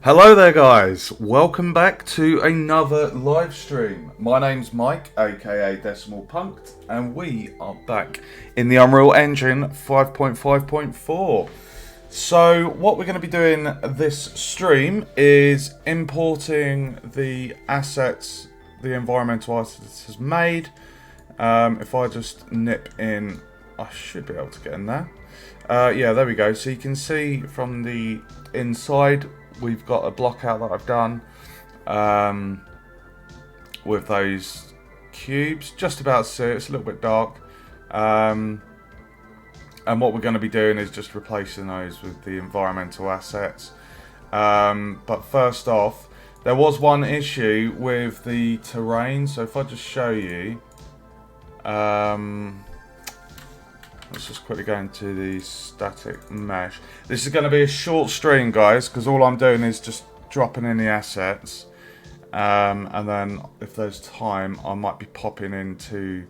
Hello there guys, welcome back to another live stream. My name's Mike, aka Decimal Punked, and we are back in the Unreal Engine 5.5.4. So what we're going to be doing this stream is importing the assets the environmental assets has made. If I just nip in, I should be able to get in there. Yeah, there we go. So you can see from the inside we've got a blockout that I've done with those cubes. Just about to see it. It's a little bit dark. And what we're going to be doing is just replacing those with the environmental assets. But first off, there was one issue with the terrain. So if I just show you, let's just quickly go into the static mesh. This is going to be a short stream, guys, because all I'm doing is just dropping in the assets. And then if there's time, I might be popping into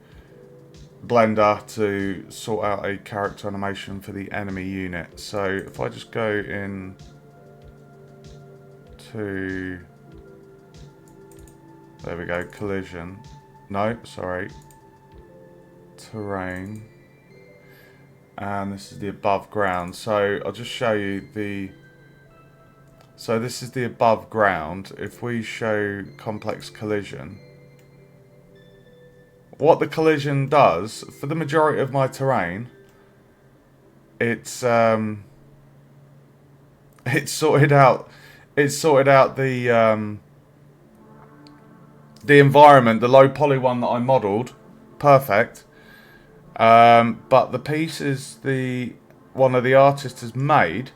Blender to sort out a character animation for the enemy unit. So if I just go in to... There we go, collision. No, sorry. Terrain. And this is the above ground. So I'll just show you the... So this is the above ground. If we show complex collision, what the collision does for the majority of my terrain, it's sorted out the environment, the low poly one that I modelled, perfect. But the pieces one of the artists has made,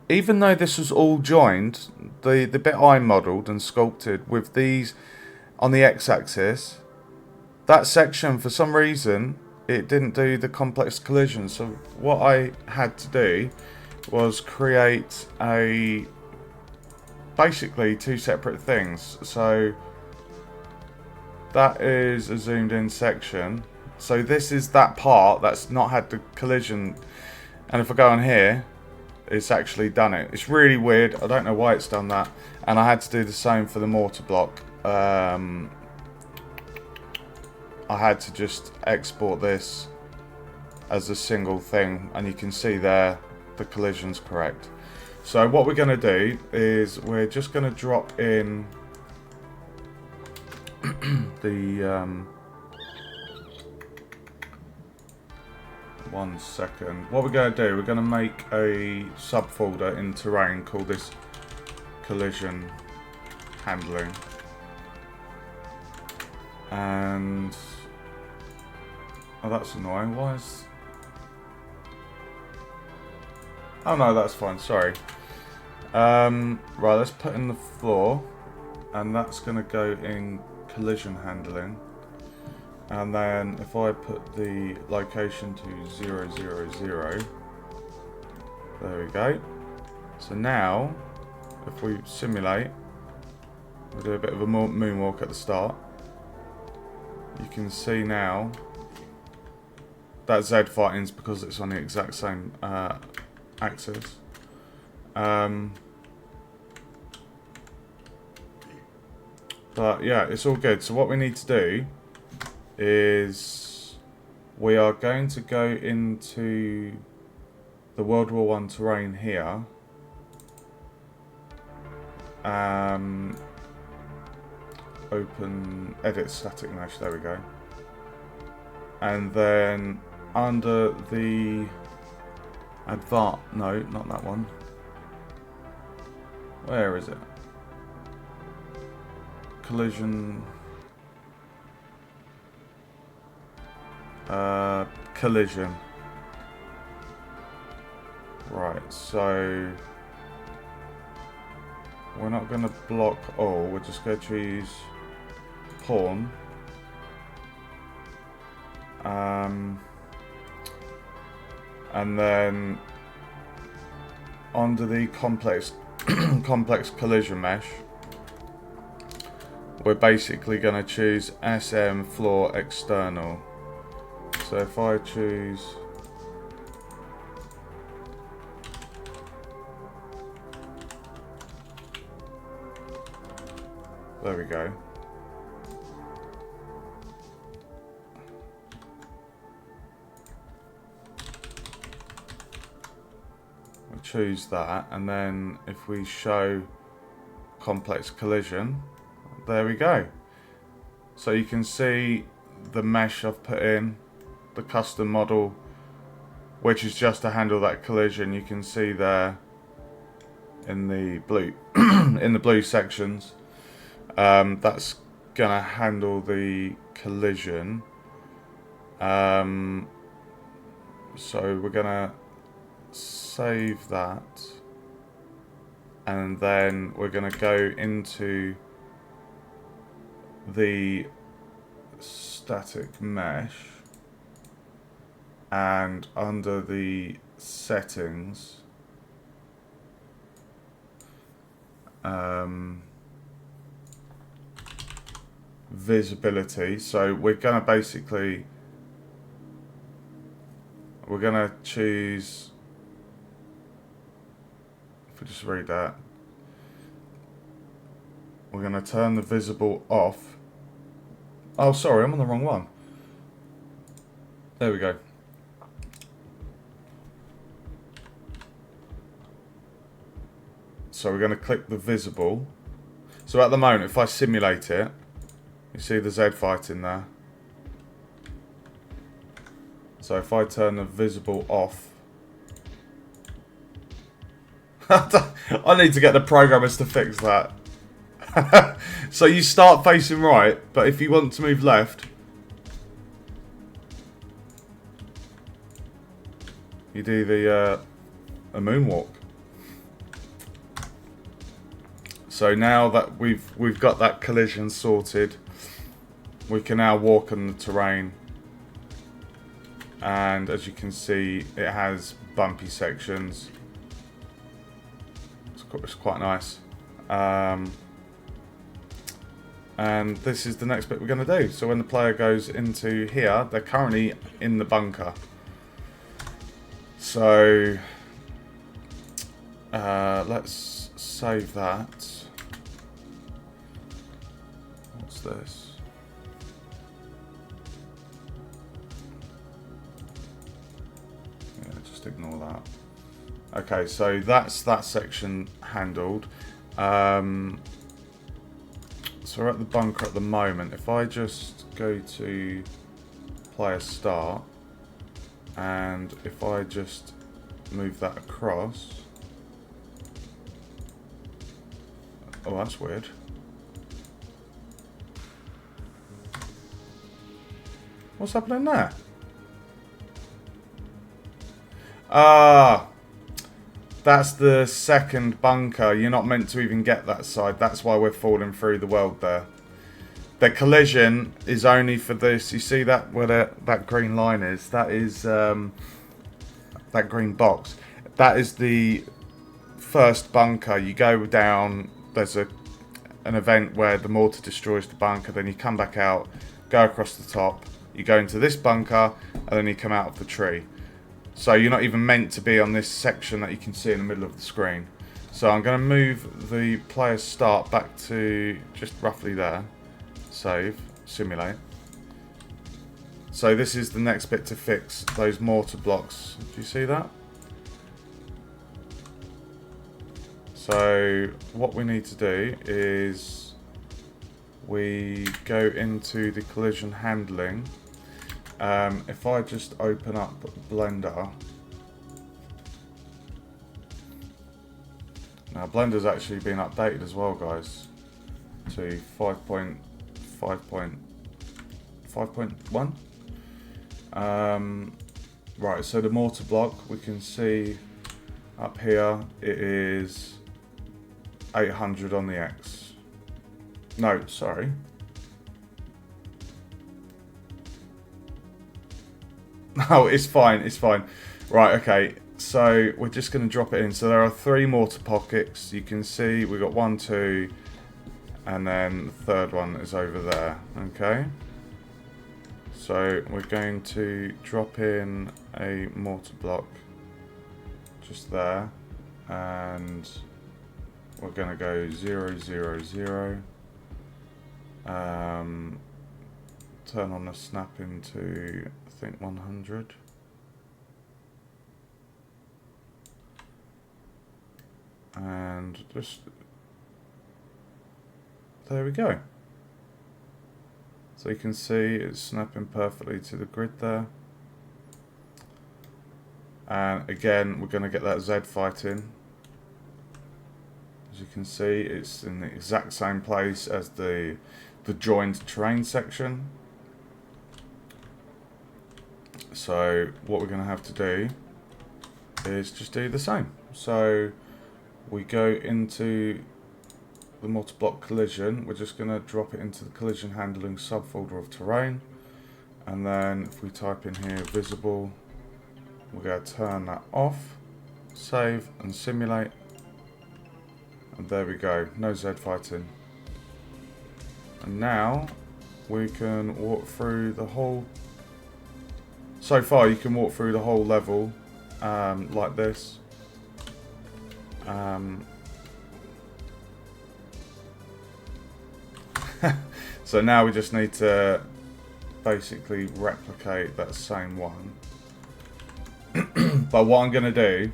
even though this was all joined, the bit I modelled and sculpted with these on the x-axis, that section for some reason it didn't do the complex collision. So what I had to do was create basically two separate things. So that is a zoomed in section. So this is that part that's not had the collision, and if I go on here, it's actually done it. It's really weird. I don't know why it's done that, and I had to do the same for the mortar block. I had to just export this as a single thing, and you can see there the collision's correct. So what we're going to do is we're just going to drop in the... One second. What we're going to do, we're going to make a subfolder in terrain, call this collision handling. And oh, that's annoying. Why is... Oh no, that's fine, sorry. Right, let's put in the floor, and that's going to go in collision handling. And then if I put the location to 0, 0, 0, there we go. So now, if we simulate, we'll do a bit of a moonwalk at the start. You can see now that Z fighting's because it's on the exact same axis. But yeah, it's all good. So what we need to do is we are going to go into the World War I terrain here. Open edit static mesh, there we go. And then under the advanced, no, not that one. Where is it? Collision. Collision. Right, so we're not going to block all, we're just going to choose pawn. And then under the complex complex collision mesh, we're basically going to choose SM floor external. So if I choose There we go. We'll choose that, and then if we show complex collision, there we go. So you can see the mesh I've put in, the custom model, which is just to handle that collision. You can see there in the blue in the blue sections, that's gonna handle the collision. So we're gonna save that, and then we're gonna go into the static mesh, and under the settings, visibility. So we're gonna basically, we're gonna choose, if we just read that, we're gonna turn the visible off. Oh, sorry, I'm on the wrong one. There we go. So we're going to click the visible. So at the moment, if I simulate it, you see the Z fight in there. So if I turn the visible off, I need to get the programmers to fix that. So you start facing right, but if you want to move left, you do the a moonwalk. So now that we've got that collision sorted, we can now walk on the terrain, and as you can see, it has bumpy sections. It's quite nice. And this is the next bit we're going to do. So when the player goes into here, they're currently in the bunker. So let's save that. What's this? Yeah, just ignore that. Okay, so that's that section handled. So we're at the bunker at the moment. If I just go to player start, and if I just move that across. Oh, that's weird. What's happening there? Ah, that's the second bunker. You're not meant to even get that side. That's why we're falling through the world there. The collision is only for this. You see that where that green line is? That is that green box. That is the first bunker. You go down. There's an event where the mortar destroys the bunker. Then you come back out, go across the top. You go into this bunker, and then you come out of the tree. So you're not even meant to be on this section that you can see in the middle of the screen. So I'm going to move the player start back to just roughly there. Save, simulate. So this is the next bit to fix those mortar blocks. Do you see that? So what we need to do is we go into the collision handling. If I just open up Blender, now Blender's actually been updated as well, guys, to 5.5.1. Right, so the mortar block, we can see up here it is 800 on the X. No, sorry. Oh, it's fine, it's fine. Right, okay, so we're just going to drop it in. So there are 3 mortar pockets. You can see we've got 1, 2, and then the third one is over there, okay? So we're going to drop in a mortar block just there, and we're going to go 0, 0, 0, Turn on the snapping to, I think, 100. And just, there we go. So you can see it's snapping perfectly to the grid there. And again, we're going to get that Z fighting. As you can see, it's in the exact same place as the joined terrain section. So what we're going to have to do is just do the same. So we go into the multi-block collision. We're just going to drop it into the collision handling subfolder of terrain. And then if we type in here visible, we're going to turn that off, save and simulate. And there we go, no Z fighting. And now we can walk through the whole, so far you can walk through the whole level like this. So now we just need to basically replicate that same one. But what I'm going to do,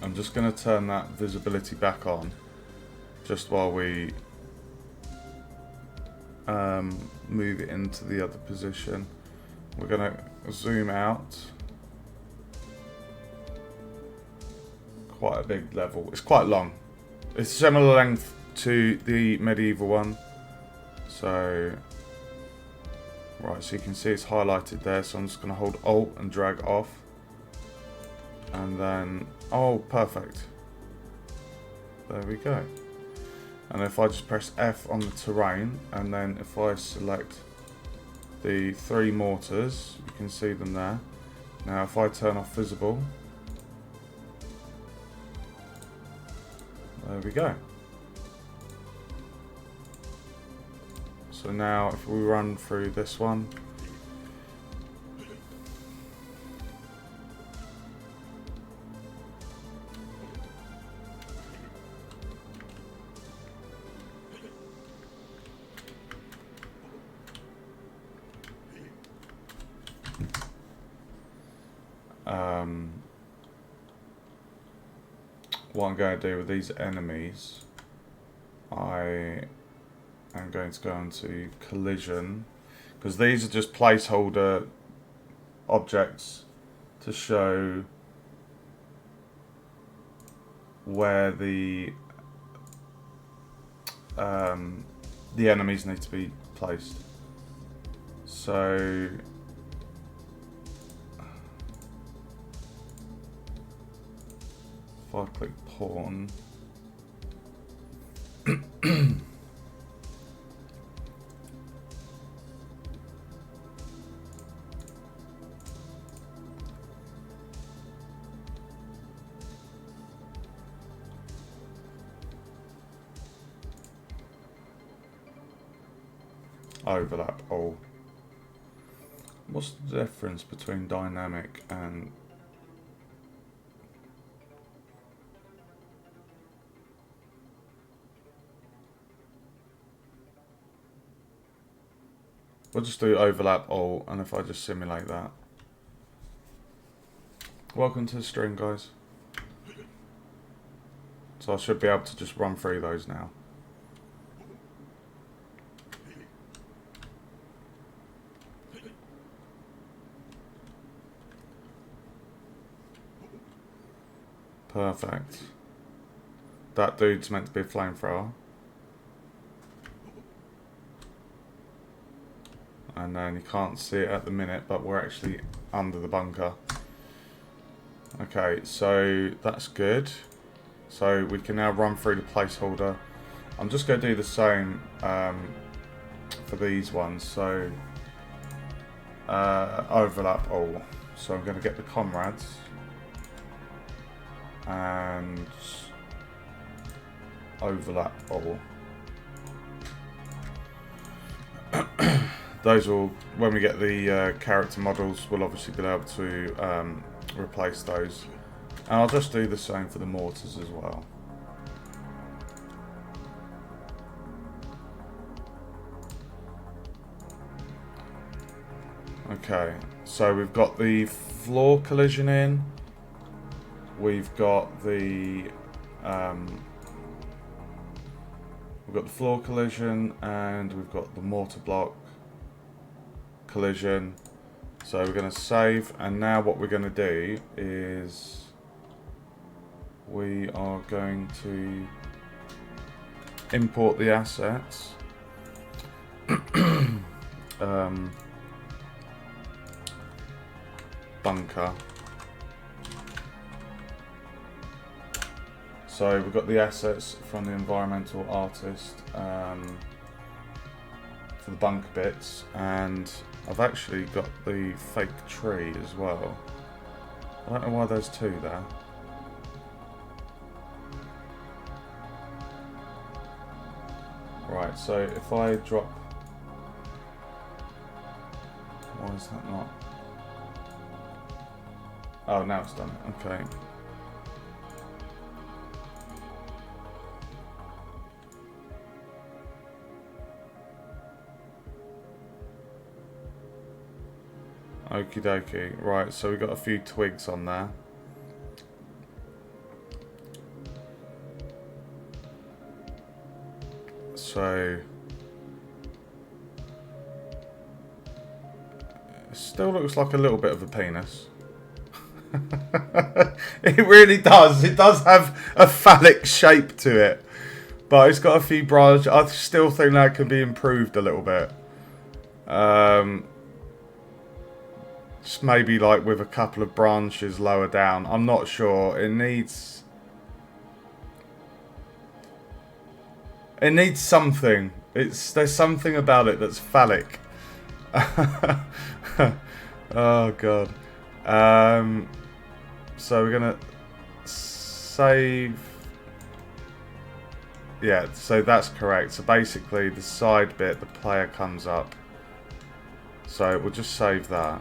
I'm just going to turn that visibility back on just while we move it into the other position. We're going to zoom out. Quite a big level. It's quite long. It's similar length to the medieval one. So, right, so you can see it's highlighted there. So I'm just going to hold Alt and drag off. And then, oh, perfect. There we go. And if I just press F on the terrain, and then if I select the 3 mortars, you can see them there. Now if I turn off visible, there we go. So now if we run through this one, what I'm going to do with these enemies, I am going to go into collision, because these are just placeholder objects to show where the enemies need to be placed. So if I click pawn, overlap all. What's the difference between dynamic and we'll just do overlap all, and if I just simulate that. Welcome to the stream, guys. So I should be able to just run through those now. Perfect. That dude's meant to be a flamethrower. And then you can't see it at the minute, but we're actually under the bunker. Okay, so that's good. So we can now run through the placeholder. I'm just going to do the same for these ones. So overlap all. So I'm going to get the comrades and overlap all. Those will, when we get the character models, we'll obviously be able to replace those. And I'll just do the same for the mortars as well. Okay, so we've got the floor collision in. We've got the floor collision, and we've got the mortar block collision. So we're going to save, and now what we're going to do is we are going to import the assets. Bunker. So we've got the assets from the environmental artist for the bunker bits, and I've actually got the fake tree as well. I don't know why there's two there. Right, so if I drop... Why is that not... Oh, now it's done. Okay. Okie dokie. Right, so we've got a few twigs on there. So... It still looks like a little bit of a penis. It really does. It does have a phallic shape to it. But it's got a few branches. I still think that can be improved a little bit. Just maybe like with a couple of branches lower down. I'm not sure. It needs something. There's something about it that's phallic. Oh god. So we're gonna save. Yeah, so that's correct. So basically the side bit, the player comes up. So we'll just save that.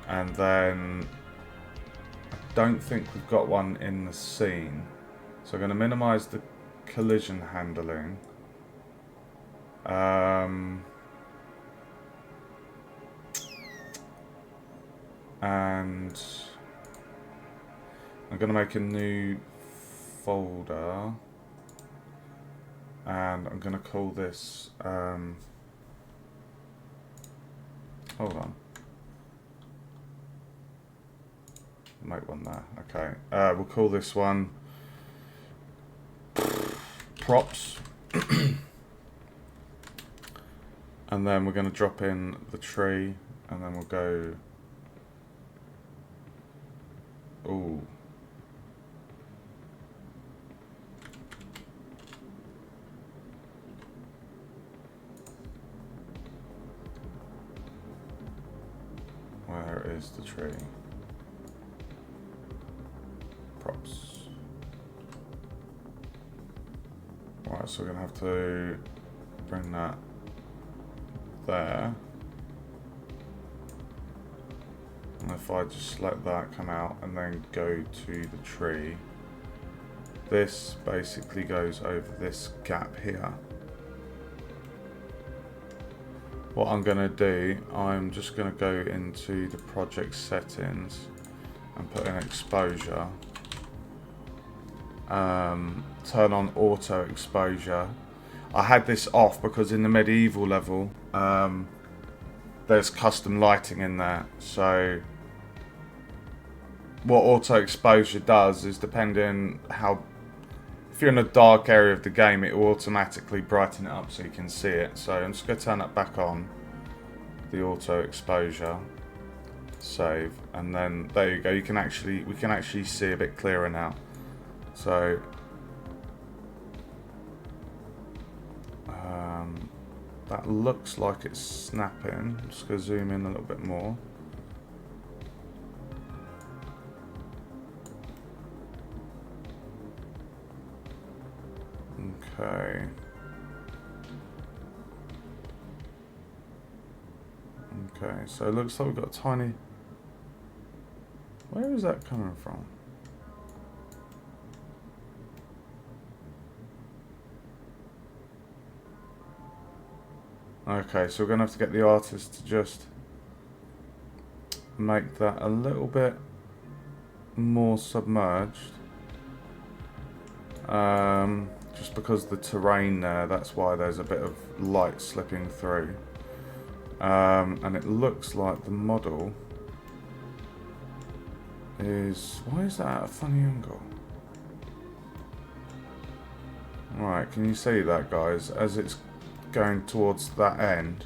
And then I don't think we've got one in the scene. So I'm going to minimize the collision handling. And I'm going to make a new folder. And I'm going to call this... hold on. Make one there. Okay. We'll call this one props. And then we're going to drop in the tree, and then we'll go... Ooh. Where is the tree? Props. Right, so we're going to have to bring that there. And if I just let that come out and then go to the tree, this basically goes over this gap here. What I'm going to do, I'm just going to go into the project settings and put in exposure. Turn on auto exposure. I had this off because in the medieval level there's custom lighting in there, so what auto exposure does is, depending how, if you're in a dark area of the game, it will automatically brighten it up so you can see it. So I'm just going to turn that back on, the auto exposure, save, and then there you go. We can actually see a bit clearer now. So that looks like it's snapping. I'm just going to zoom in a little bit more. Okay. Okay, so it looks like we've got a tiny... Where is that coming from? Okay, so we're going to have to get the artist to just make that a little bit more submerged. Just because the terrain there, that's why there's a bit of light slipping through. And it looks like the model is... Why is that at a funny angle? Right, can you see that, guys? As it's going towards that end,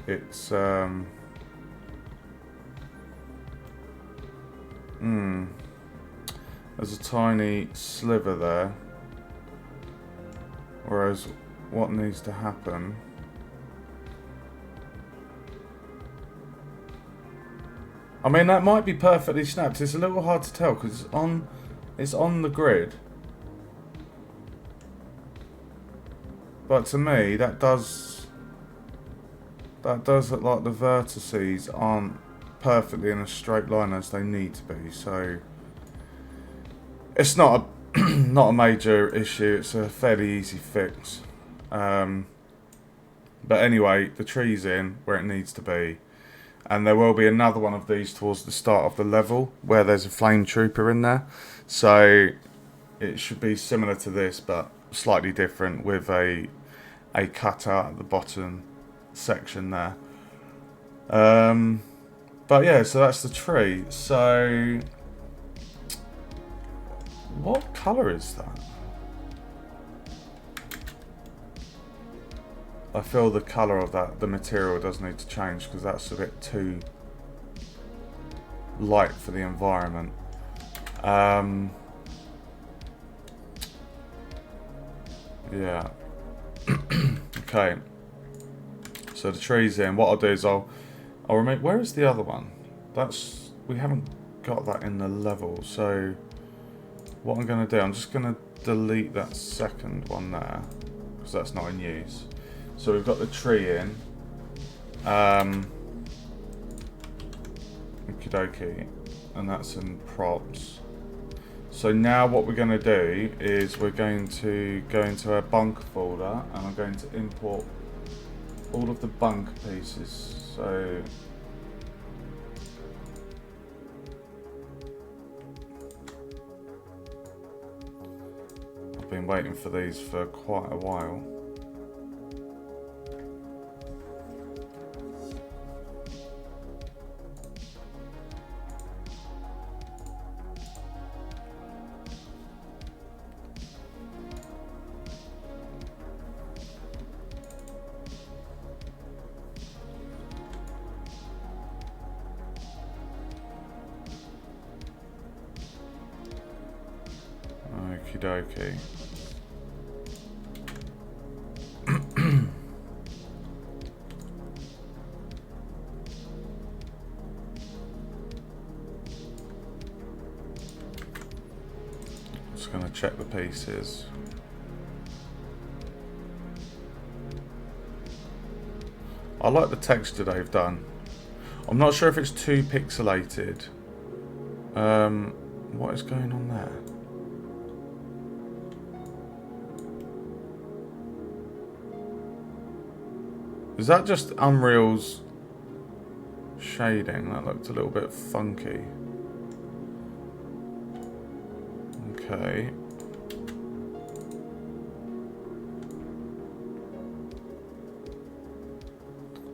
it's there's a tiny sliver there, whereas what needs to happen I mean, that might be perfectly snapped. It's a little hard to tell because it's on the grid. But to me, that does look like the vertices aren't perfectly in a straight line as they need to be. So it's not a not a major issue. It's a fairly easy fix. But anyway, the tree's in where it needs to be. And there will be another one of these towards the start of the level where there's a flame trooper in there. So it should be similar to this, but slightly different with a cutout at the bottom section there. But yeah, so that's the tree. So what colour is that? I feel the colour of that, the material does need to change because that's a bit too light for the environment. Yeah. Okay. So the tree's in. What I'll do is I'll remove. Where is the other one? We haven't got that in the level. So what I'm going to do, I'm just going to delete that second one there because that's not in use. So we've got the tree in. Okie dokie. And that's in props. So now what we're going to do is we're going to go into our bunker folder and I'm going to import all of the bunker pieces. So I've been waiting for these for quite a while. Okie dokie. Just going to check the pieces. I like the texture they've done. I'm not sure if it's too pixelated. What is going on there? Is that just Unreal's shading? That looked a little bit funky. Okay.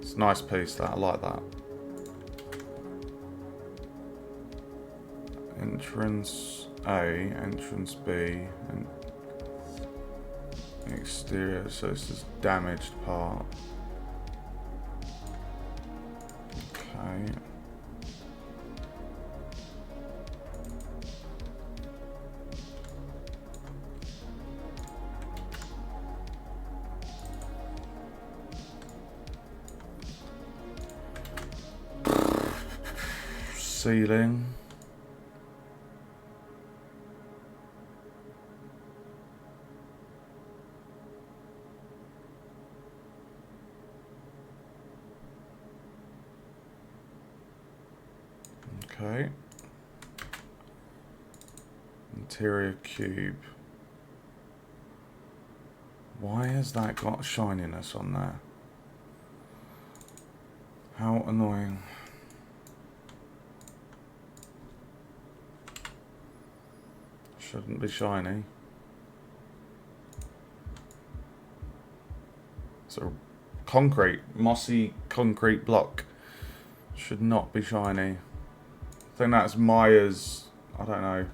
It's a nice piece, that. I like that. Entrance A, entrance B, and exterior. So this is damaged part. Okay. Ceiling. Okay. Interior cube. Why has that got shininess on there? How annoying. Shouldn't be shiny. So concrete, mossy concrete block. Should not be shiny. I think that's Maya's, I don't know.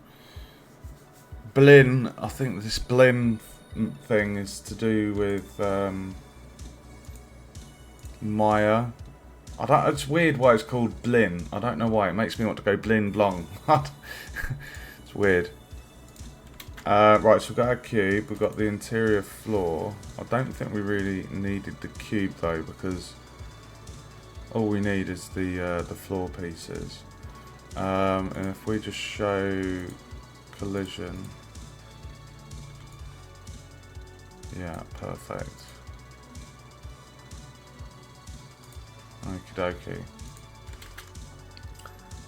Blin, I think this Blin thing is to do with Maya. I don't. It's weird why it's called Blin. I don't know why. It makes me want to go Blin Blong. It's weird. Right, so we've got our cube. We've got the interior floor. I don't think we really needed the cube though, because all we need is the floor pieces. And if we just show collision, yeah, perfect. Okie dokie.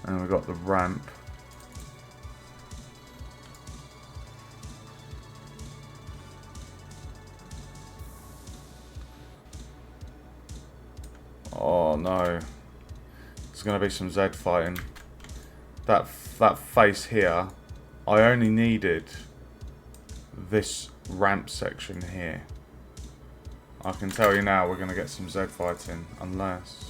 And we've got the ramp. Oh no. There's going to be some Z fighting. That face here, I only needed this ramp section here. I can tell you now we're going to get some Z fighting, unless...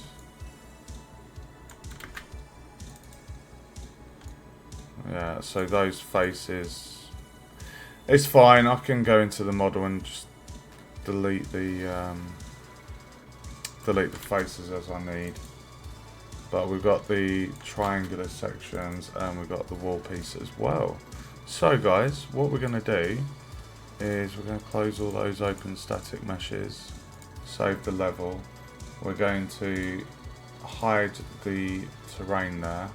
Yeah, so those faces... It's fine, I can go into the model and just delete the faces as I need. But we've got the triangular sections and we've got the wall piece as well. So guys, what we're going to do is we're going to close all those open static meshes, save the level. We're going to hide the terrain there.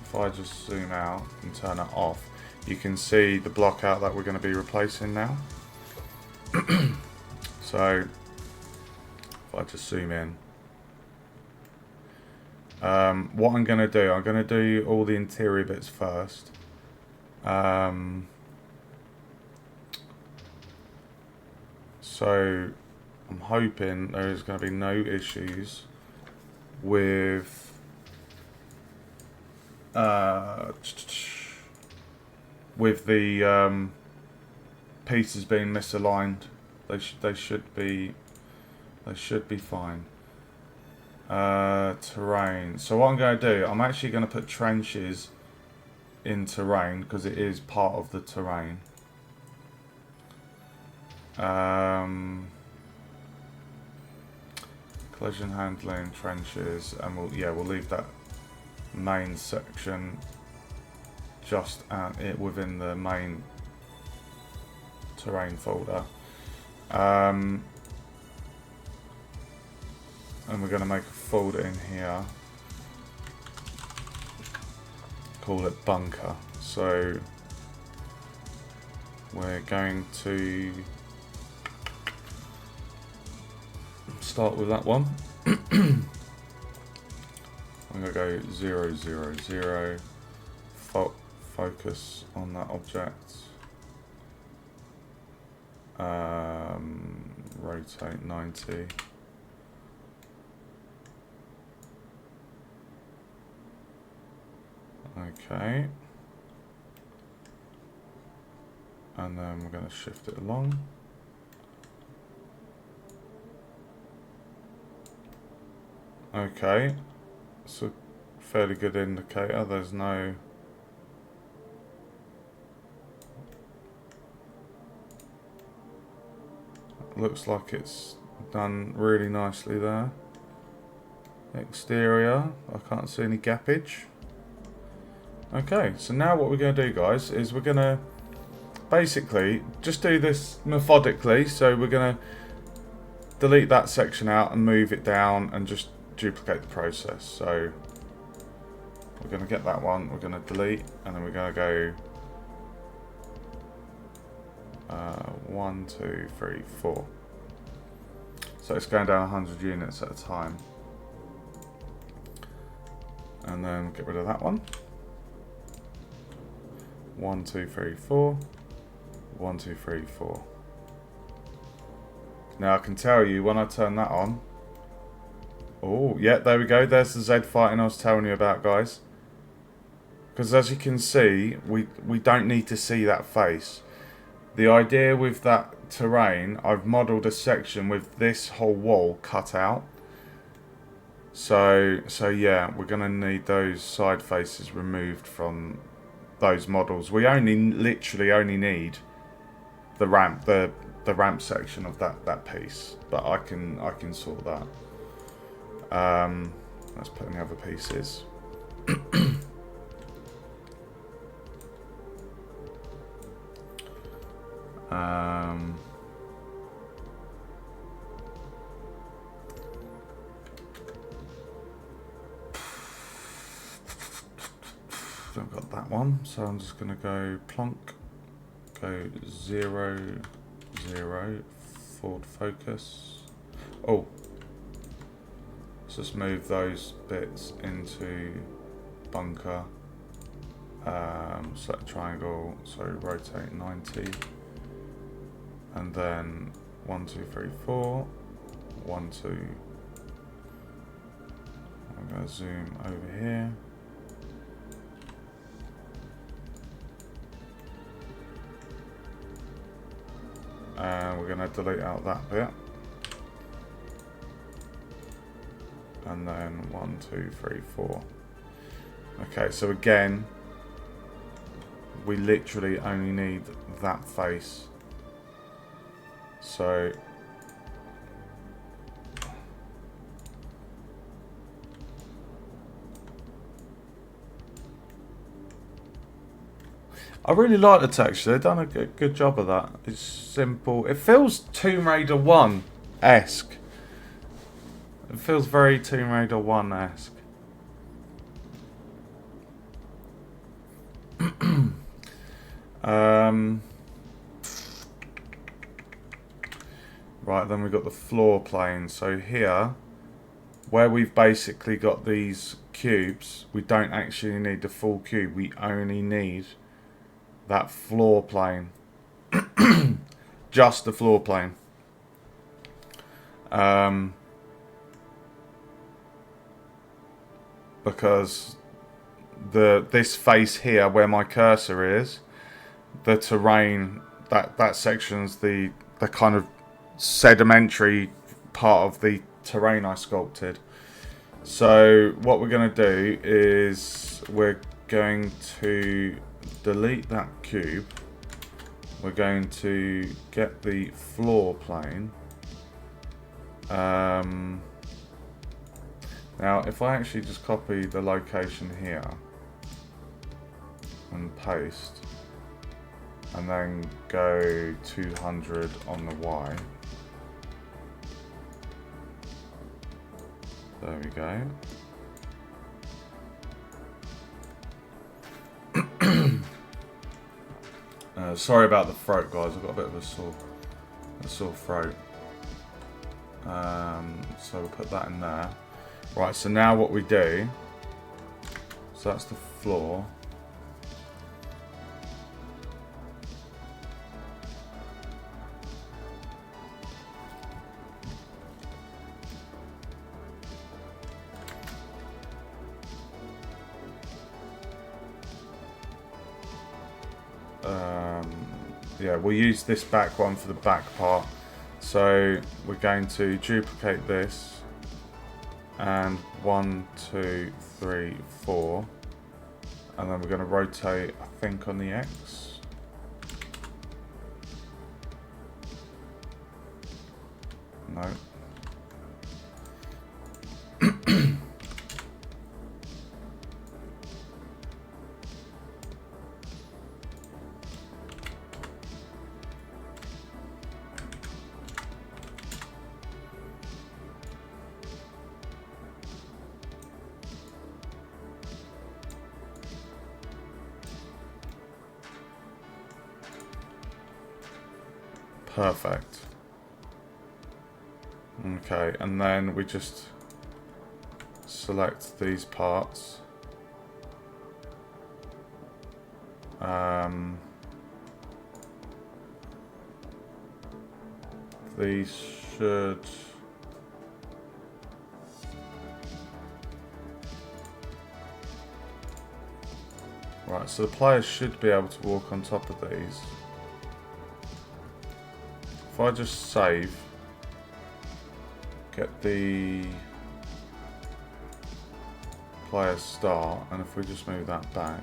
If I just zoom out and turn it off, you can see the block out that we're going to be replacing now. So if I just zoom in, what I'm going to do, I'm going to do all the interior bits first. So I'm hoping there is going to be no issues with the pieces being misaligned. They should be fine. Terrain. So what I'm going to do, I'm actually going to put trenches in terrain because it is part of the terrain. Collision handling, trenches, and we'll leave that main section just within the main terrain folder. And we're going to make a folder in here, call it bunker. So we're going to start with that one. I'm going to go 0, 0, 0, focus on that object, rotate 90. Okay, and then we're going to shift it along. Okay, it's a fairly good indicator. There's no... Looks like it's done really nicely there. Exterior, I can't see any gappage. Okay, so now what we're going to do, guys, is we're going to basically just do this methodically. So we're going to delete that section out and move it down and just duplicate the process. So we're going to get that one, we're going to delete, and then we're going to go 1, 2, 3, 4. So it's going down 100 units at a time. And then get rid of that one. 1, 2, 3, 4. 1, 2, 3, 4. Now I can tell you when I turn that on, Oh, yeah, there we go. There's the Z fighting I was telling you about, guys. Because as you can see, we don't need to see that face. The idea with that terrain, I've modelled a section with this whole wall cut out. So yeah, we're going to need those side faces removed from those models. We literally only need the ramp, the ramp section of that piece, but I can sort that. Let's put in the other pieces. I've got that one, so I'm just going to go plonk, go 0, 0, forward focus. Oh, let's just move those bits into bunker. Select triangle, so rotate 90, and then 1, 2, 3, 4, 1, 2. I'm going to zoom over here. And we're going to delete out that bit. And then 1, 2, 3, 4. Okay, so again, we literally only need that face. So I really like the texture. They've done a good job of that. It's simple. It feels Tomb Raider 1-esque. It feels very Tomb Raider 1-esque. Right, then we've got the floor plane. So here, where we've basically got these cubes, we don't actually need the full cube. We only need that floor plane. Just the floor plane. Because this face here where my cursor is, the terrain, that section's the kind of sedimentary part of the terrain I sculpted. So what we're going to do is we're going to delete that cube. We're going to get the floor plane. Now if I actually just copy the location here and paste, and then go 200 on the Y. There we go. Sorry about the throat, guys. I've got a bit of a sore throat. So we'll put that in there. Right, so now what we do, so that's the floor. Yeah, we'll use this back one for the back part. So we're going to duplicate this, and 1, 2, 3, 4, and then we're going to rotate, I think, on the X. No. Perfect. Okay, and then we just select these parts. These should Right, so the players should be able to walk on top of these. If I just save, get the players start, and if we just move that back.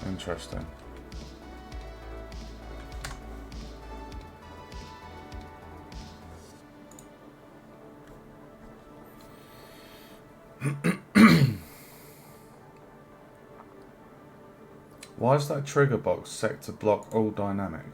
Interesting. Why is that trigger box set to block all dynamic?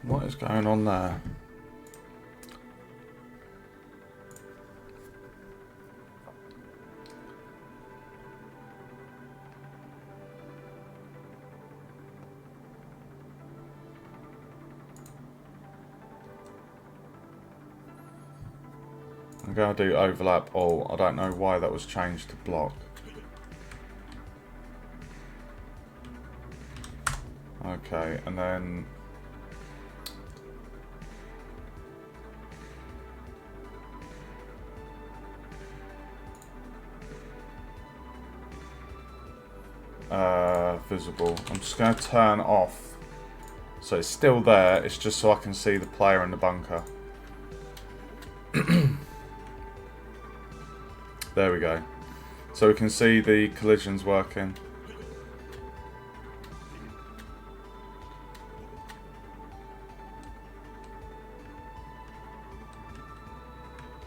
What is going on there? I'm going to do overlap all. I don't know why that was changed to block. Okay, and then visible. I'm just going to turn off. So it's still there, it's just so I can see the player in the bunker. There we go. So we can see the collisions working.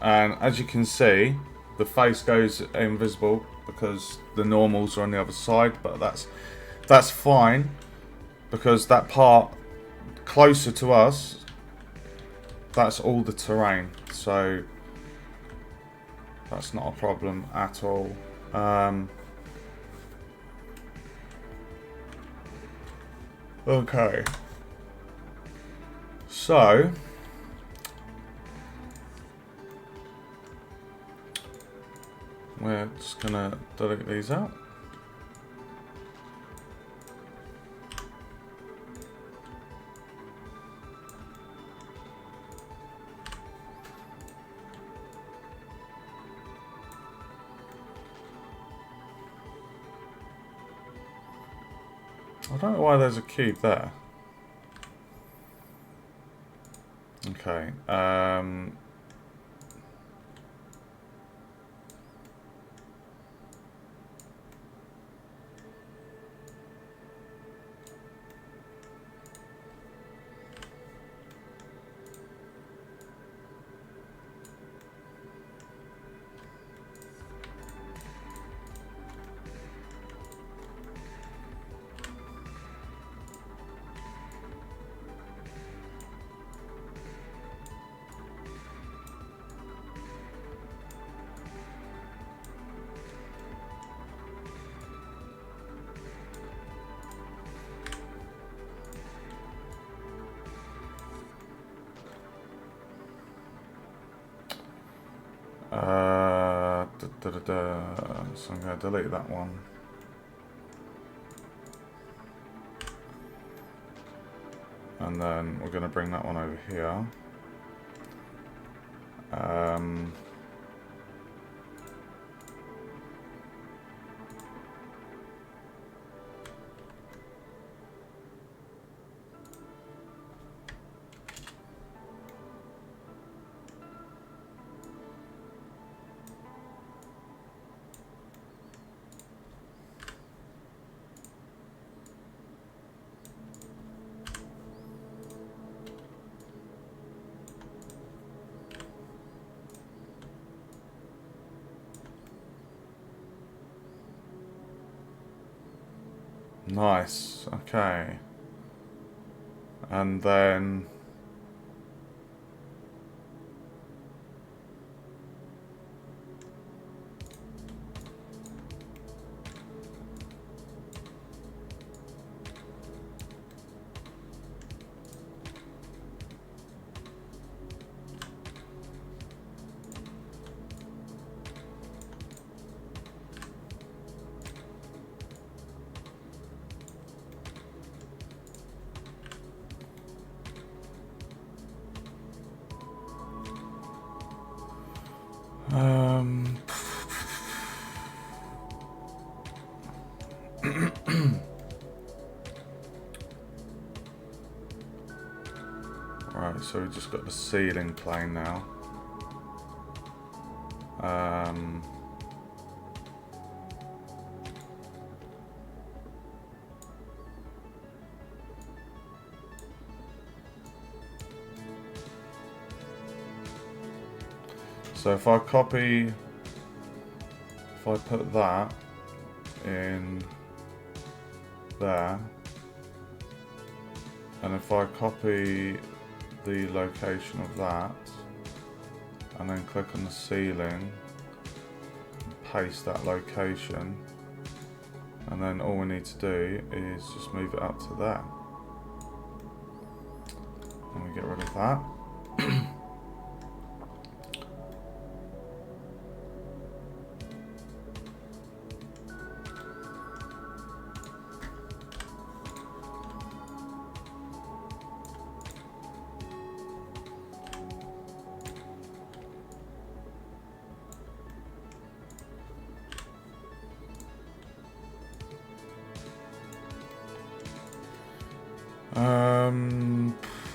And as you can see, the face goes invisible because the normals are on the other side, but that's fine because that part closer to us, that's all the terrain, so that's not a problem at all. Okay, so we're just gonna delete these out. I don't know why there's a cube there. Okay. So I'm going to delete that one. And then we're going to bring that one over here. Nice. Okay. And then right, so we just got the ceiling plane now. So if I put that in there, and if I copy the location of that, and then click on the ceiling, paste that location, and then all we need to do is just move it up to there. And we get rid of that.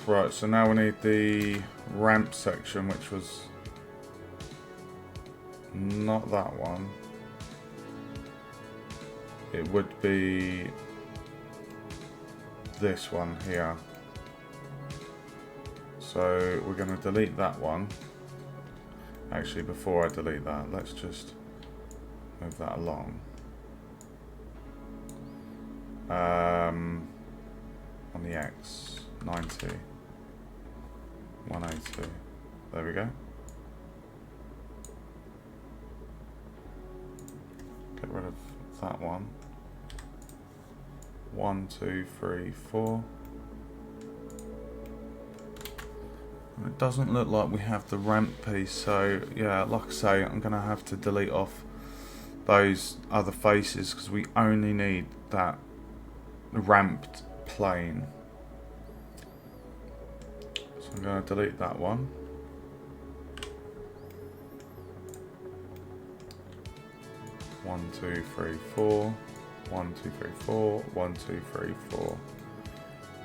Right, so now we need the ramp section, which was not that one. It would be this one here. So we're going to delete that one. Actually, before I delete that, let's just move that along. On the X, 90, 180. There we go. Get rid of that one. 1, 2, 3, 4. And it doesn't look like we have the ramp piece, so yeah, like I say, I'm going to have to delete off those other faces because we only need that ramped plane. So I'm going to delete that one. One, 2, 3, 4. 1, 2, 3, 4. 1, 2, 3, 4.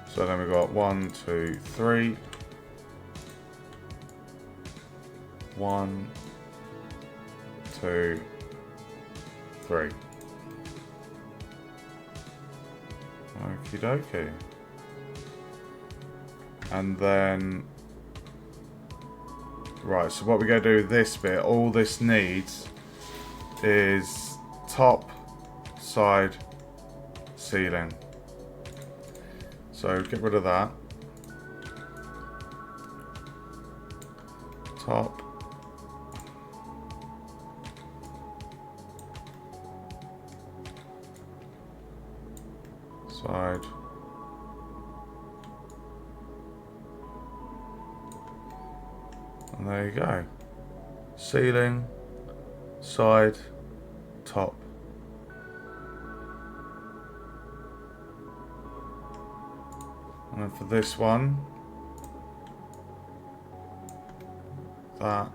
So then we've got 1, 2, 3. 1, 2, 3. Okie dokie. And then, right, so what we're going to do with this bit, all this needs is top, side, ceiling. So get rid of that. Top. Side. And there you go. Ceiling, side, top. And then for this one, that.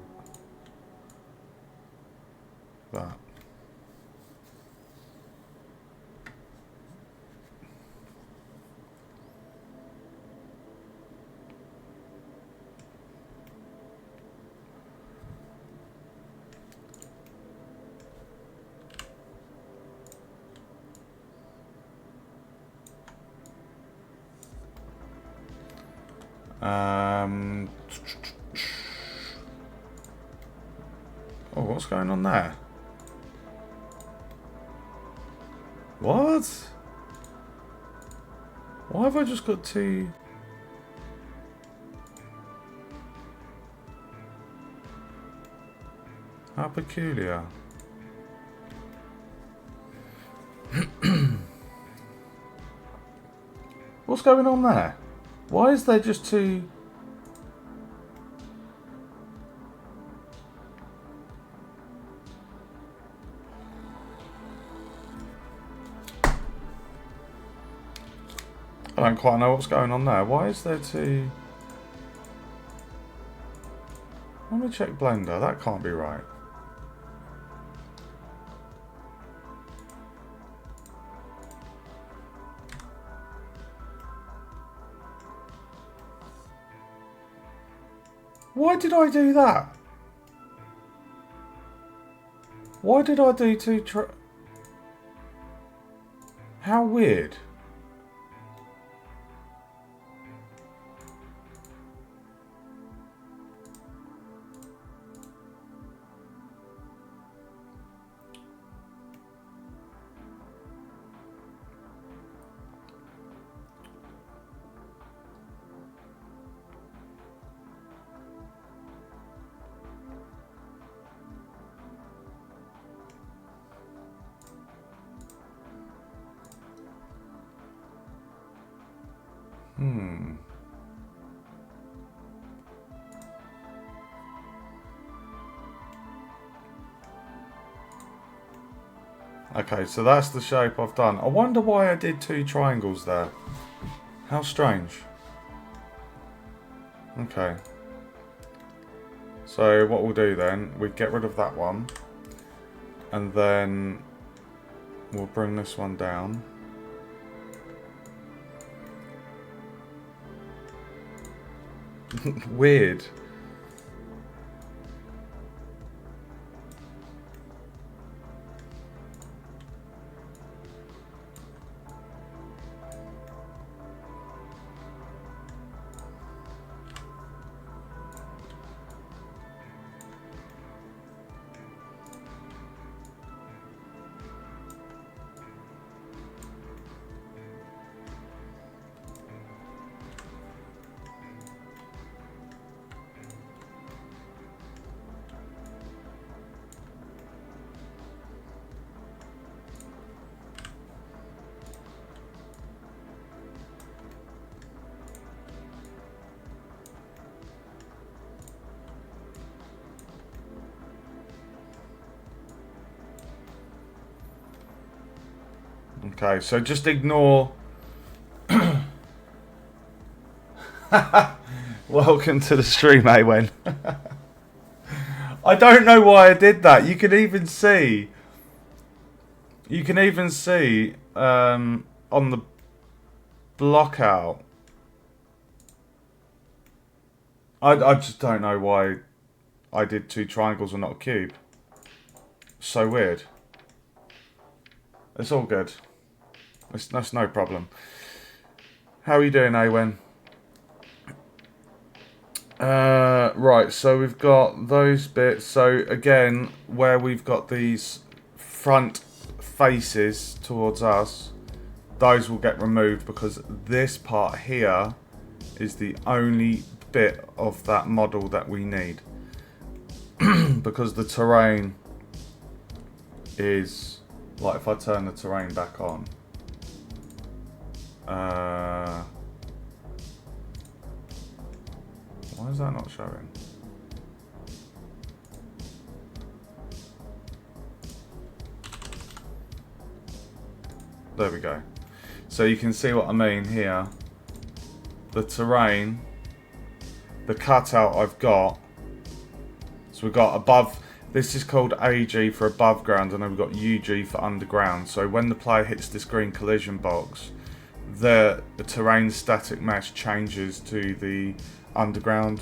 Oh, what's going on there? What? Why have I just got two? How peculiar. What's going on there? Why is there just two? I don't quite know what's going on there. Why is there two? Let me check Blender. That can't be right. Why did I do that? Why did I do two How weird. Okay, so that's the shape I've done. I wonder why I did two triangles there. How strange. Okay. So what we'll do then, we get rid of that one. And then we'll bring this one down. Weird. Okay, so just ignore. Welcome to the stream, Awen. I don't know why I did that. You can even see. On the Blockout. I just don't know why I did two triangles and not a cube. So weird. It's all good. That's no problem. How are you doing, Awen? Right, so we've got those bits. So again, where we've got these front faces towards us, those will get removed because this part here is the only bit of that model that we need. Because the terrain is, like if I turn the terrain back on, why is that not showing? There we go. So you can see what I mean here. The terrain, the cutout I've got. So we've got above, this is called AG for above ground, and then we've got UG for underground. So when the player hits this green collision box, the terrain static mesh changes to the underground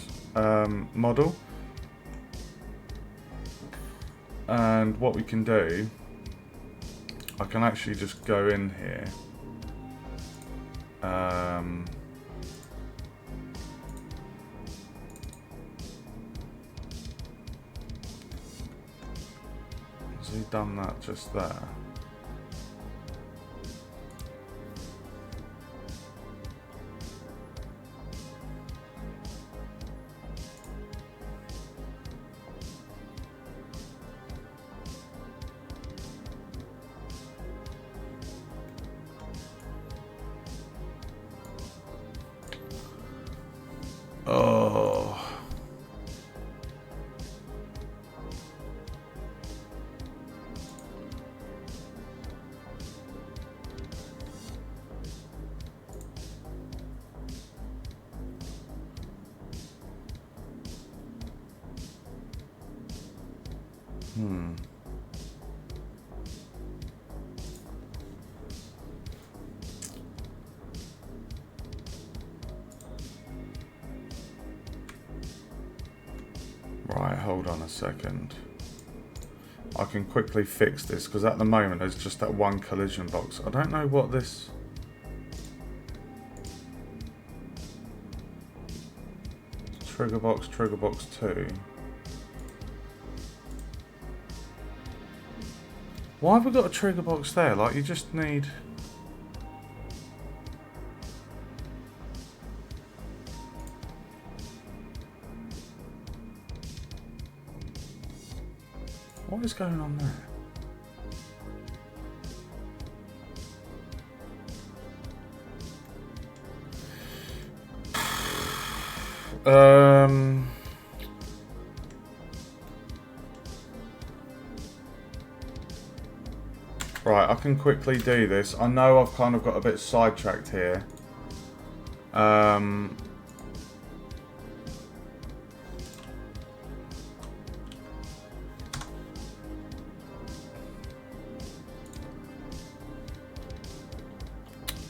model. And what we can do, I can actually just go in here. Has he done that just there? Right, hold on a second. I can quickly fix this because at the moment there's just that one collision box. I don't know what this... Trigger box 2. Why have we got a trigger box there? Like, you just need... What is going on there? Right, I can quickly do this. I know I've kind of got a bit sidetracked here.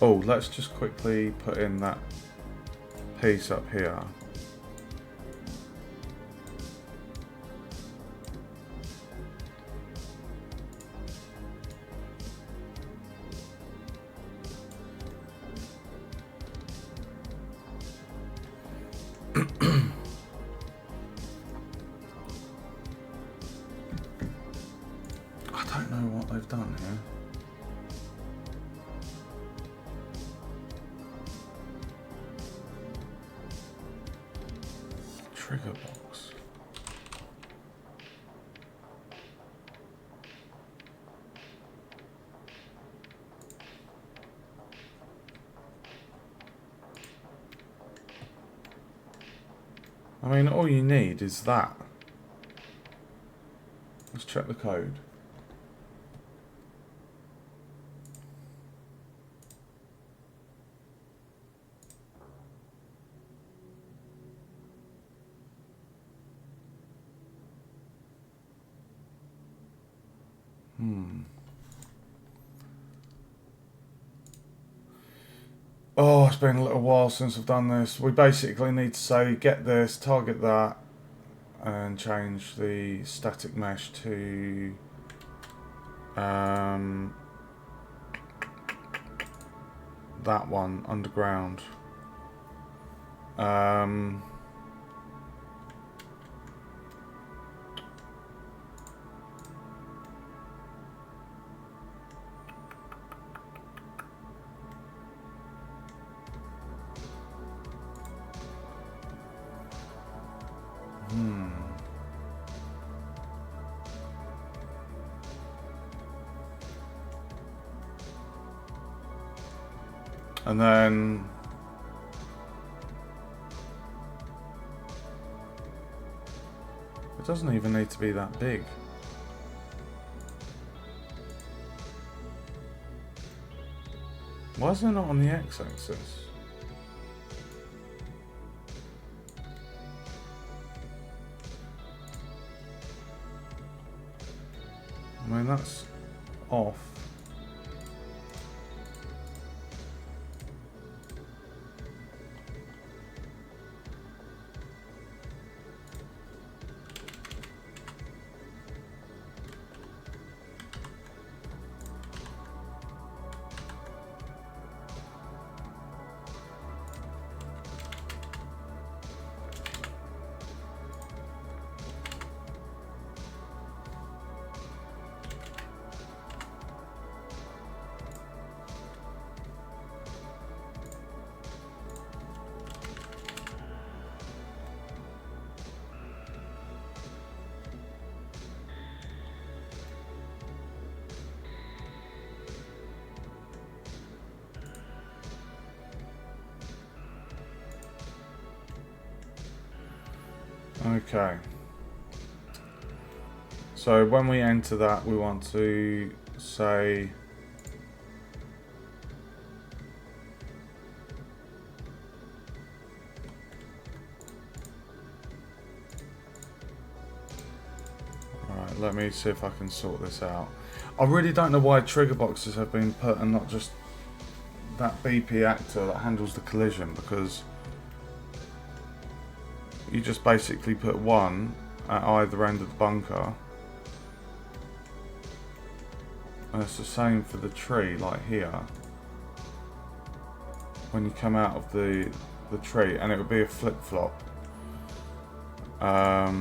Oh, let's just quickly put in that piece up here. I don't know what they've done here. Trigger box. I mean, all you need is that. Let's check the code. Oh, it's been a little while since I've done this. We basically need to say get this, target that, and change the static mesh to that one, underground. And then it doesn't even need to be that big. Why is it not on the x-axis? I mean, that's off. Okay. So when we enter that, we want to say let me see if I can sort this out. I really don't know why trigger boxes have been put and not just that BP actor that handles the collision, because you just basically put one at either end of the bunker. And it's the same for the tree, like here. When you come out of the tree, and it would be a flip-flop. Have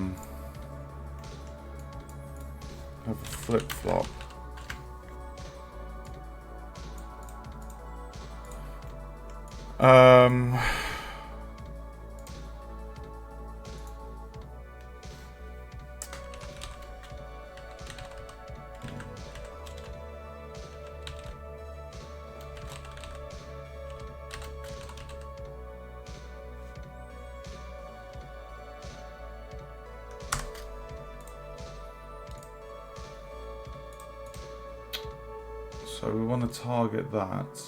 a flip-flop. So we want to target that.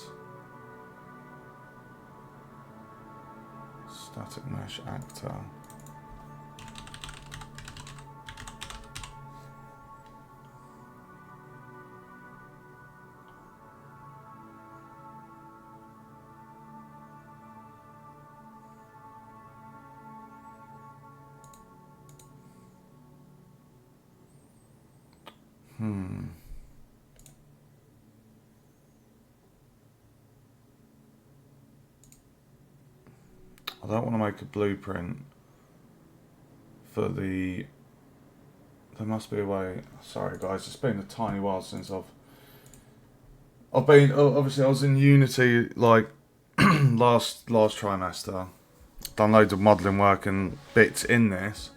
Static mesh actor. I don't want to make a blueprint for the... There must be a way... Sorry guys, it's been a tiny while since I've been... Obviously I was in Unity like last trimester. Done loads of modelling work and bits in this.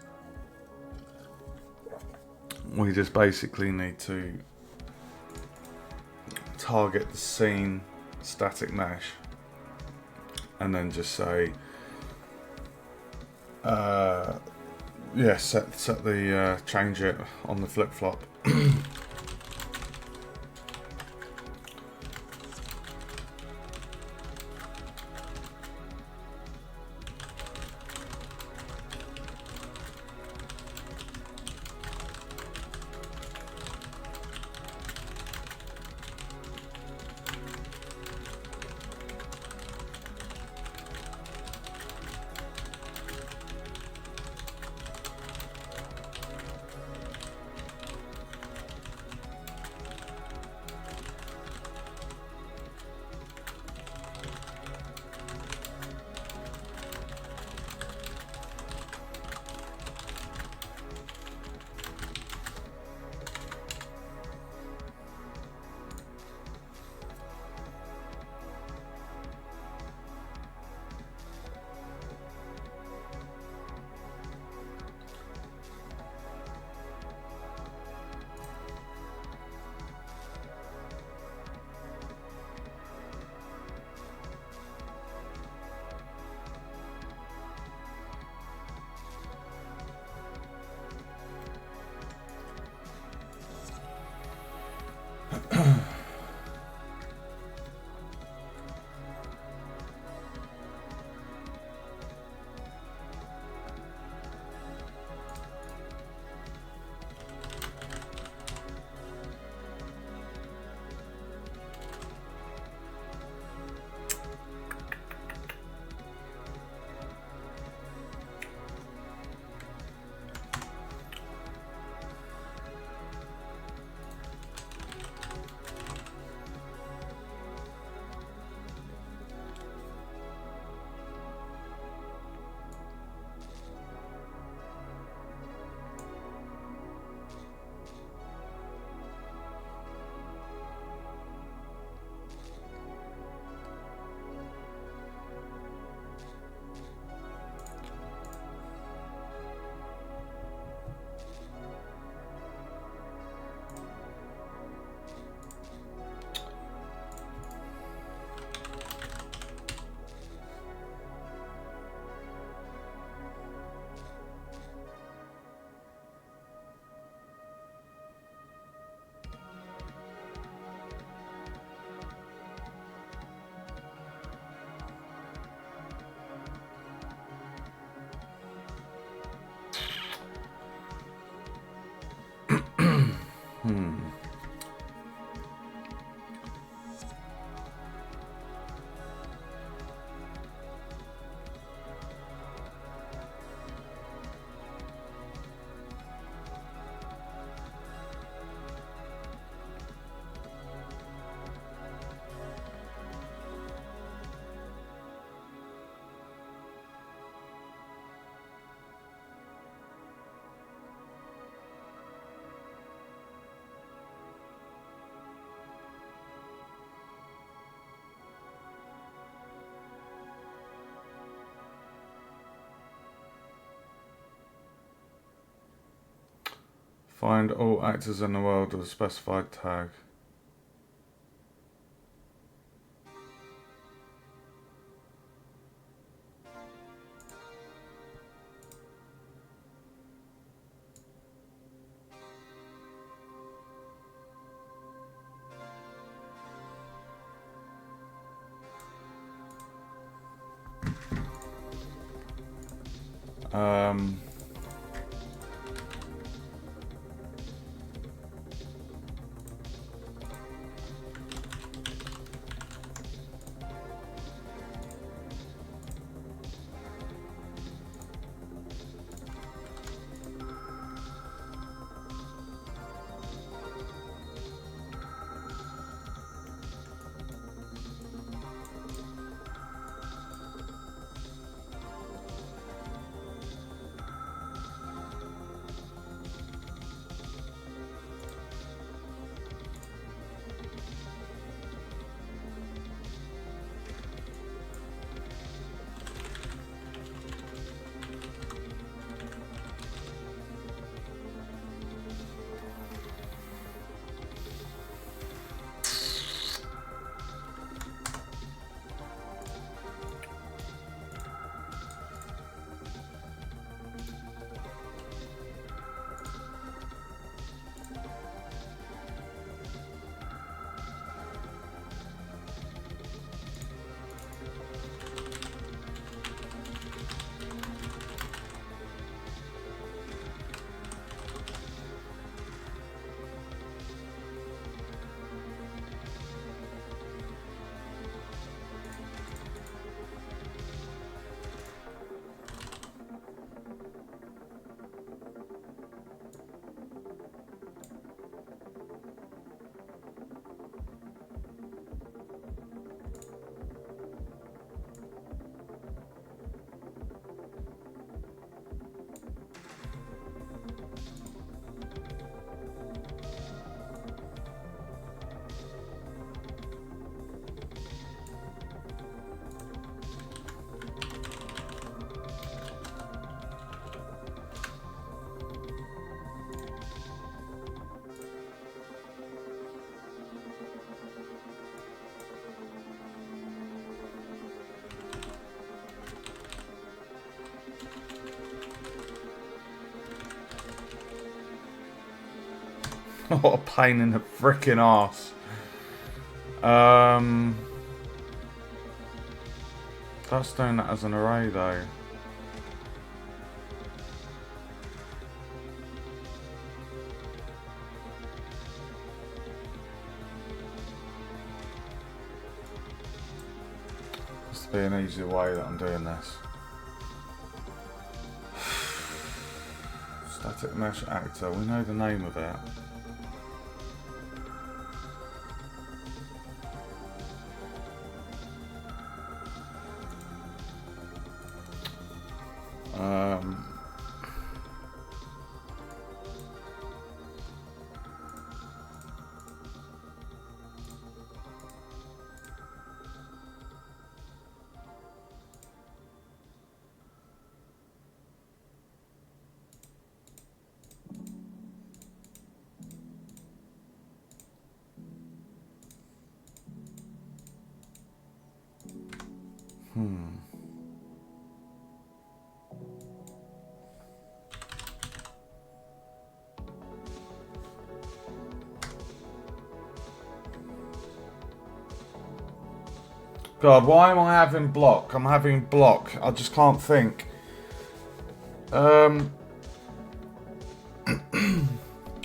We just basically need to target the scene static mesh and then just say yeah, set the change it on the flip-flop. Find all actors in the world with a specified tag. What a pain in the frickin' arse. That's doing that as an array though. Must be an easier way that I'm doing this. Static mesh actor, we know the name of it. God, why am I having block? I'm having block. I just can't think.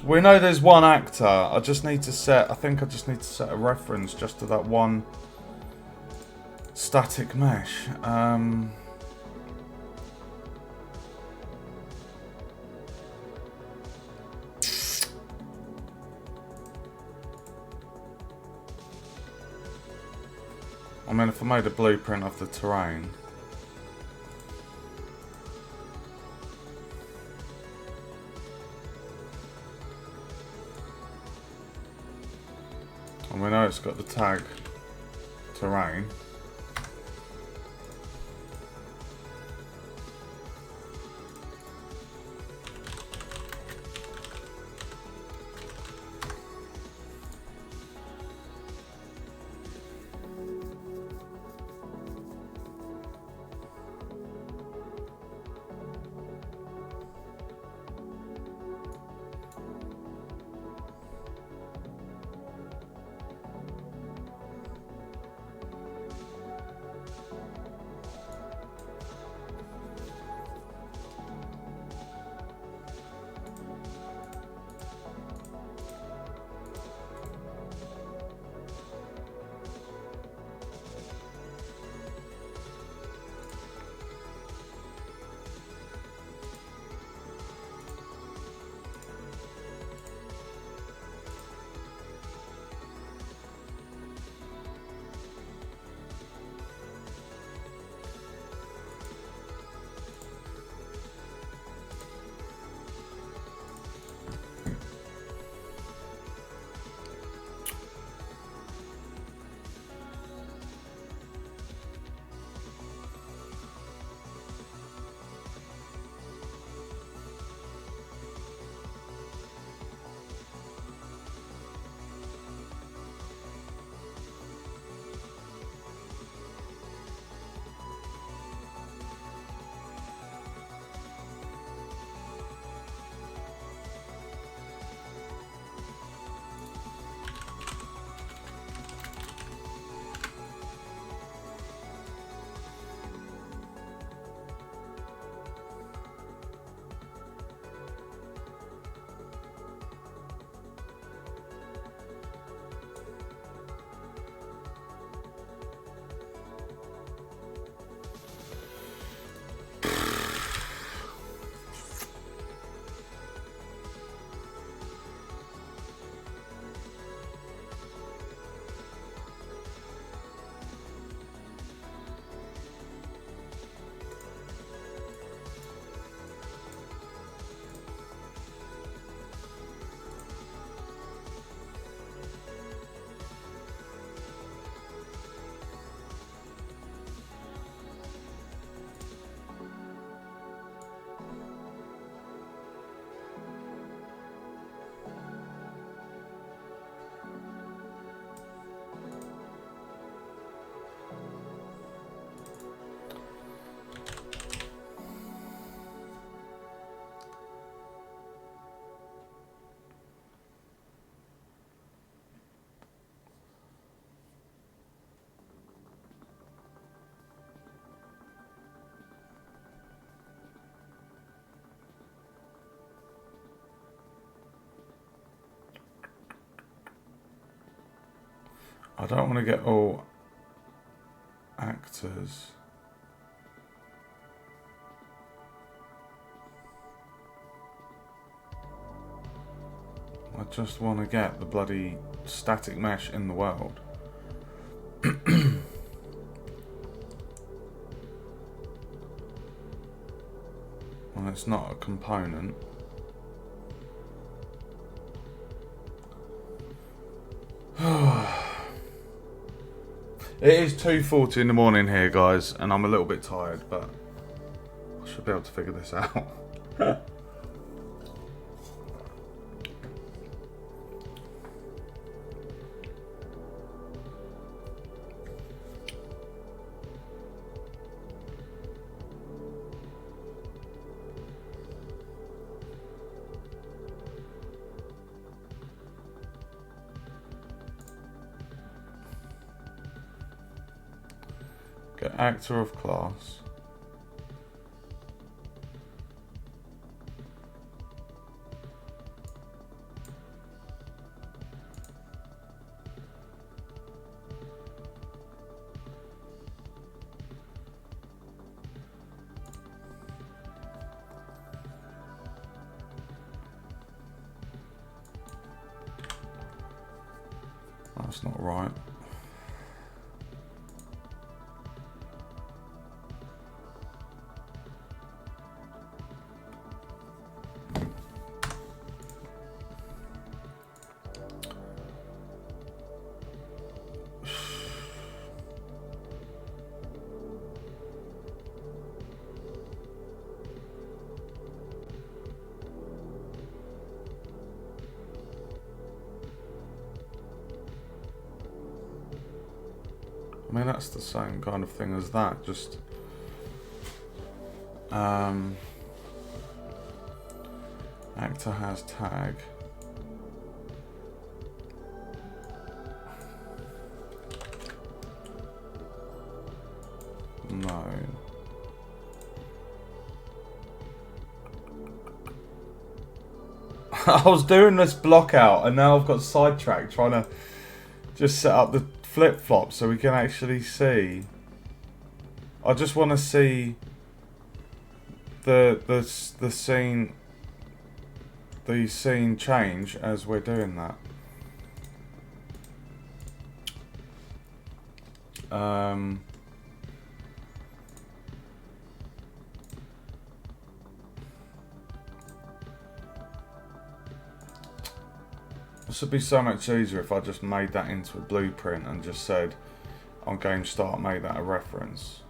We know there's one actor. I just need to set... I think I just need to set a reference just to that one static mesh. I mean, if I made a blueprint of the terrain. And we know it's got the tag terrain. I don't want to get all actors. I just want to get the bloody static mesh in the world. And it's not a component. It is 2:40 in the morning here, guys, and I'm a little bit tired, but I should be able to figure this out. Get actor of class. That's not right. I mean, that's the same kind of thing as that, just actor has tag. No. I was doing this block out and now I've got sidetracked trying to just set up the flip-flop so we can actually see. I just want to see the scene change as we're doing that. This would be so much easier if I just made that into a blueprint and just said on game start make that a reference.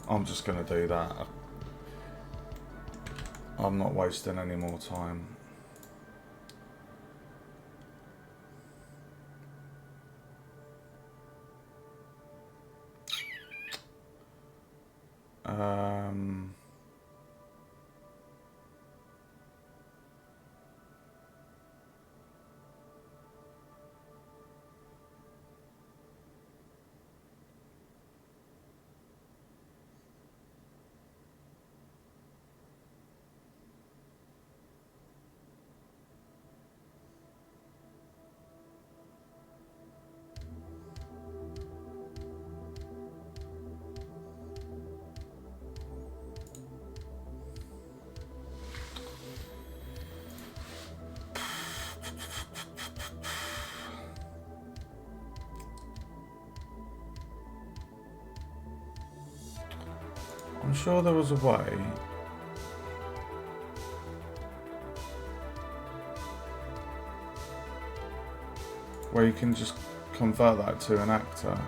I'm just going to do that. I'm not wasting any more time. I'm sure there was a way. Where you can just convert that to an actor.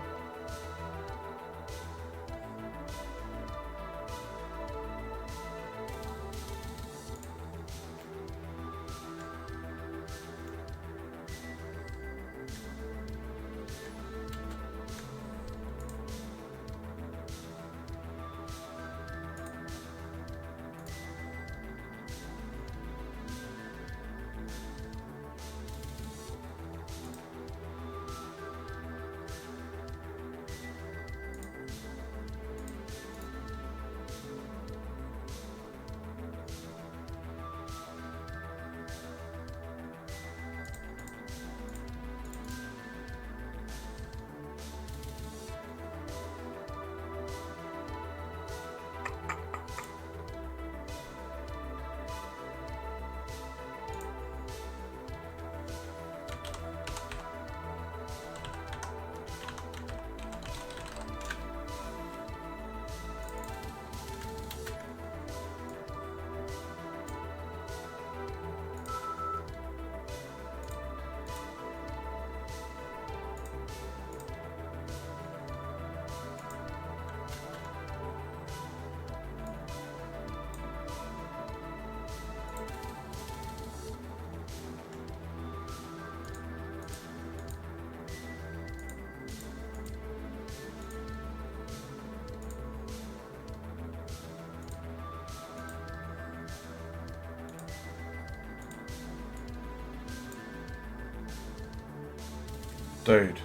Dude.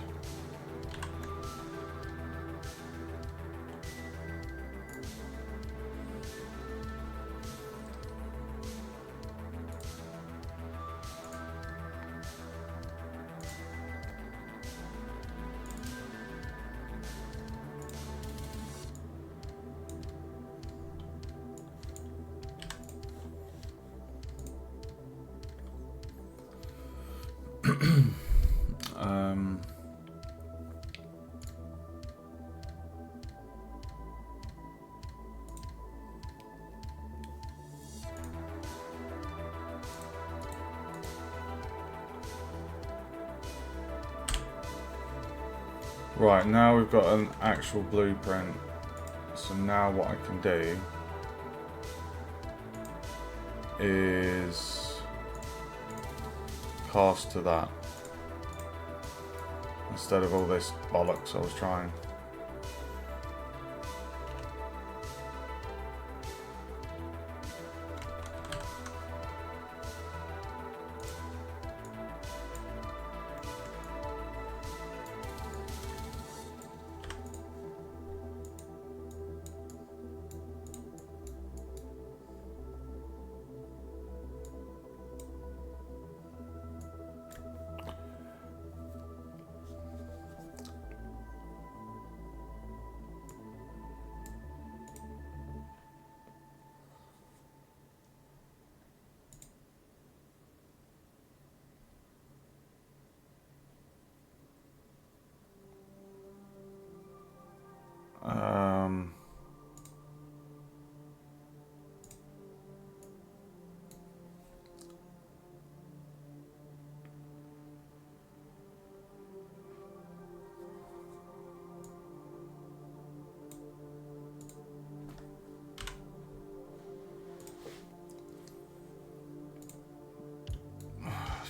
um, right, now we've got an actual blueprint. So now what I can do is cast to that instead of all this bollocks I was trying.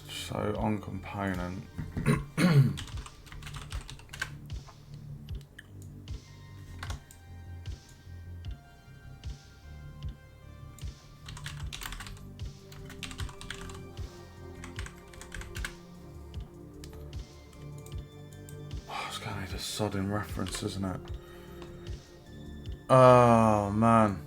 So on component. It's going to need a sodding reference, isn't it? Oh man.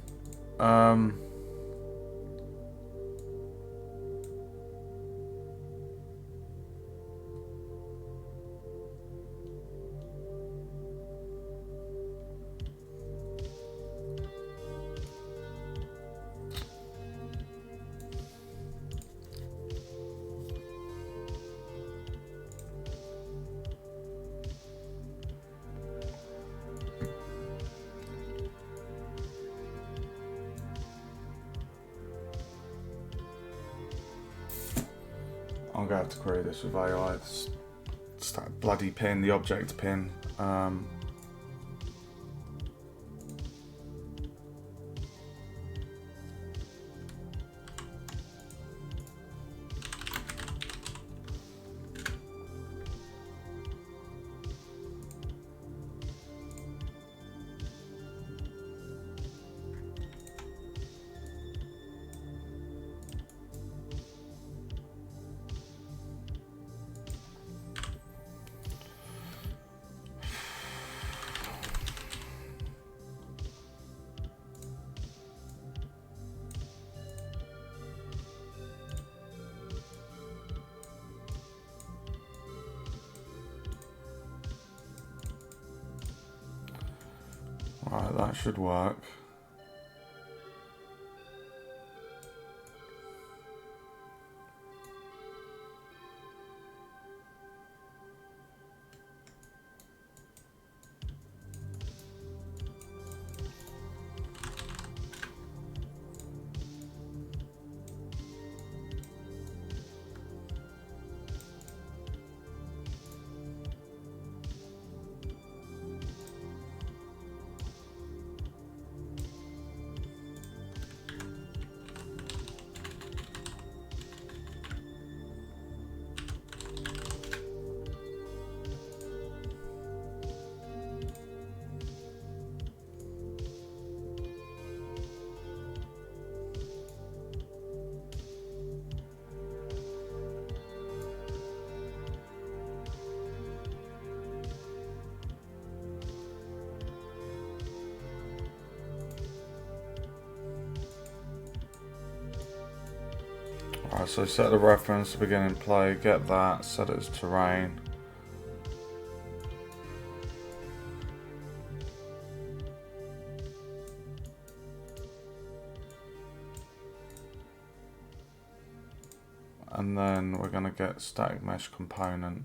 I'm going to have to query this with AI. It's that bloody pin, the object pin. Right, that should work. Right, so set the reference to beginning play, get that, set it as terrain. And then we're going to get static mesh component.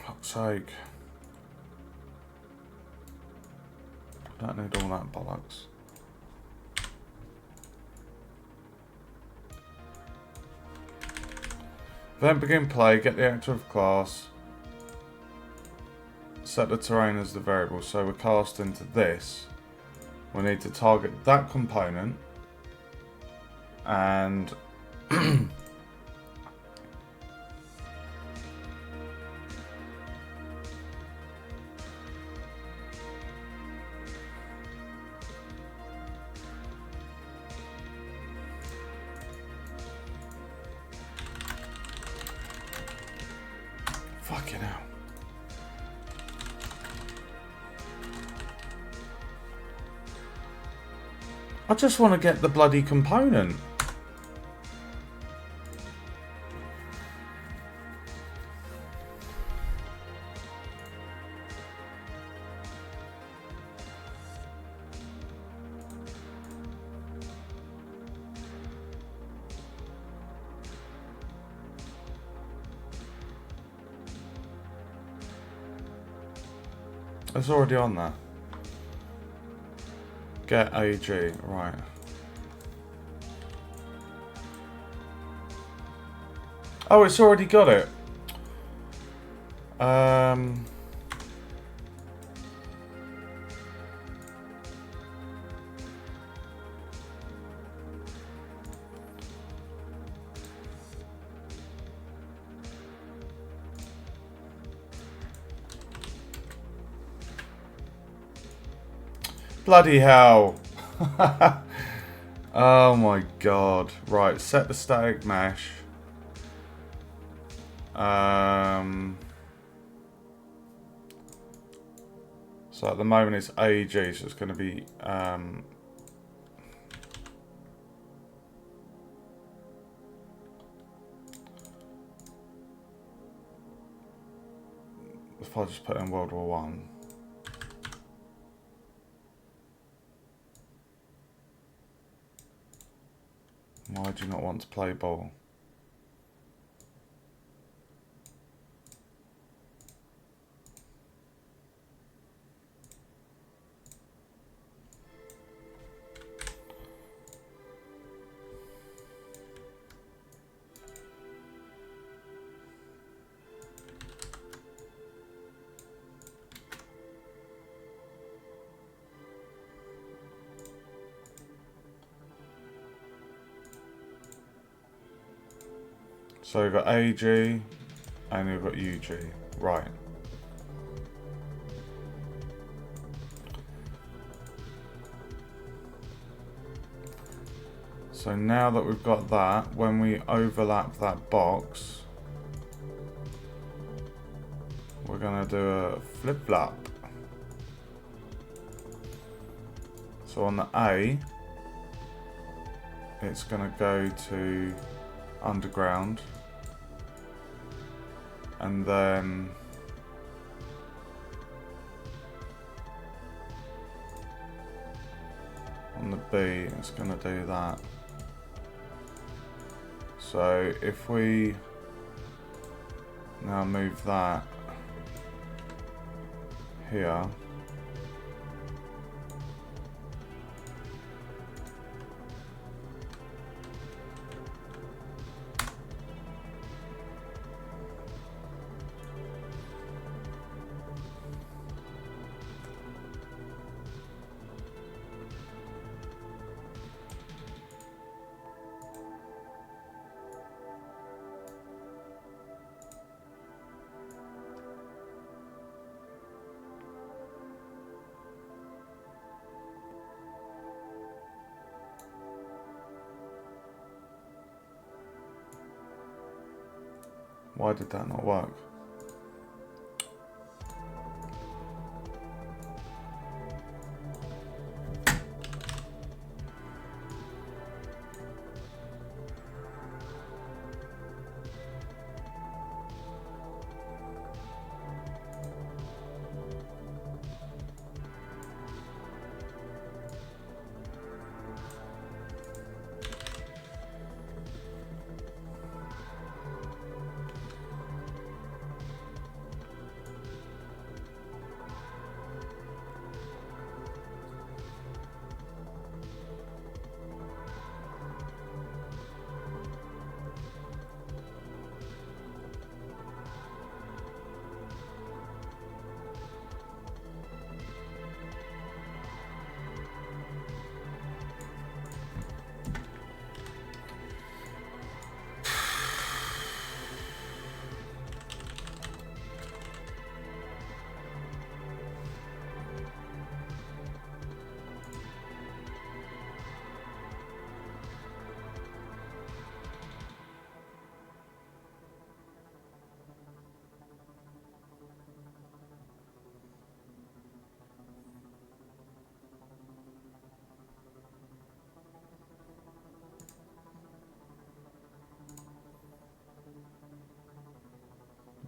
Fuck's sake. I don't need all that bollocks. Then begin play, get the actor of class, set the terrain as the variable. So we're cast into this. We need to target that component and fucking hell. I just want to get the bloody component. It's already on there. Get AG, right. Oh, it's already got it. Bloody hell. Oh my god. Right, set the static mesh. So at the moment it's AG, so it's going to be if I just put in World War One. Why do you not want to play ball? So we've got AG and we've got UG. Right. So now that we've got that, when we overlap that box, we're going to do a flip-flop. So on the A, it's going to go to underground, and then on the B, it's going to do that. So if we now move that here, why did that not work?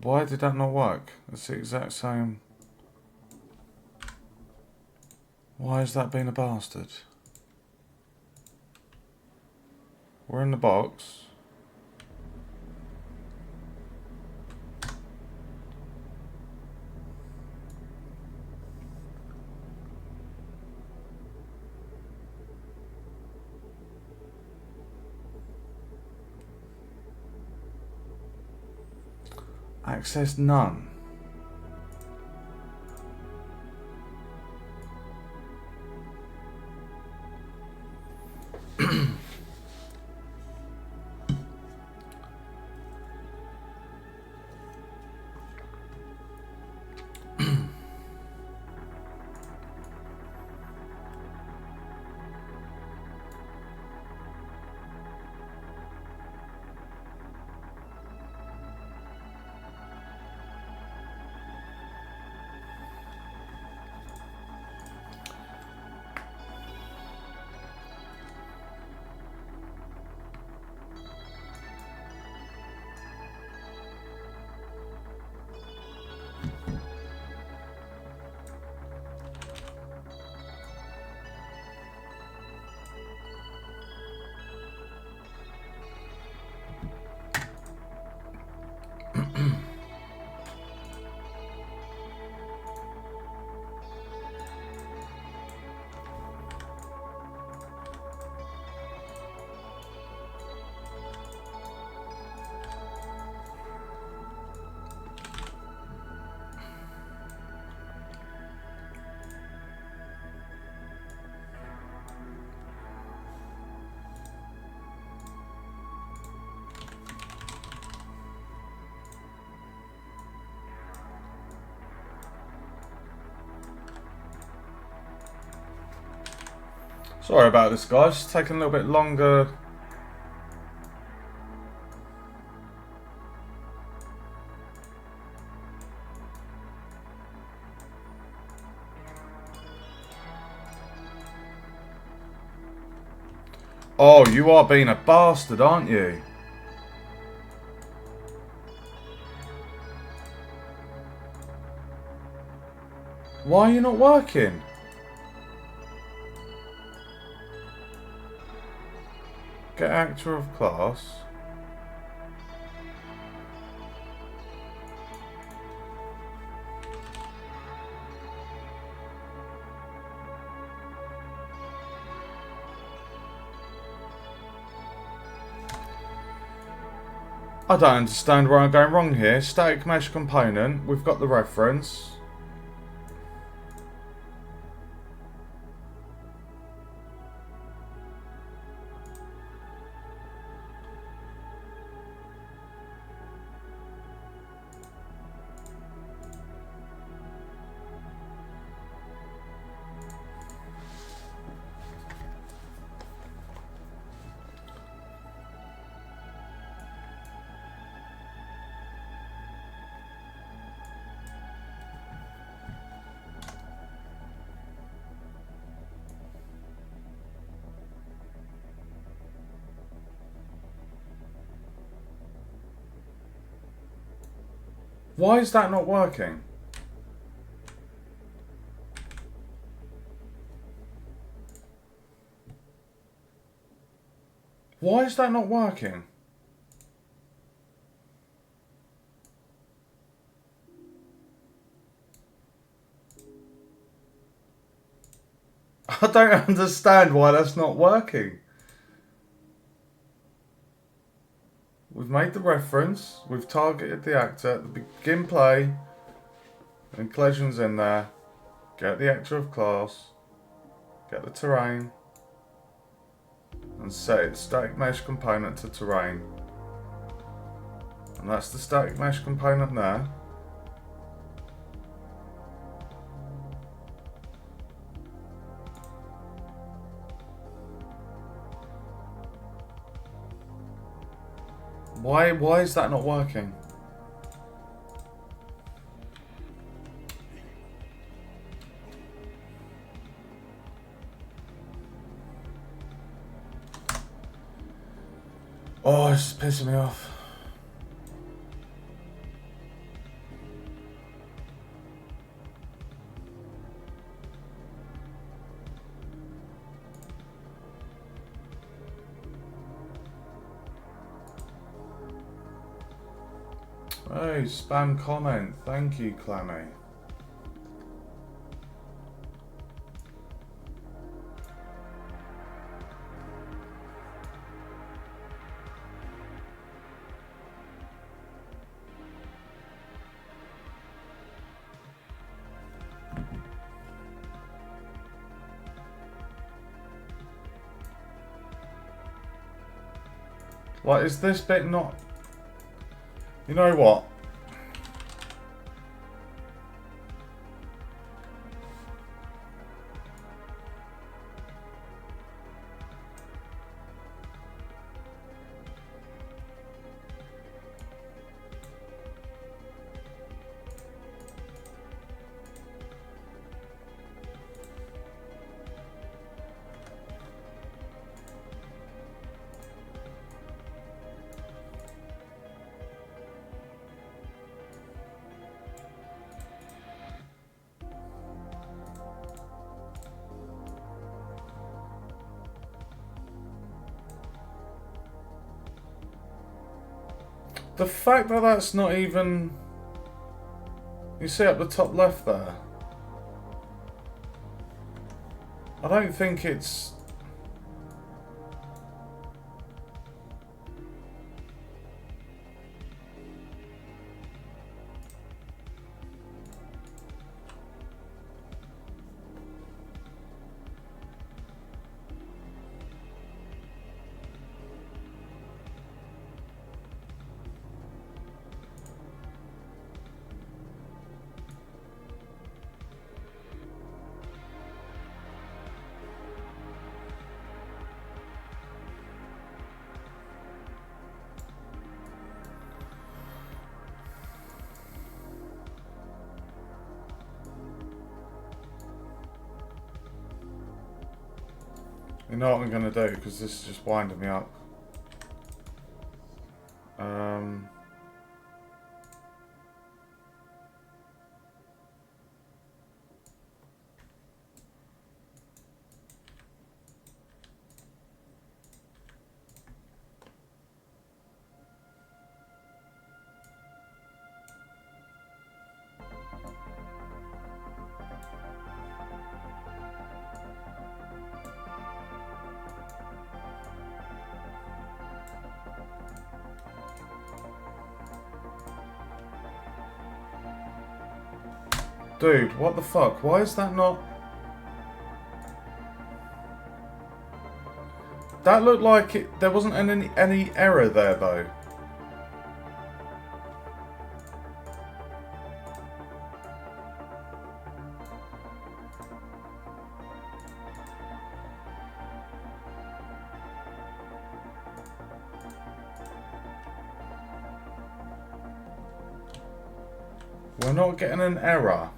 Why did that not work? It's the exact same. Why has that been a bastard? We're in the box. Access none. Sorry about this, guys. It's taking a little bit longer. Oh, you are being a bastard, aren't you? Why are you not working? Get actor of class. I don't understand where I'm going wrong here. Static mesh component. We've got the reference. Why is that not working? Why is that not working? I don't understand why that's not working. We've made the reference, we've targeted the actor, begin play, and collision's in there. Get the actor of class, get the terrain, and set its static mesh component to terrain. And that's the static mesh component there. Why is that not working? Oh, it's just pissing me off. Hey, spam comment. Thank you, Clammy. Like, is this bit not... You know what? The fact that that's not even... You see up the top left there? I don't think it's... You know what I'm going to do, because this is just winding me up. Dude, what the fuck? Why is that not... That looked like it... There wasn't any error there, though. We're not getting an error.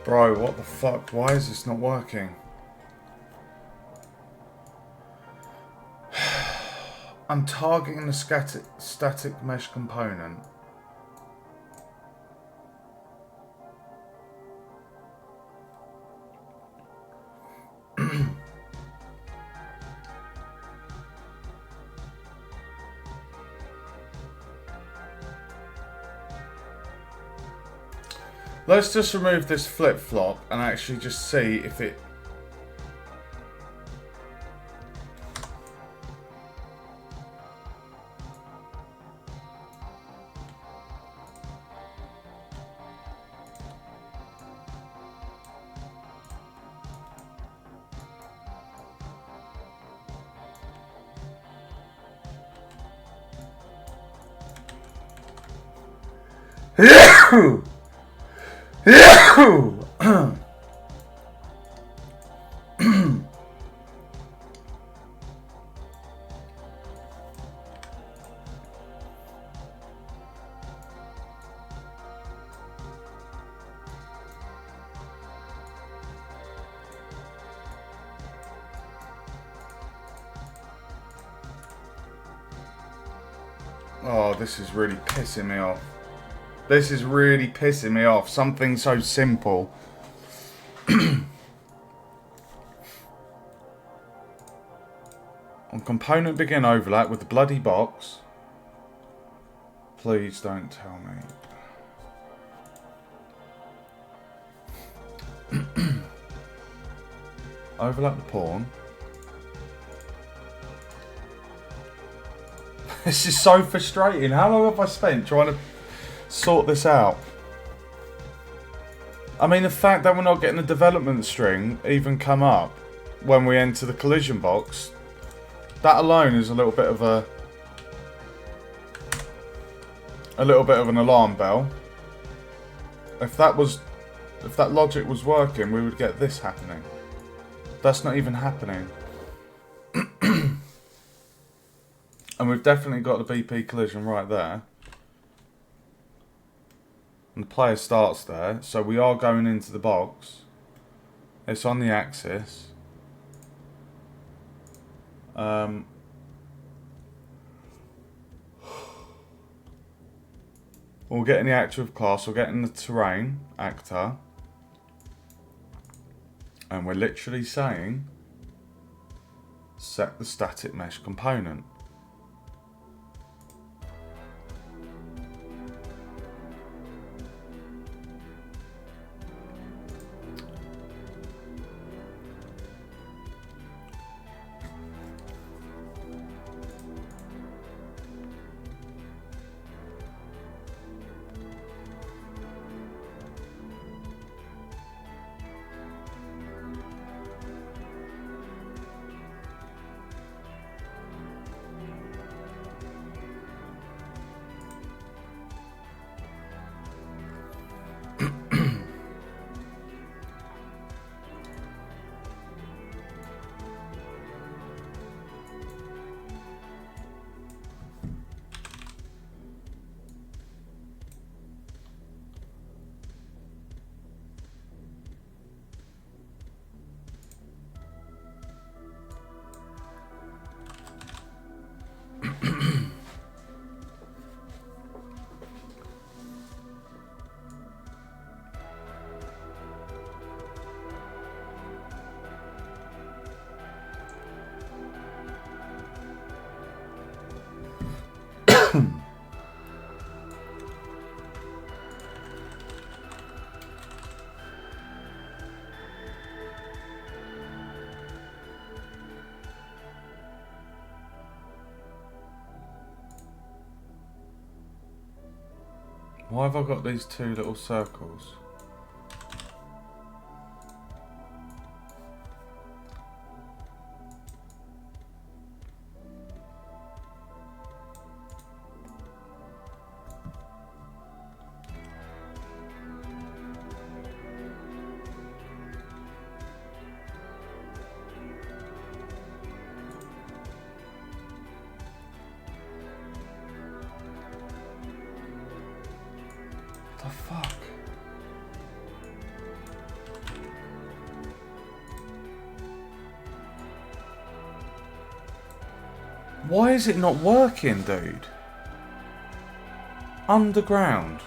Bro, what the fuck? Why is this not working? I'm targeting the static mesh component. Let's just remove this flip-flop and actually just see if it... Oh, this is really pissing me off. This is really pissing me off. Something so simple. On component begin overlap with the bloody box. Please don't tell me. Overlap the pawn. This is so frustrating. How long have I spent trying to sort this out? I mean, the fact that we're not getting the development string even come up when we enter the collision box, that alone is a little bit of an alarm bell. If that logic was working, we would get this happening. That's not even happening. And we've definitely got the BP collision right there. And the player starts there, so we are going into the box. It's on the axis. We're getting the actor of class, we're getting the terrain actor. And we're literally saying, set the static mesh component. Why have I got these two little circles? The fuck? Why is it not working, dude? Underground.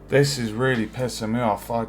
This is really pissing me off. I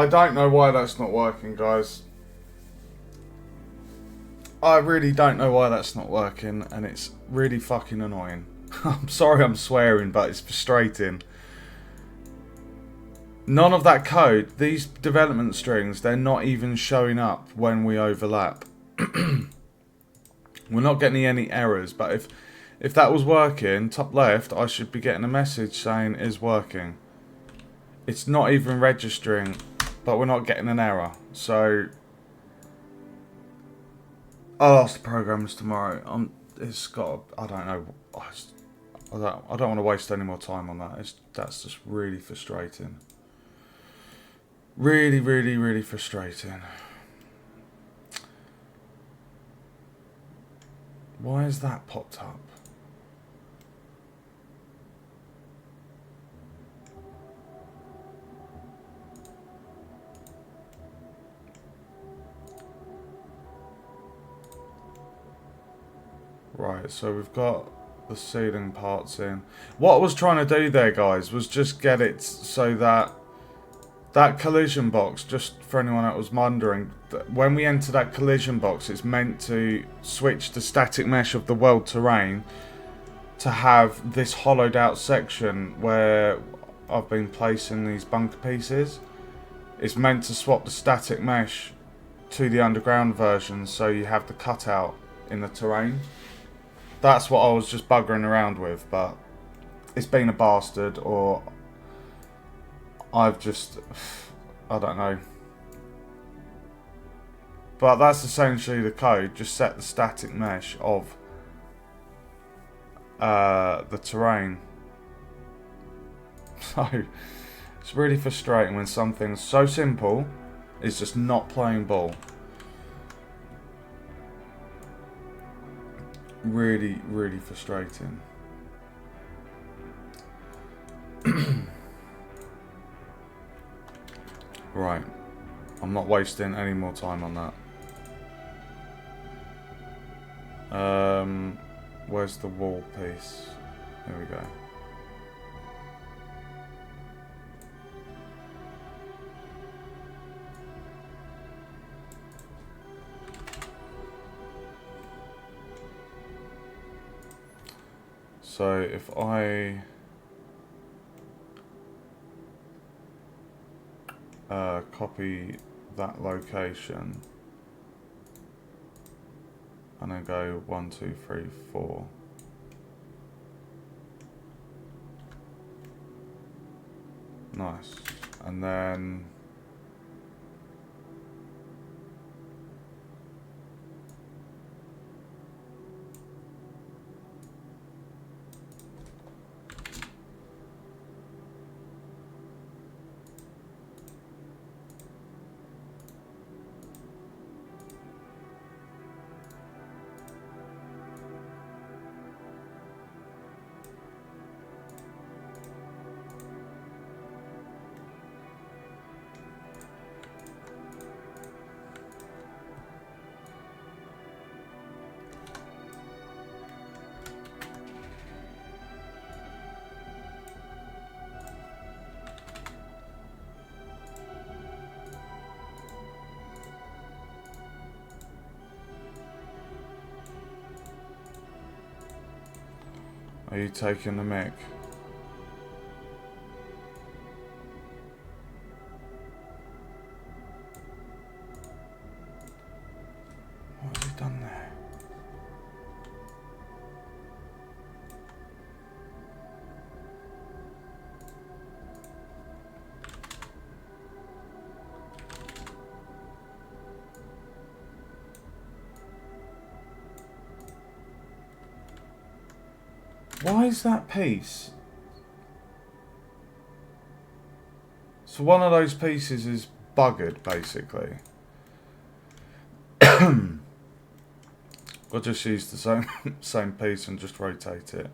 don't know why that's not working, guys. I really don't know why that's not working, and it's really fucking annoying. I'm sorry I'm swearing, but it's frustrating. None of that code, these development strings, they're not even showing up when we overlap. We're not getting any errors, but if that was working, top left, I should be getting a message saying is working. It's not even registering, but we're not getting an error. So I'll ask the programmers tomorrow. It's got. I don't know. I don't want to waste any more time on that. That's just really frustrating. Really, really, really frustrating. Why has that popped up? Right, so we've got the ceiling parts in. What I was trying to do there, guys, was just get it so that that collision box, just for anyone that was wondering, when we enter that collision box, it's meant to switch the static mesh of the world terrain to have this hollowed out section where I've been placing these bunker pieces. It's meant to swap the static mesh to the underground version so you have the cutout in the terrain. That's what I was just buggering around with, but it's been a bastard, or I've just, I don't know. But that's essentially the code. Just set the static mesh of the terrain. So it's really frustrating when something so simple is just not playing ball. Really, really frustrating. Right. I'm not wasting any more time on that. Where's the wall piece? There we go. So if I copy that location and then go 1, 2, 3, 4. Nice. And then are you taking the mic? What has he done there? Why is that piece? So one of those pieces is buggered, basically. I'll just use the same piece and just rotate it.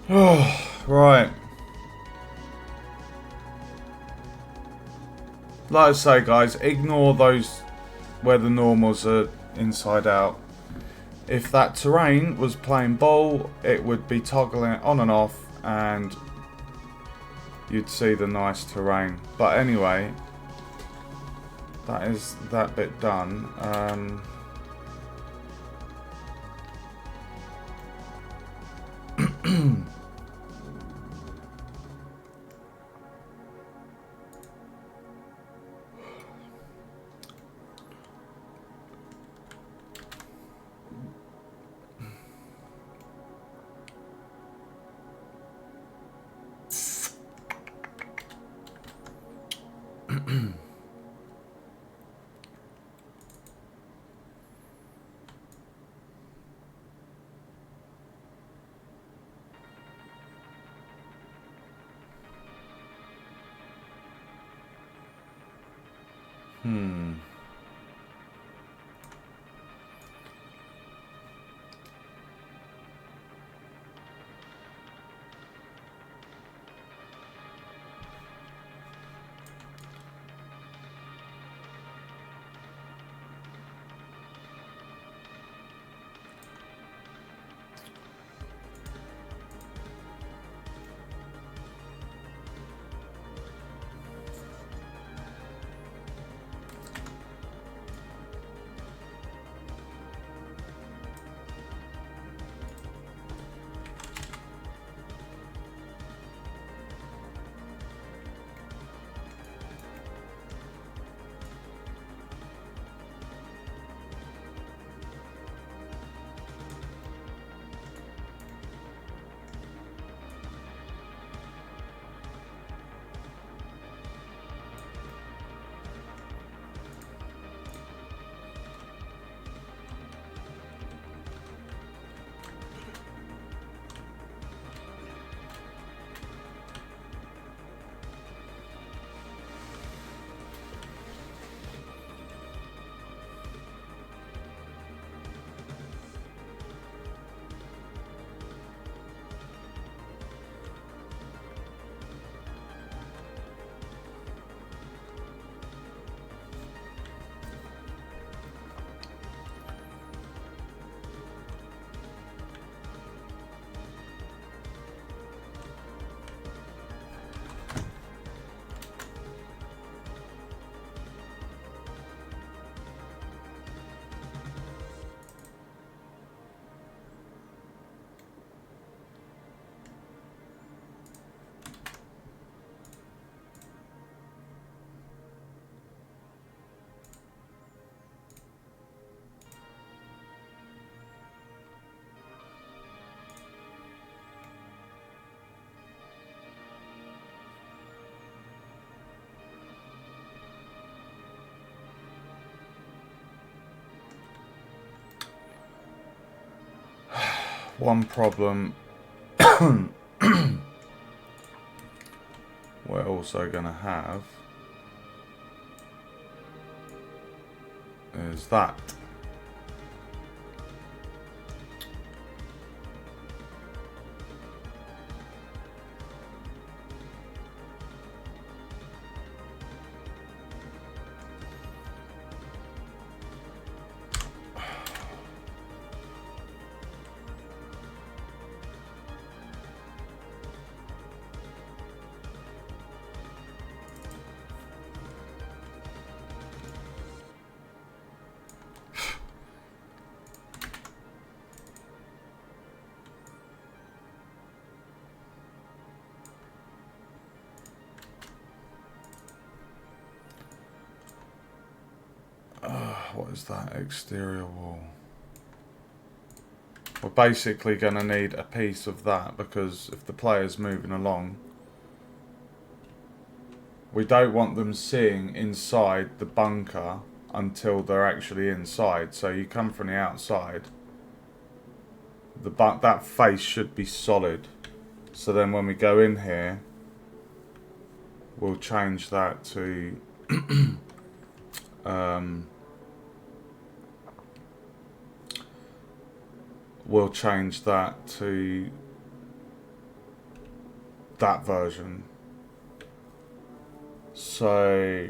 Right. Like I say, guys, ignore those where the normals are inside out. If that terrain was playing ball, it would be toggling it on and off and you'd see the nice terrain. But anyway, that is that bit done. One problem we're also going to have is that. What is that? Exterior wall. We're basically going to need a piece of that because if the player's moving along, we don't want them seeing inside the bunker until they're actually inside. So you come from the outside, that face should be solid. So then when we go in here, we'll change that to we'll change that to that version. So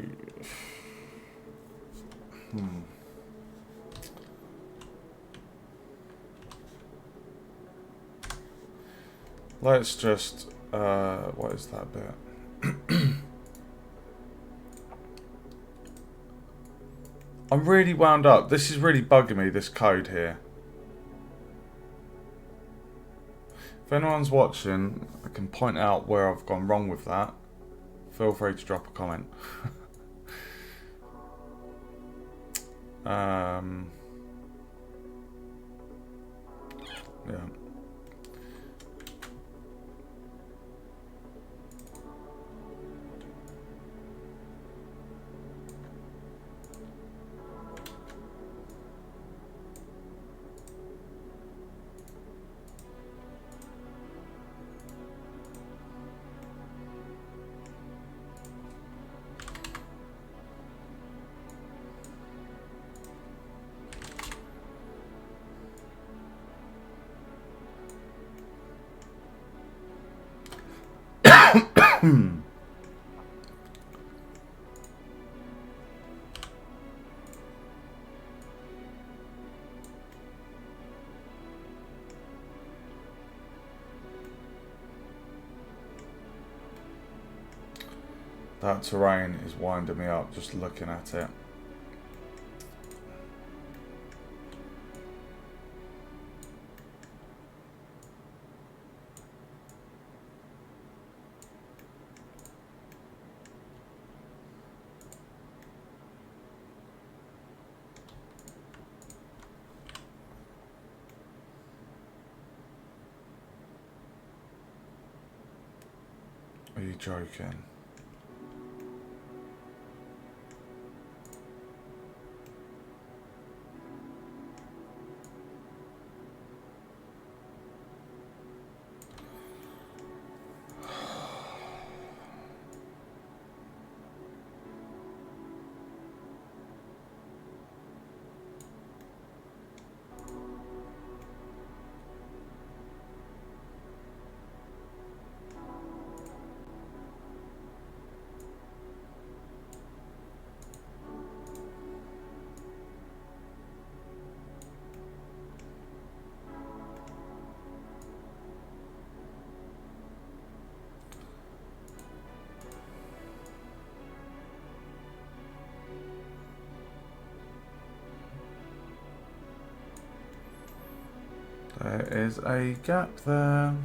let's just what is that bit? I'm really wound up. This is really bugging me, this code here. If anyone's watching, I can point out where I've gone wrong with that. Feel free to drop a comment. Yeah. That terrain is winding me up just looking at it. Are you joking? There is a gap there.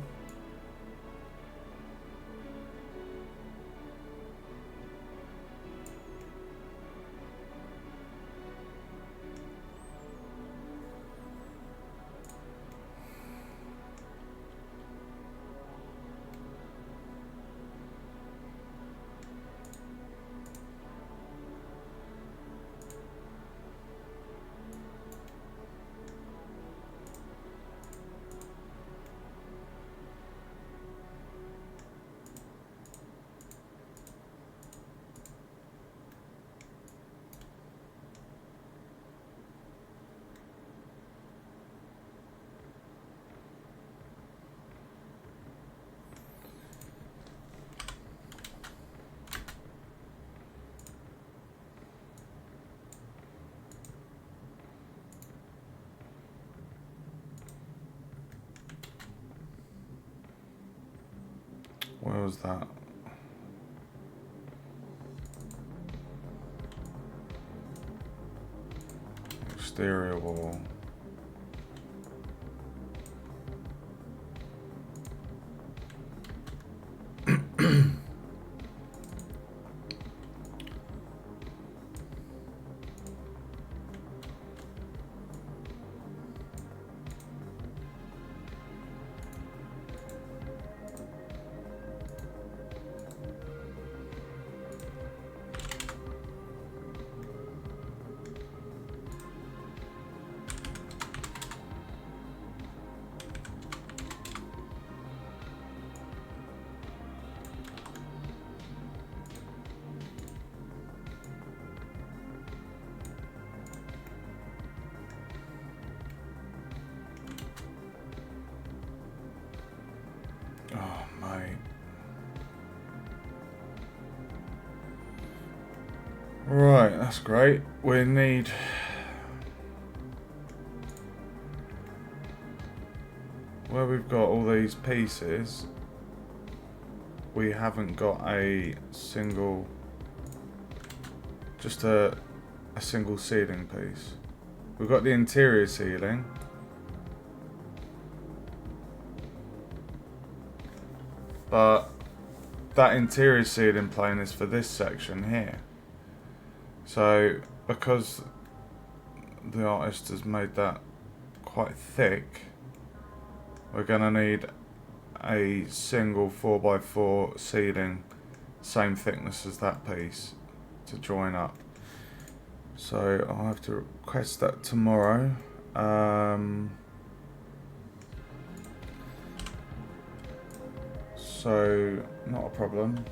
Where was that? Exterior wall. Oh, mate. Right, that's great. We need... Where we've got all these pieces, we haven't got a single... Just a single ceiling piece. We've got the interior ceiling. But that interior ceiling plane is for this section here. So, because the artist has made that quite thick, we're going to need a single 4x4 ceiling, same thickness as that piece, to join up. So I'll have to request that tomorrow. So, not a problem.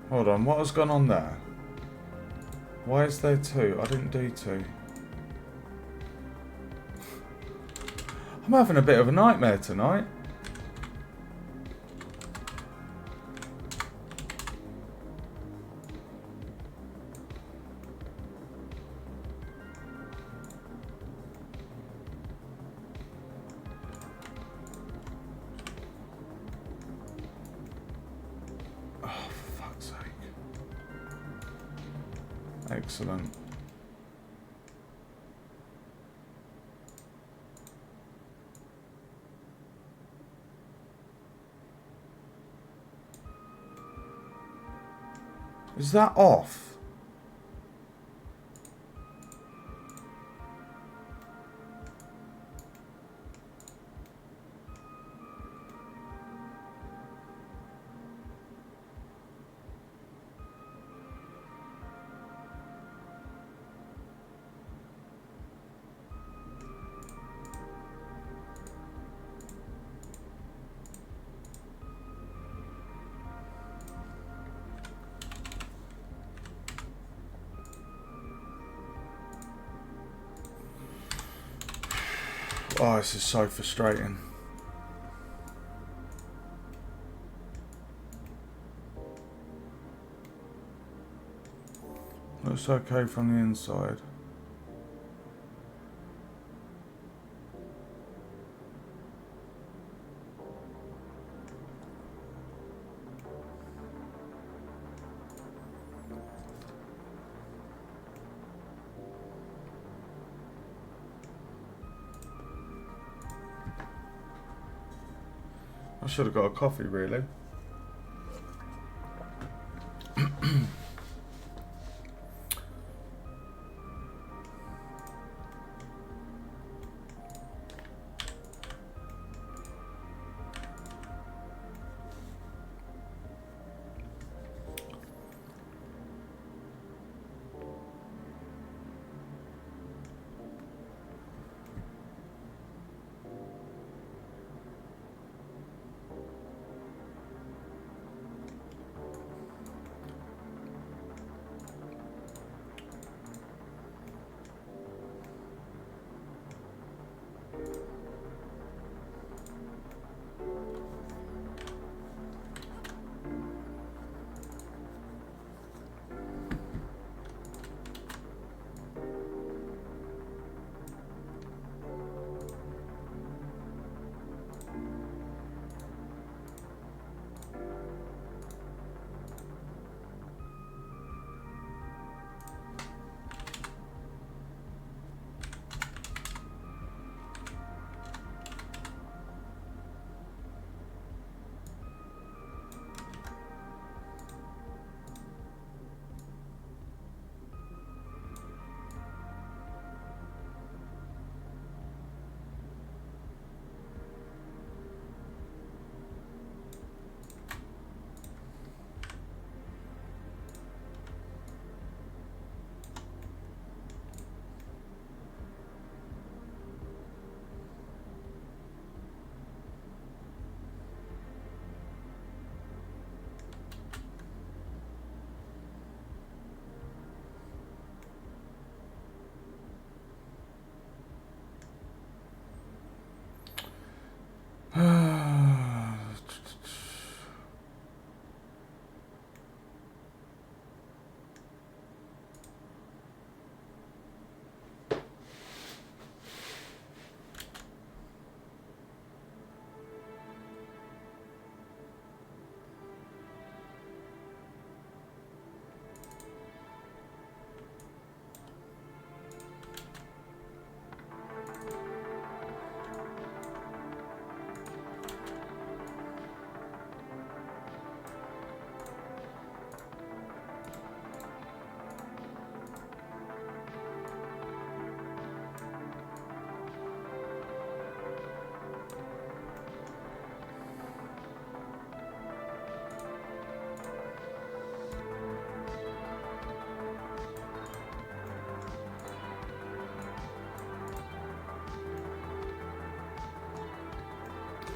Hold on, what has gone on there? Why is there two? I didn't do two. I'm having a bit of a nightmare tonight. Excellent. Is that off? Oh, this is so frustrating. Looks okay from the inside. I should have got a coffee, really.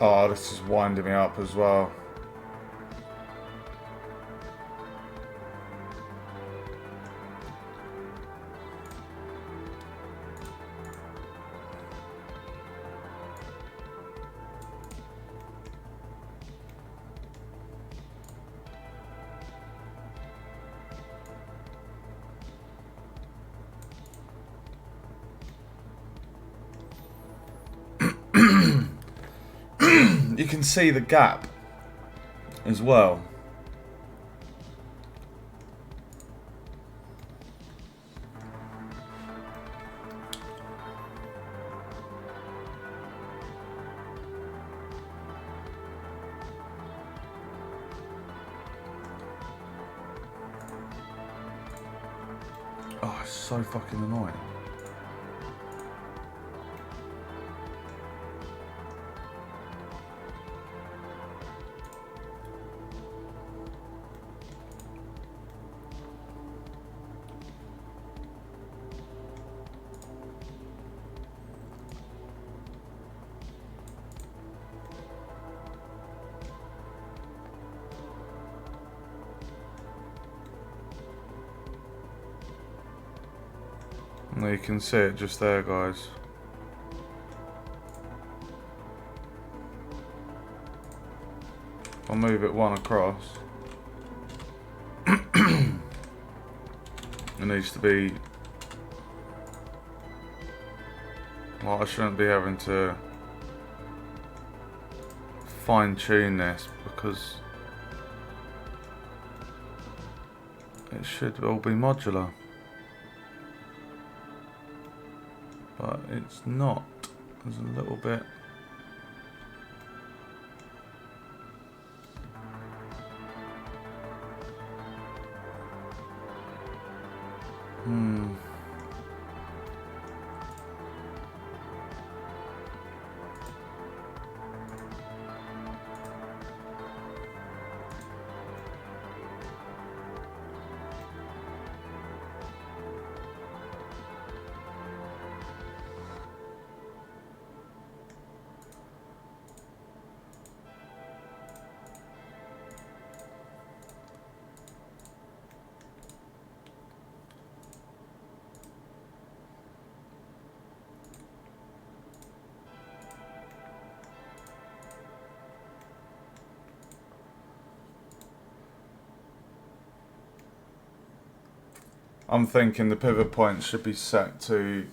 Oh, this is winding me up as well. You can see the gap as well. Oh, it's so fucking annoying. You can see it just there, guys. I'll move it one across. It needs to be... Well, I shouldn't be having to fine-tune this because it should all be modular. But it's not. There's a little bit. I'm thinking the pivot point should be set to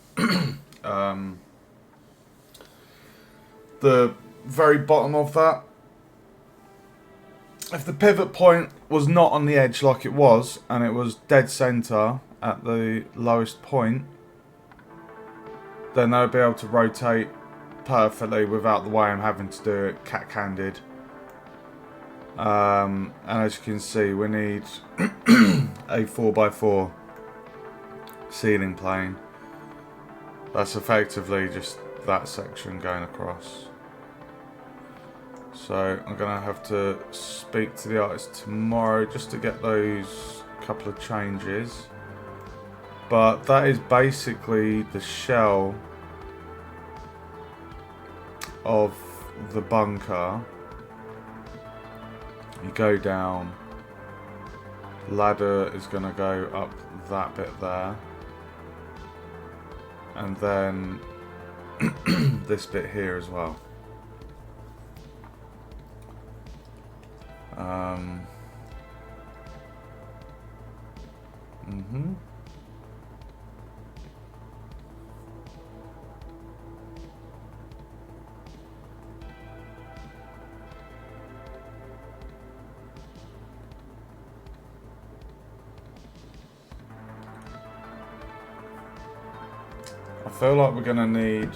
the very bottom of that. If the pivot point was not on the edge like it was, and it was dead center at the lowest point, then they'll be able to rotate perfectly without the way I'm having to do it cat-handed. And as you can see, we need a 4x4 ceiling plane. That's effectively just that section going across. So I'm gonna have to speak to the artist tomorrow just to get those couple of changes. But that is basically the shell of the bunker. You go down, ladder is gonna go up that bit there. And then this bit here as well. I feel like we're gonna need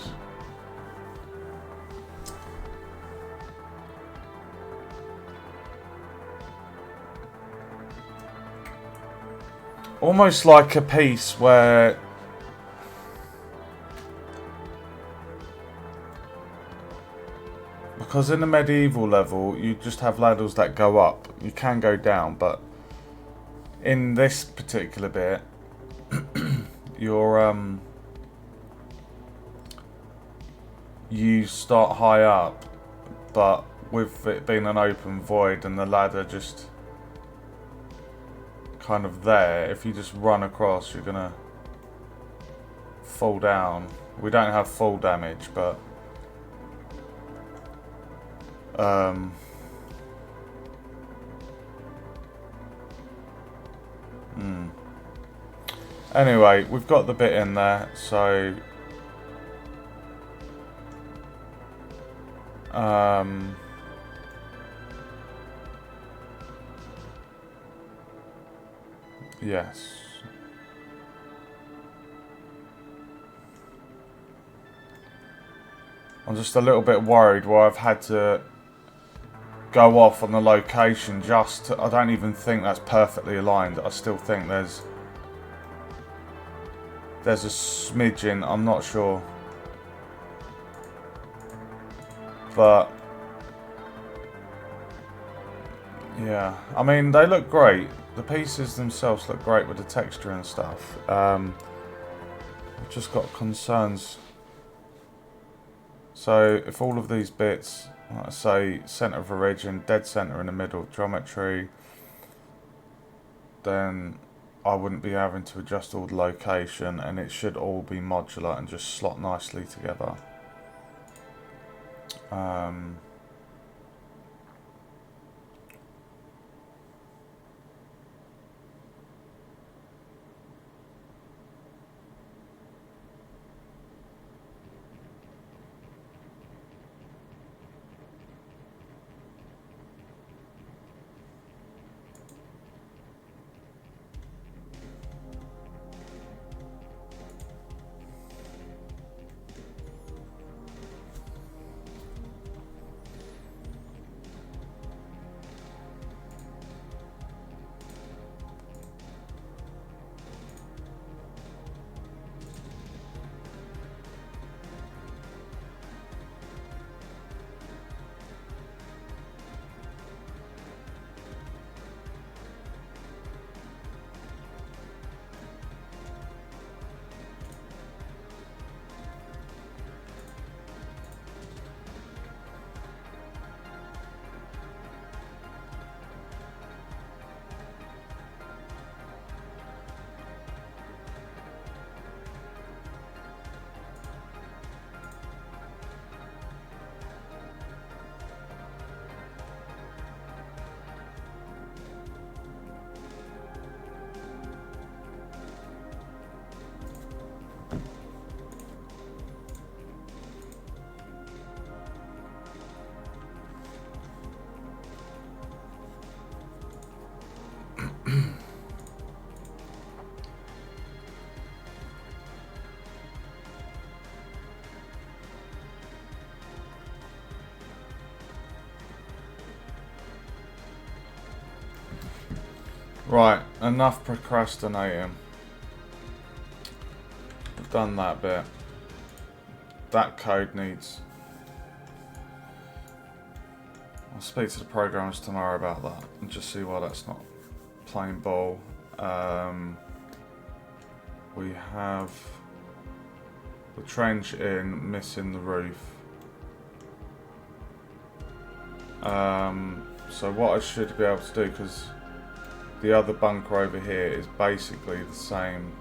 almost like a piece where because in the medieval level you just have ladders that go up. You can go down, but in this particular bit you're you start high up but with it being an open void and the ladder just kind of there, if you just run across, you're gonna fall down. We don't have full damage, but anyway, we've got the bit in there, so yes. I'm just a little bit worried where I've had to go off on the location I don't even think that's perfectly aligned. I still think there's a smidgen, I'm not sure. But yeah, I mean, they look great. The pieces themselves look great with the texture and stuff. I've just got concerns. So if all of these bits, like I say, center of origin, dead center in the middle, geometry, then I wouldn't be having to adjust all the location, and it should all be modular and just slot nicely together. Right, enough procrastinating. We've done that bit. That code needs... I'll speak to the programmers tomorrow about that and just see why that's not plain ball. We have the trench in, missing the roof. So what I should be able to do, because the other bunker over here is basically the same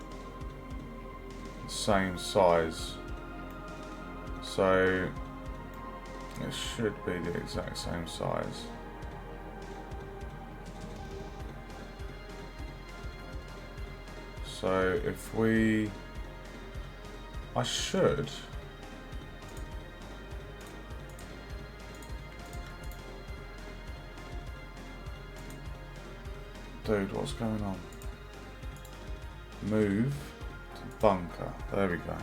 size, so it should be the exact same size. So if I should dude, what's going on? Move to bunker. There we go.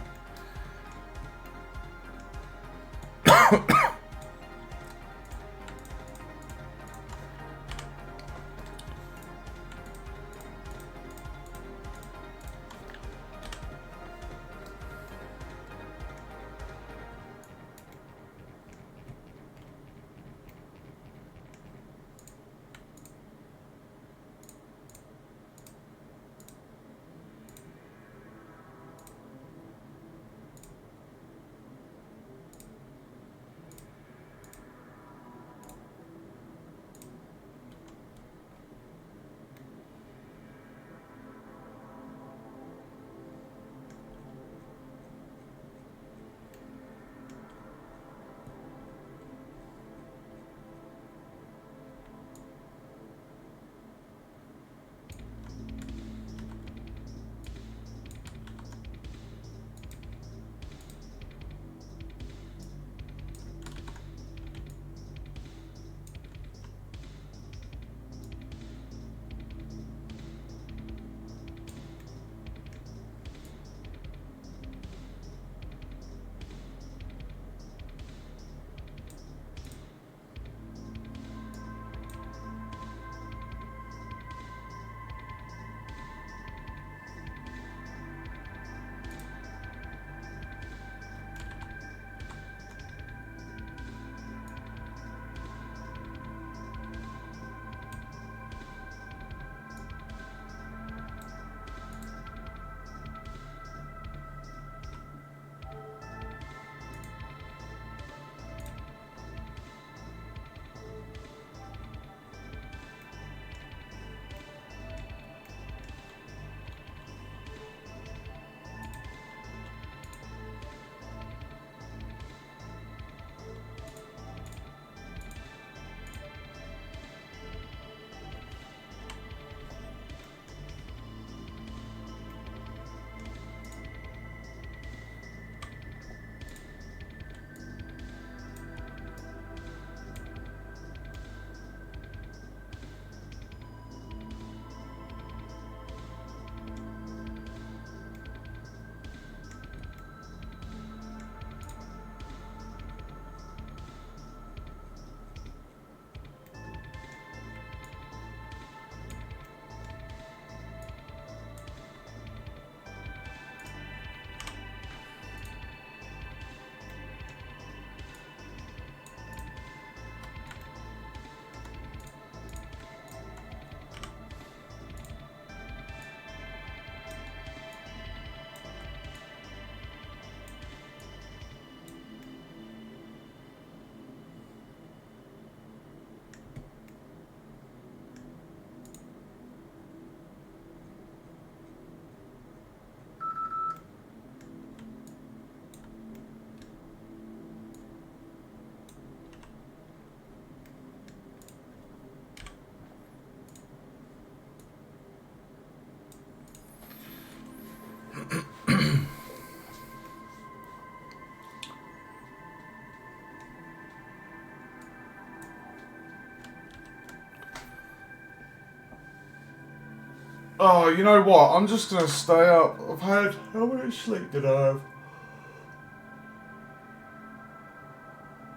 Oh, you know what? I'm just gonna stay up. I've had... How much sleep did I have?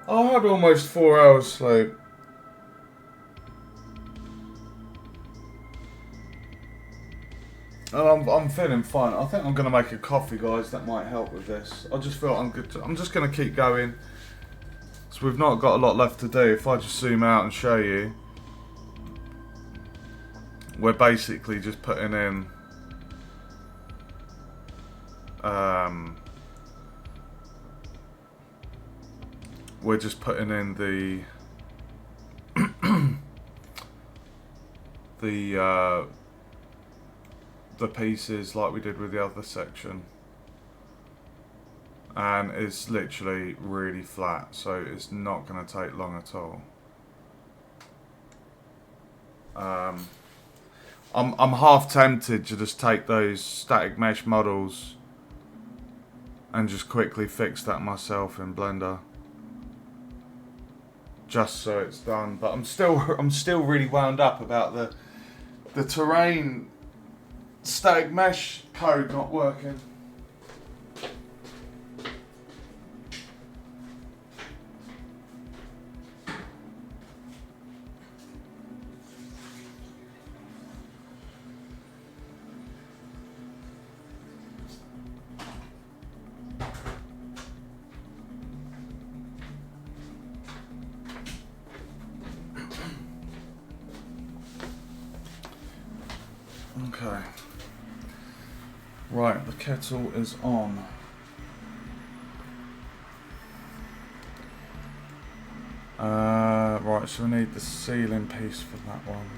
I had almost 4 hours sleep. And I'm feeling fine. I think I'm gonna make a coffee, guys. That might help with this. I just feel I'm good. I'm just gonna keep going. So we've not got a lot left to do. If I just zoom out and show you, we're basically just putting in we're just putting in the pieces like we did with the other section, and it's literally really flat, so it's not going to take long at all. I'm half tempted to just take those static mesh models and just quickly fix that myself in Blender, just so it's done. But I'm still really wound up about the terrain static mesh code not working. Okay. Right, the kettle is on. Right, so we need the ceiling piece for that one.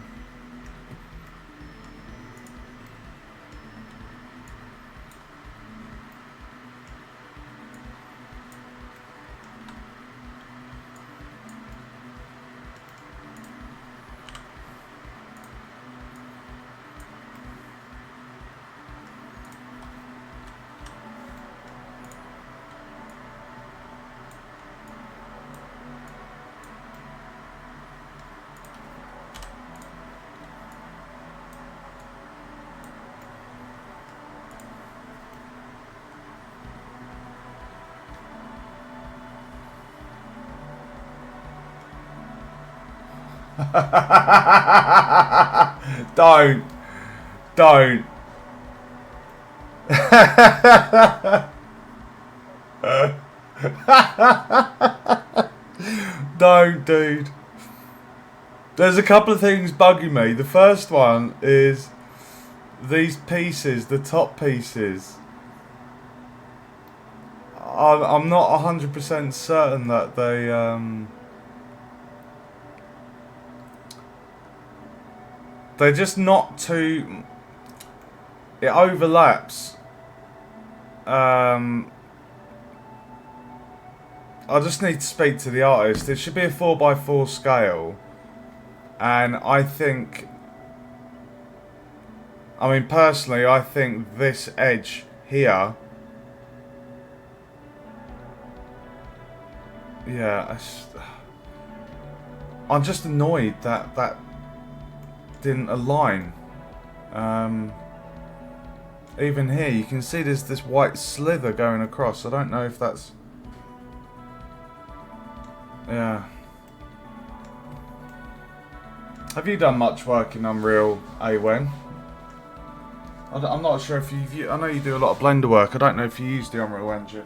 Don't. Don't, dude. There's a couple of things bugging me. The first one is these pieces, the top pieces. I'm not 100% certain that they're just not too... It overlaps. I just need to speak to the artist. It should be a 4x4 scale. And I think... I mean, personally, I think this edge here... Yeah, I'm just annoyed that that didn't align. Even here, you can see there's this white slither going across. I don't know if that's... Yeah. Have you done much work in Unreal, Awen? I'm not sure if you've... I know you do a lot of Blender work. I don't know if you use the Unreal Engine.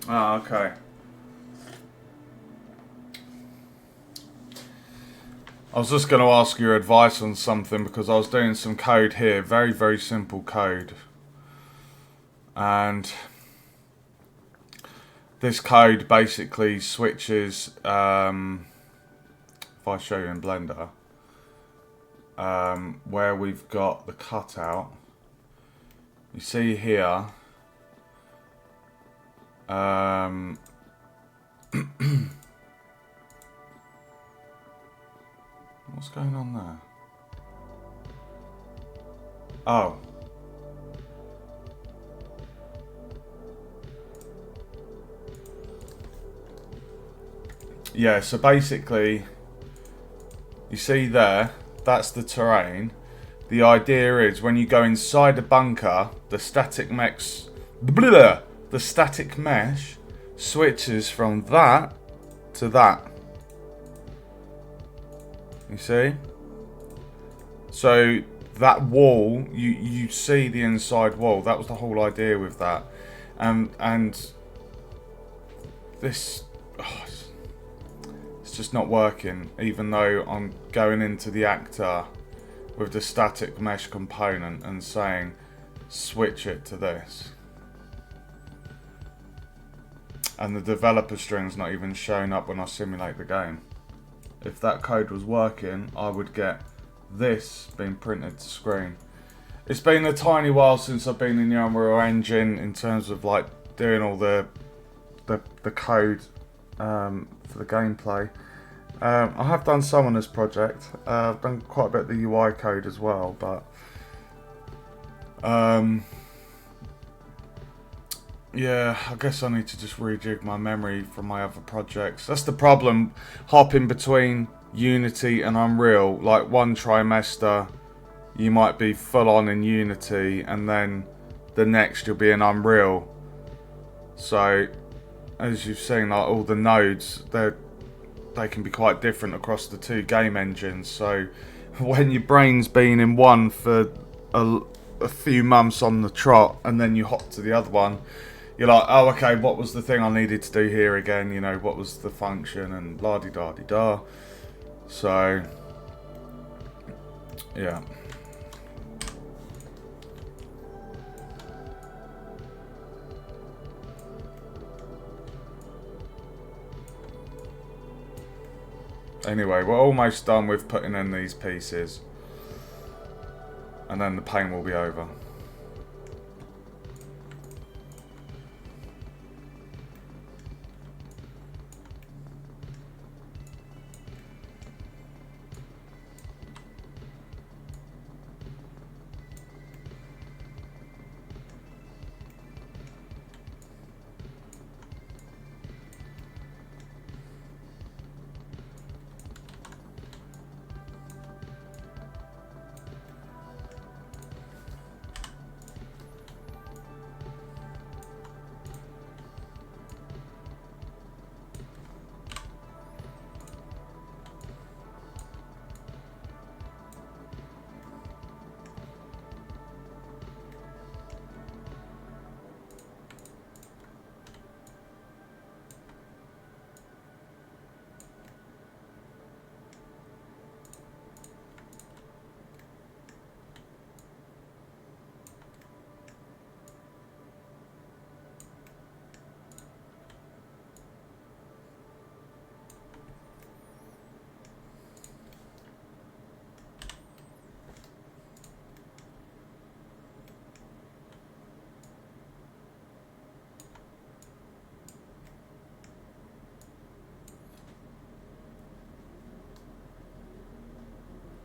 Ah, okay. I was just going to ask your advice on something because I was doing some code here, very, very simple code. And this code basically switches, if I show you in Blender, where we've got the cutout. You see here, what's going on there? Oh. Yeah, so basically, you see there, that's the terrain. The idea is when you go inside a bunker, the static mesh switches from that to that. You see? So that wall, you see the inside wall. That was the whole idea with that. And this, it's just not working, even though I'm going into the actor with the static mesh component and saying switch it to this. And the developer string's not even showing up when I simulate the game. If that code was working, I would get this being printed to screen. It's been a tiny while since I've been in the Unreal Engine in terms of like doing all the code for the gameplay. I have done some on this project. I've done quite a bit of the UI code as well, but yeah, I guess I need to just rejig my memory from my other projects. That's the problem, hopping between Unity and Unreal. Like one trimester, you might be full on in Unity, and then the next you'll be in Unreal. So, as you've seen, like all the nodes, they can be quite different across the two game engines. So, when your brain's been in one for a few months on the trot, and then you hop to the other one, you're like, oh, okay, what was the thing I needed to do here again? You know, what was the function and la-di-da-di-da. So, yeah. Anyway, we're almost done with putting in these pieces. And then the pain will be over.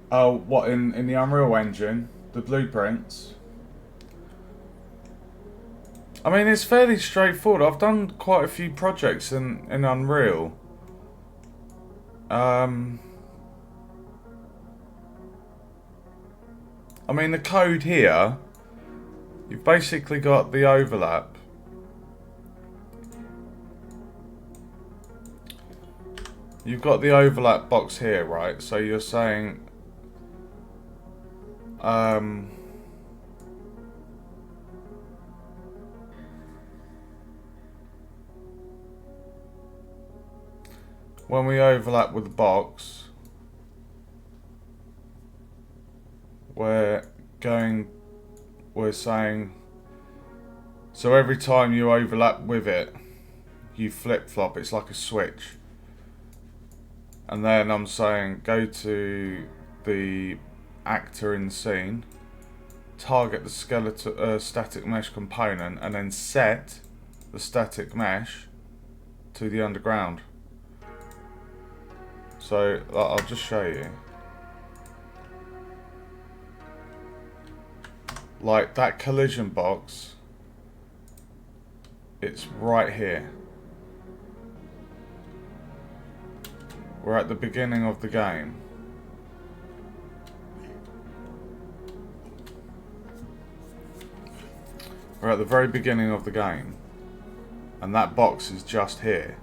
Oh, what, in the Unreal Engine? The blueprints? I mean, it's fairly straightforward. I've done quite a few projects in Unreal. I mean, the code here, you've basically got the overlap. You've got the overlap box here, right? So you're saying... when we overlap with the box, we're saying, so every time you overlap with it, you flip-flop. It's like a switch. And then I'm saying, go to the actor in scene, target the static mesh component, and then set the static mesh to the underground. So I'll just show you. Like that collision box, it's right here. We're at the beginning of the game. We're at the very beginning of the game. And that box is just here.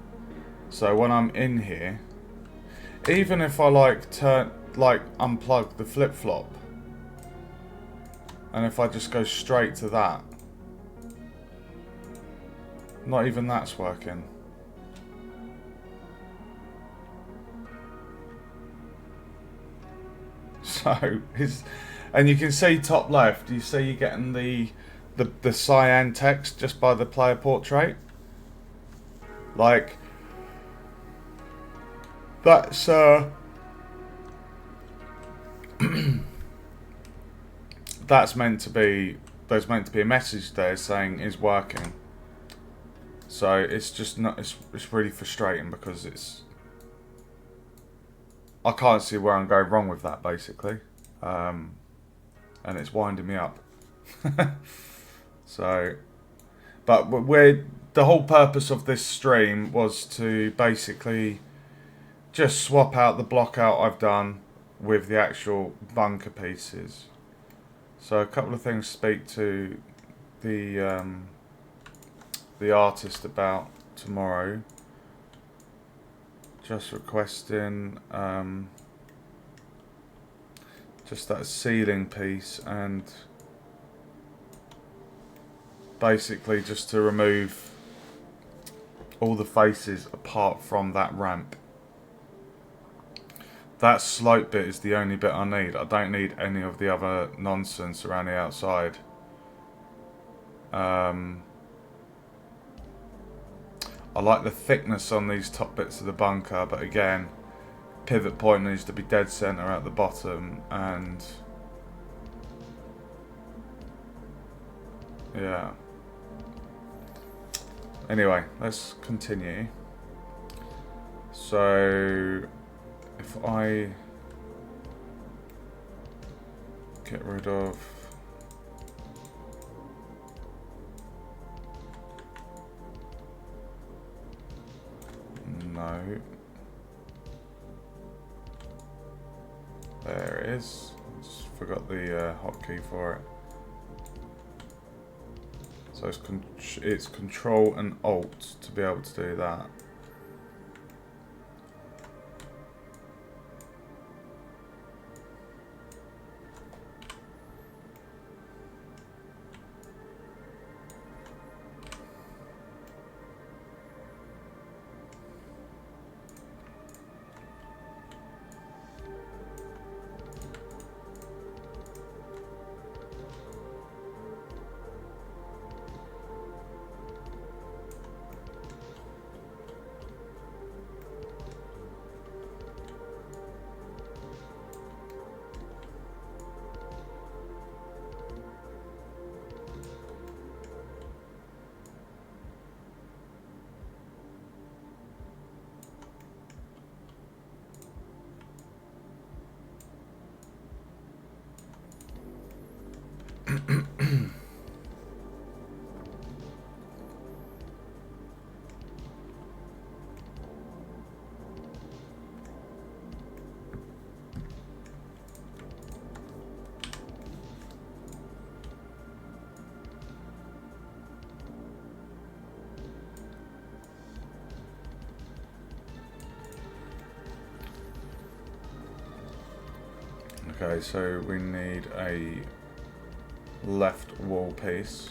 So when I'm in here, even if I unplug the flip-flop, and if I just go straight to that, not even that's working. So, and you can see top left, you see you're getting the cyan text just by the player portrait. Like, that's that's meant to be, there's meant to be a message there saying is working. So it's just not, it's really frustrating because I can't see where I'm going wrong with that, basically. And it's winding me up. So, but the whole purpose of this stream was to basically just swap out the blockout I've done with the actual bunker pieces. So a couple of things speak to the artist about tomorrow. Just requesting just that ceiling piece, and basically just to remove all the faces apart from that ramp. That slope bit is the only bit I need. I don't need any of the other nonsense around the outside. I like the thickness on these top bits of the bunker, but again, pivot point needs to be dead center at the bottom, and yeah. Anyway, let's continue. So if I get rid of no, there it is. Just forgot the hotkey for it. So it's Control and Alt to be able to do that. Okay, so we need a left wall piece.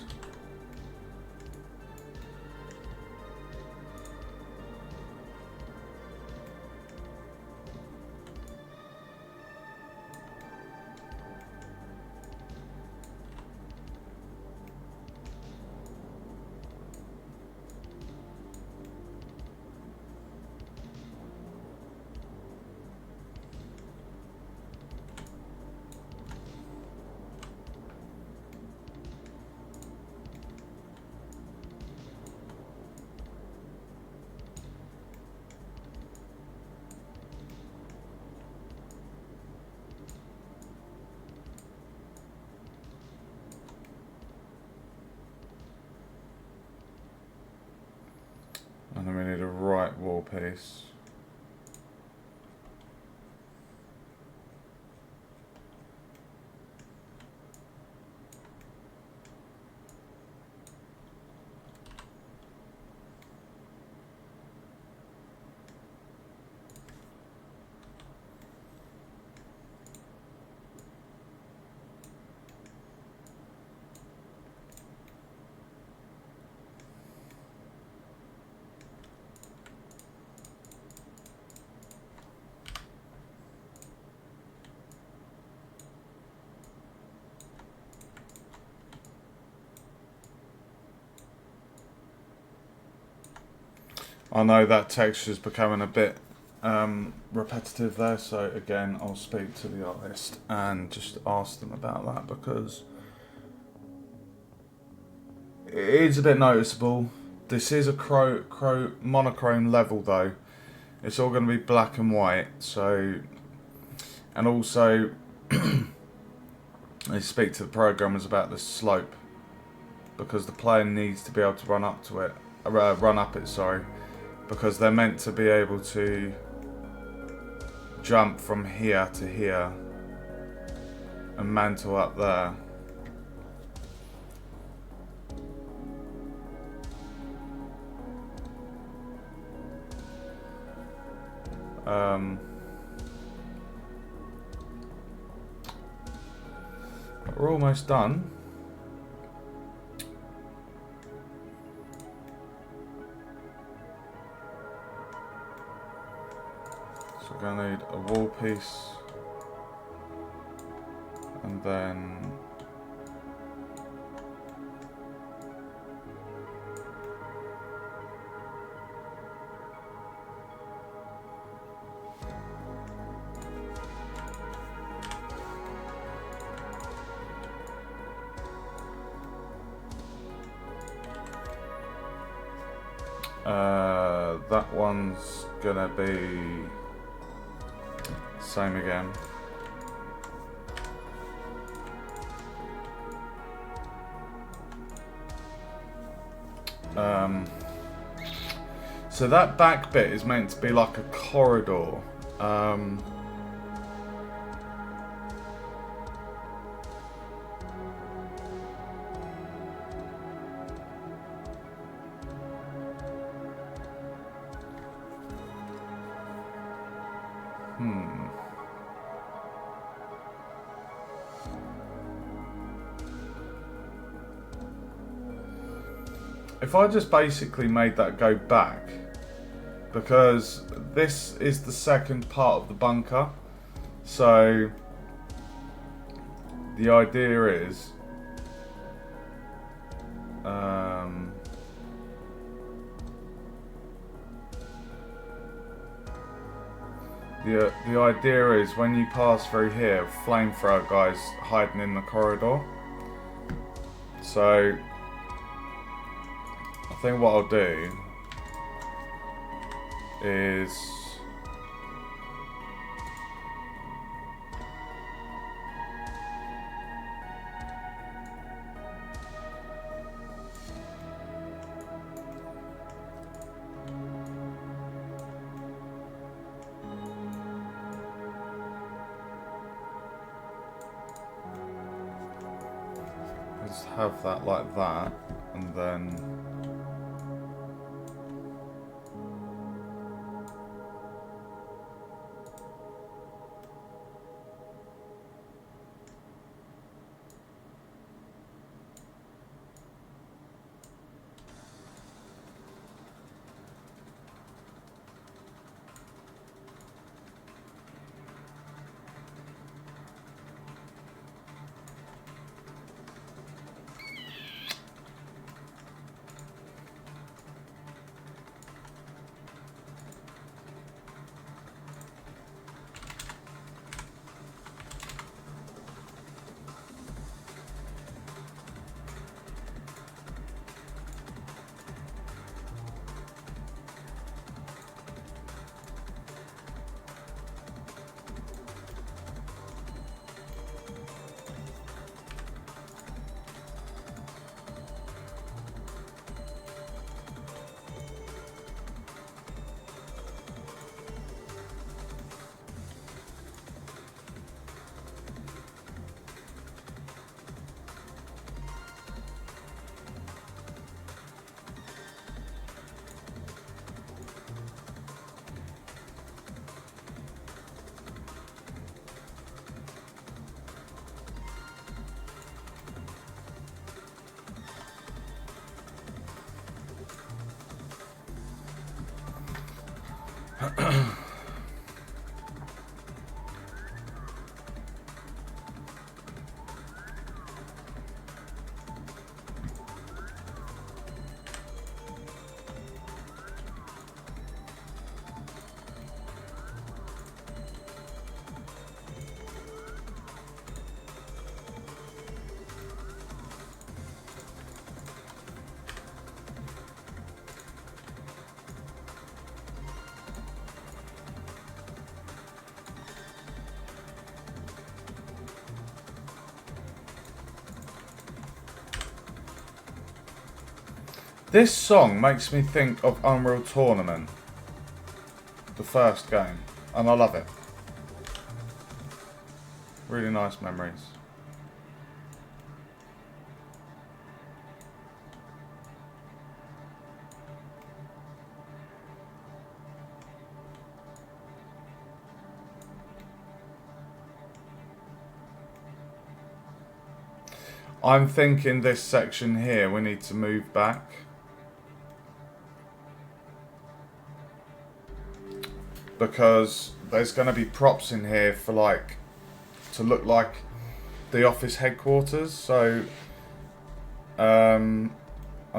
wall piece. I know that texture's becoming a bit repetitive there, so again I'll speak to the artist and just ask them about that, because it is a bit noticeable. This is a monochrome level though. It's all going to be black and white, so, and also I speak to the programmers about the slope, because the player needs to be able to run up it, sorry, because they're meant to be able to jump from here to here and mantle up there. We're almost done. So we're going to need a wall piece, and then that one's gonna be same again. So that back bit is meant to be like a corridor. If I just basically made that go back, because this is the second part of the bunker, so the idea is the idea is when you pass through here, flamethrower guys hiding in the corridor. So I think what I'll do is just have that like that, and then This song makes me think of Unreal Tournament, the first game, and I love it. Really nice memories. I'm thinking this section here we need to move back. Because there's going to be props in here for like to look like the office headquarters, so I'm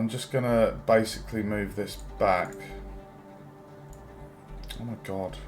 just going to basically move this back. Oh my god.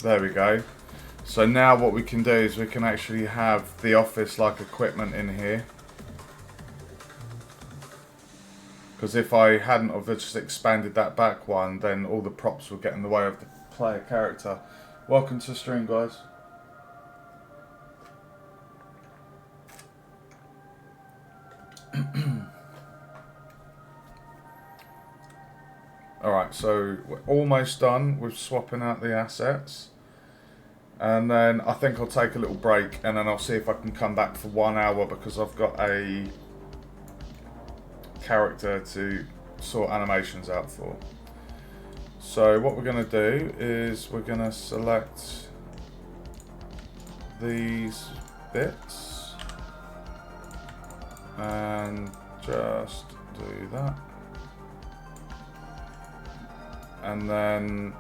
There we go. So now what we can do is we can actually have the office like equipment in here. Because if I hadn't have just expanded that back one, then all the props would get in the way of the player character. Welcome to the stream, guys. Alright, so we're almost done with swapping out the assets. And then I think I'll take a little break and then I'll see if I can come back for 1 hour because I've got a character to sort animations out for. So what we're going to do is we're going to select these bits and just do that. And then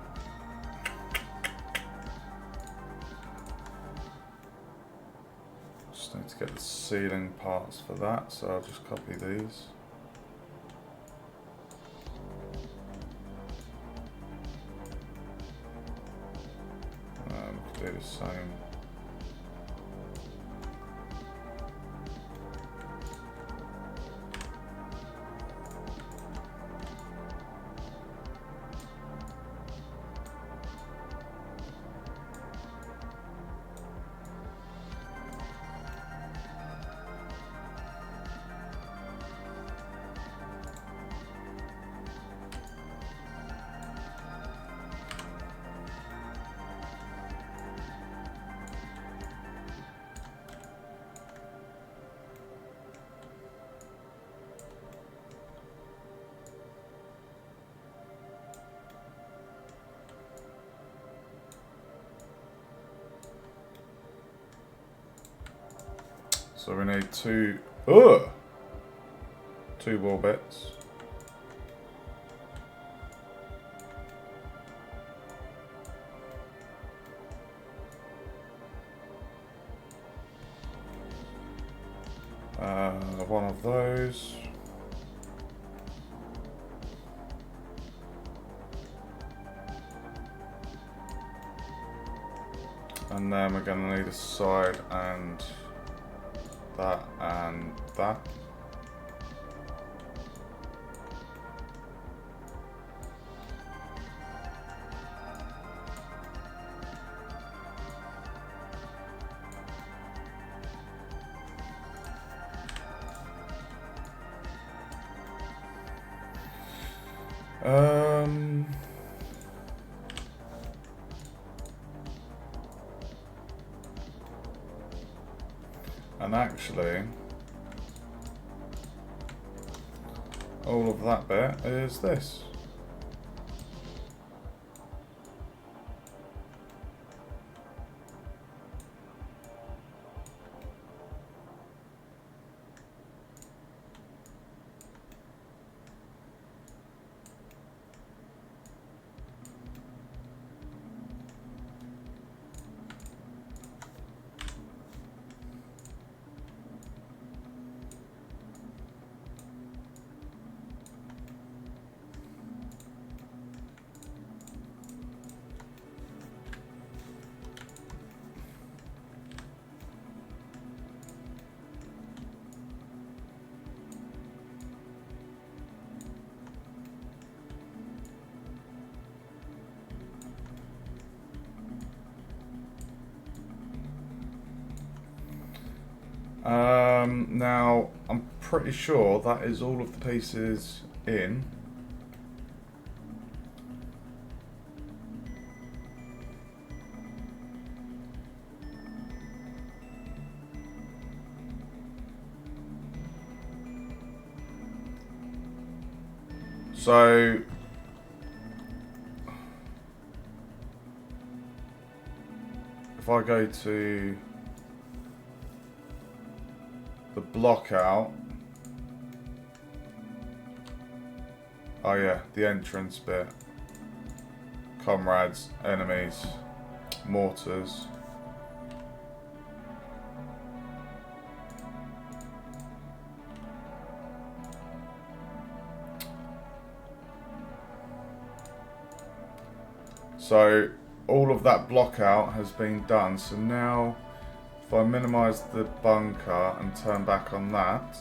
just need to get the ceiling parts for that, so I'll just copy these. Do the same. So we need two wall bits. One of those. And then we're going to need a side and that and that. Um, and actually, all of that bit is this. Now, I'm pretty sure that is all of the pieces in. So, if I go to the Blockout, oh yeah, the entrance bit, comrades, enemies, mortars. So all of that Blockout has been done. So now if I minimise the bunker and turn back on that,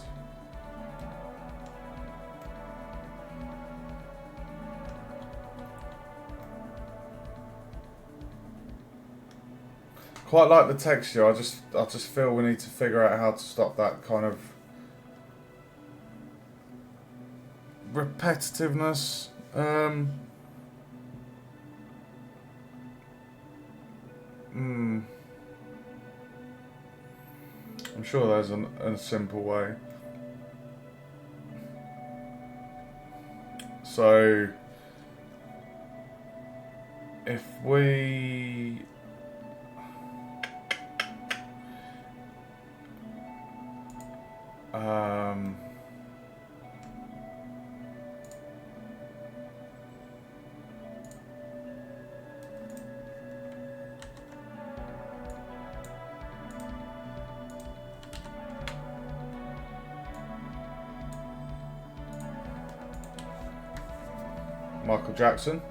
quite like the texture. I just feel we need to figure out how to stop that kind of repetitiveness. I'm sure there's a simple way. So if we Michael Jackson.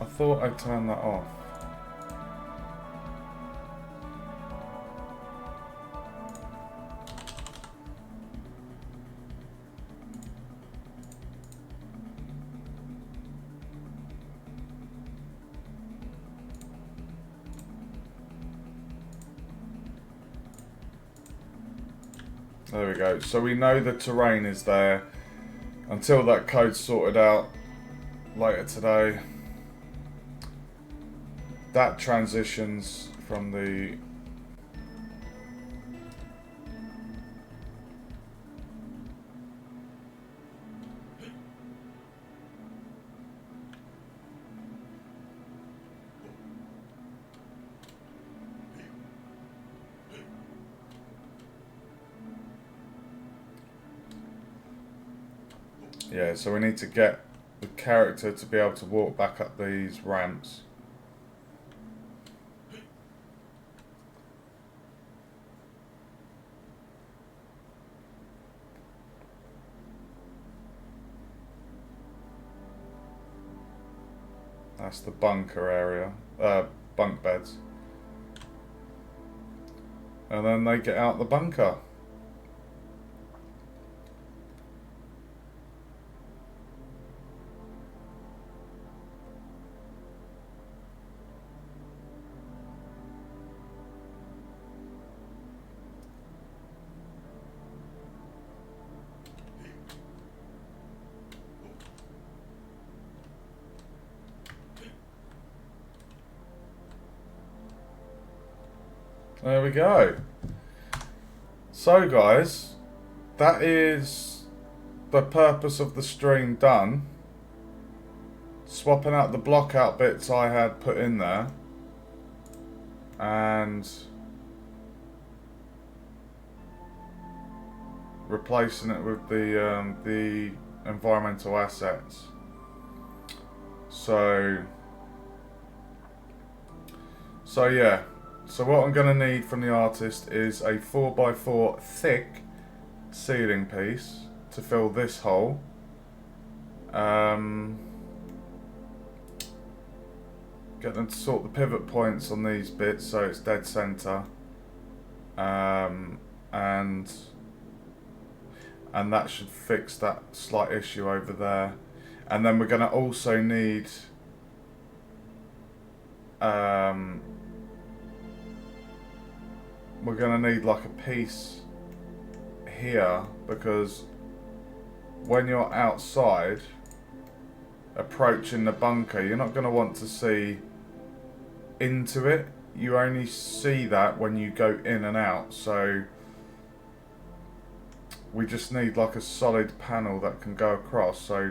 I thought I'd turn that off. There we go. So we know the terrain is there until that code's sorted out later today. That transitions from the yeah, so we need to get the character to be able to walk back up these ramps. That's the bunker area, bunk beds. And then they get out the bunker. There we go. So guys, that is the purpose of the stream done. Swapping out the blockout bits I had put in there. And replacing it with the environmental assets. So yeah. So what I'm going to need from the artist is a 4x4 thick ceiling piece to fill this hole. Get them to sort the pivot points on these bits so it's dead center. And that should fix that slight issue over there. And then we're going to also need we're going to need like a piece here, because when you're outside approaching the bunker, you're not going to want to see into it. You only see that when you go in and out. So we just need like a solid panel that can go across. So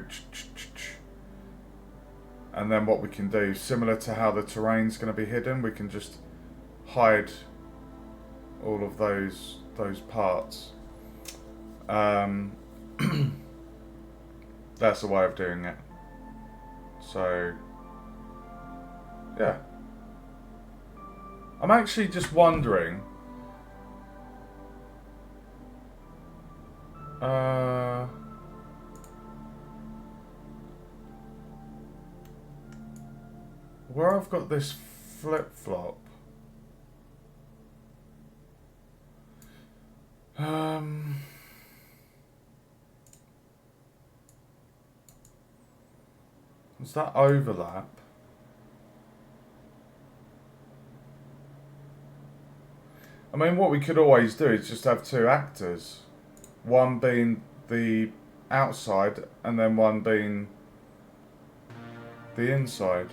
and then what we can do, similar to how the terrain's going to be hidden, we can just hide all of those parts. That's a way of doing it. So yeah, I'm actually just wondering, where I've got this flip-flop, does that overlap? I mean, what we could always do is just have two actors. One being the outside and then one being the inside.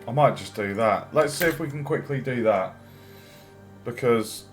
I might just do that. Let's see if we can quickly do that. Because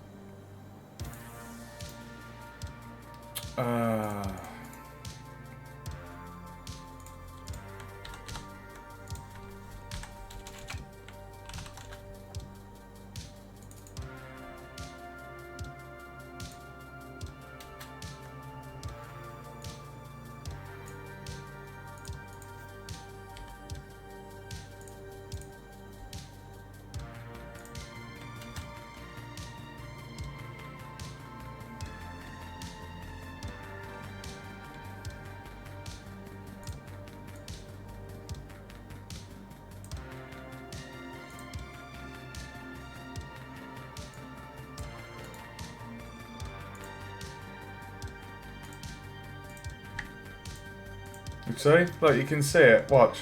you see? Look, you can see it. Watch.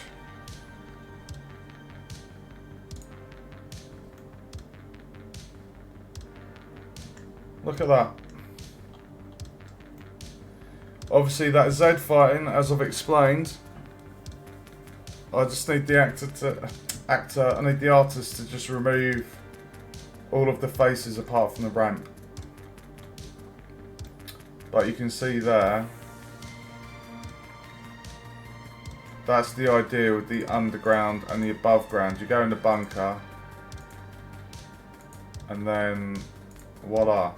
Look at that. Obviously that is Z fighting, as I've explained. I just need the I need the artist to just remove all of the faces apart from the ramp. But you can see there, that's the idea with the underground and the above ground. You go in the bunker and then voila.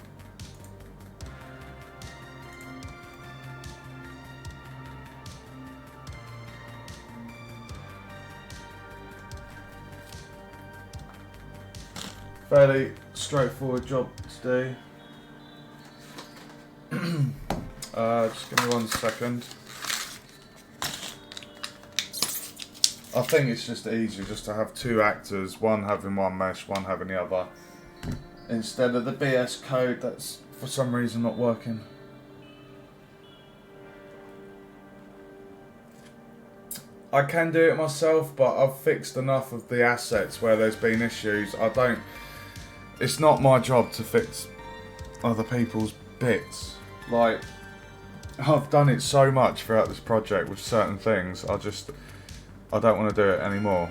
Fairly straightforward job to do. Just give me 1 second. I think it's just easier just to have two actors, one having one mesh, one having the other, instead of the BS code that's for some reason not working. I can do it myself, but I've fixed enough of the assets where there's been issues. It's not my job to fix other people's bits. Like, I've done it so much throughout this project with certain things, I don't want to do it anymore.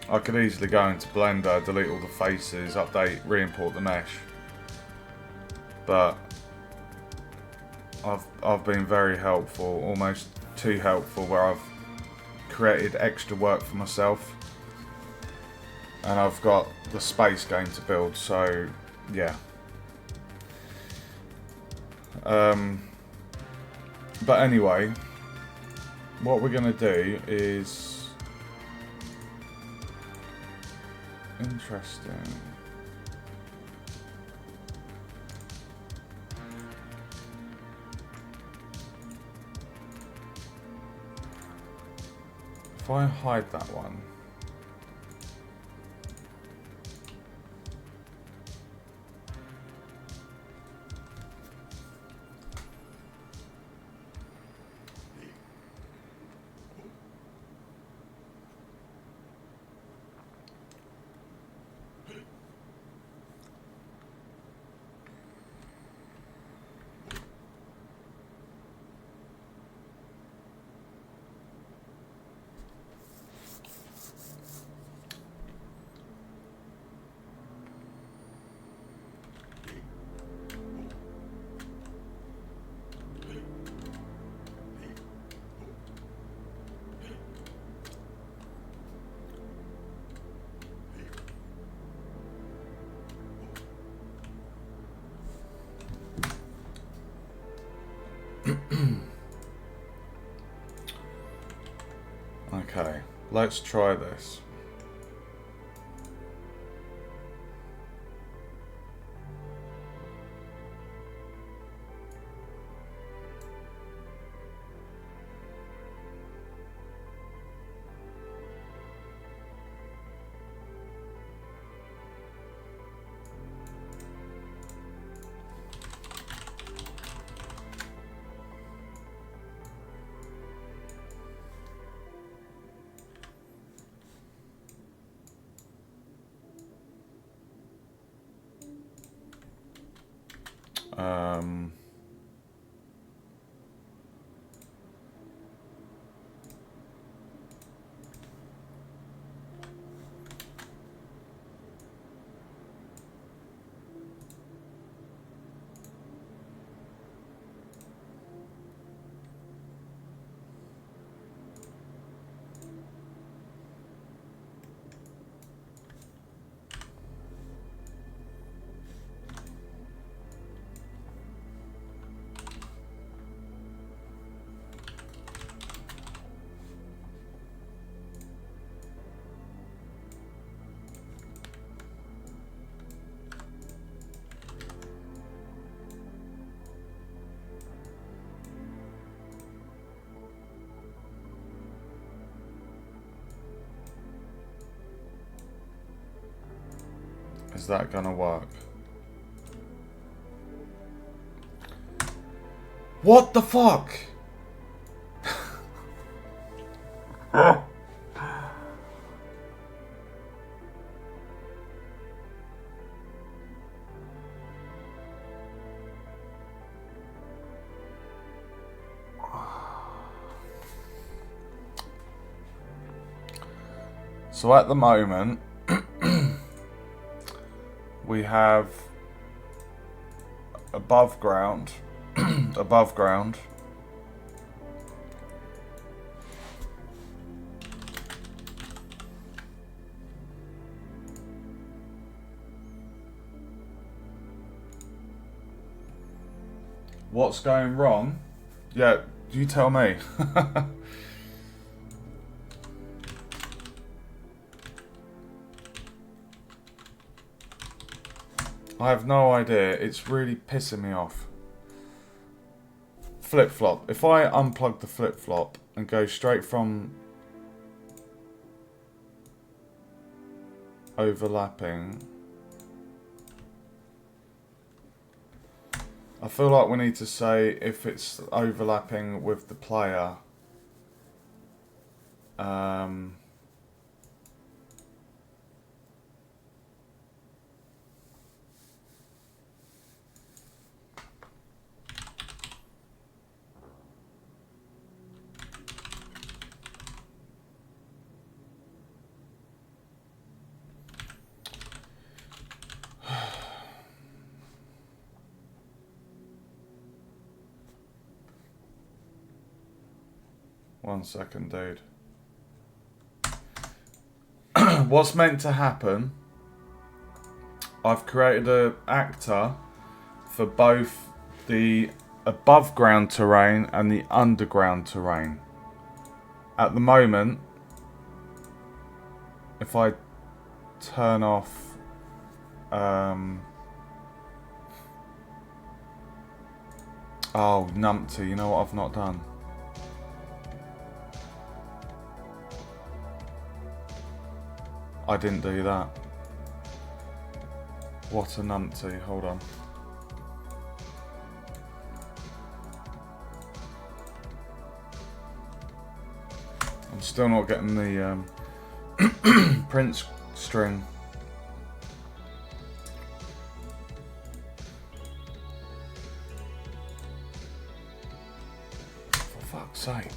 I could easily go into Blender, delete all the faces, update, re-import the mesh. But I've been very helpful, almost too helpful, where I've created extra work for myself. And I've got the space game to build, so yeah. But anyway, what we're going to do is interesting. If I hide that one. Okay, let's try this. Is that gonna work? What the fuck? So at the moment, we have above ground, above ground, what's going wrong? Yeah, you tell me. I have no idea. It's really pissing me off. Flip-flop. If I unplug the flip-flop and go straight from overlapping, I feel like we need to say if it's overlapping with the player, Um, one second, dude. What's meant to happen, I've created an actor for both the above ground terrain and the underground terrain. At the moment, if I turn off oh, numpty, you know what I've not done? I didn't do that. What a numpty, hold on. I'm still not getting the print string. For fuck's sake.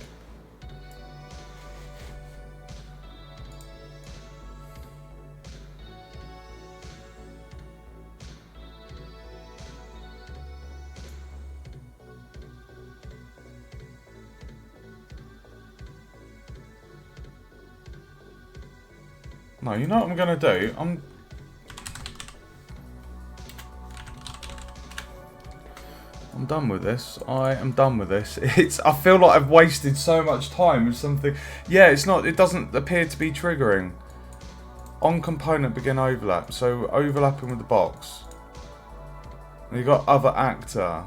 No, you know what I'm gonna do? I'm done with this. I am done with this. I feel like I've wasted so much time with something. Yeah, it's not. It doesn't appear to be triggering. On component begin overlap. So overlapping with the box. And you've got other actor.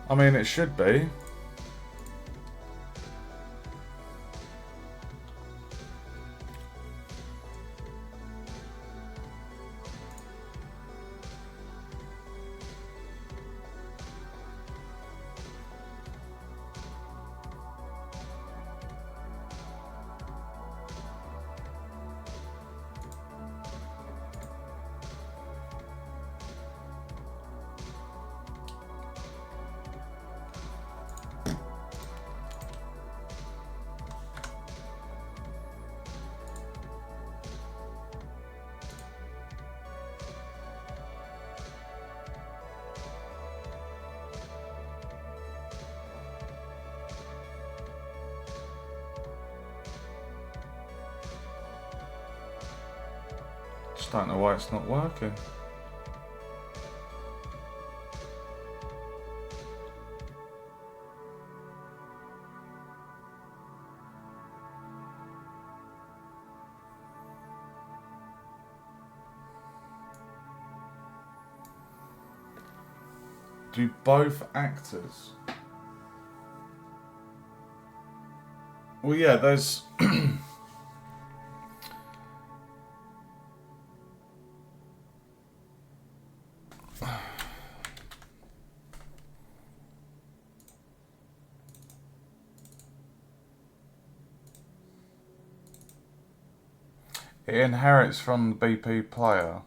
I mean, it should be. Just don't know why it's not working. Do both actors? Well, yeah, there's... It inherits from the BP player.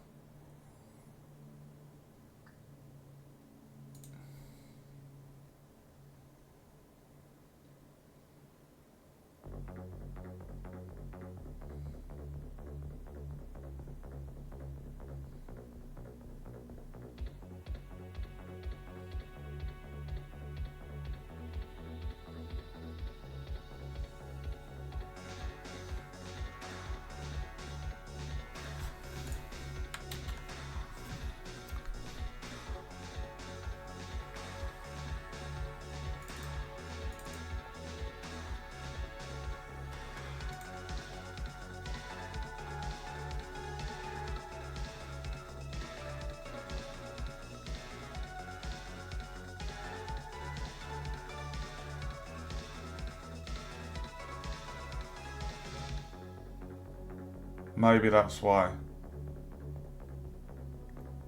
Maybe that's why.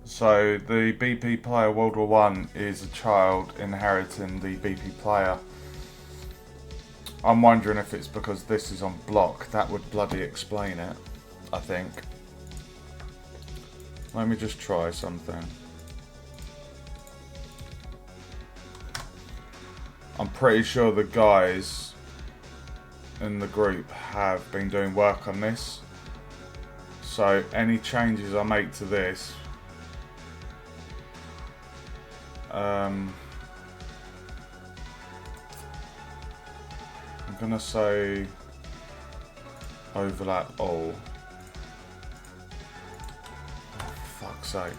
So the BP player World War One is a child inheriting the BP player. I'm wondering if it's because this is on block. That would bloody explain it, I think. Let me just try something. I'm pretty sure the guys in the group have been doing work on this. So any changes I make to this, I'm gonna say overlap all. Oh, for fuck's sake.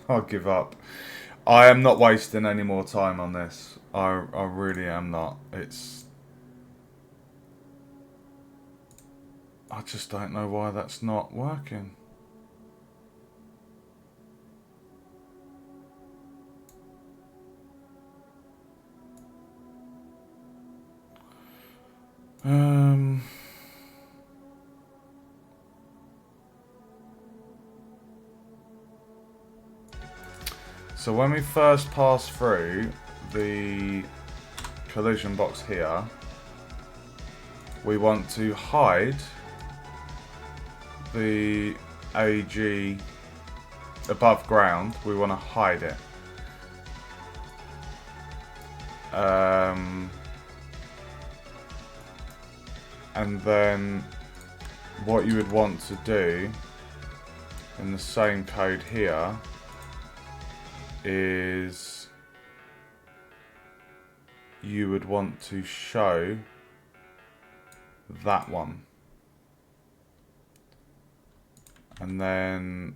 I'll give up. I am not wasting any more time on this. I really am not. I just don't know why that's not working. So when we first pass through the collision box here, we want to hide the AG above ground. We want to hide it. And then what you would want to do in the same code here is you would want to show that one, and then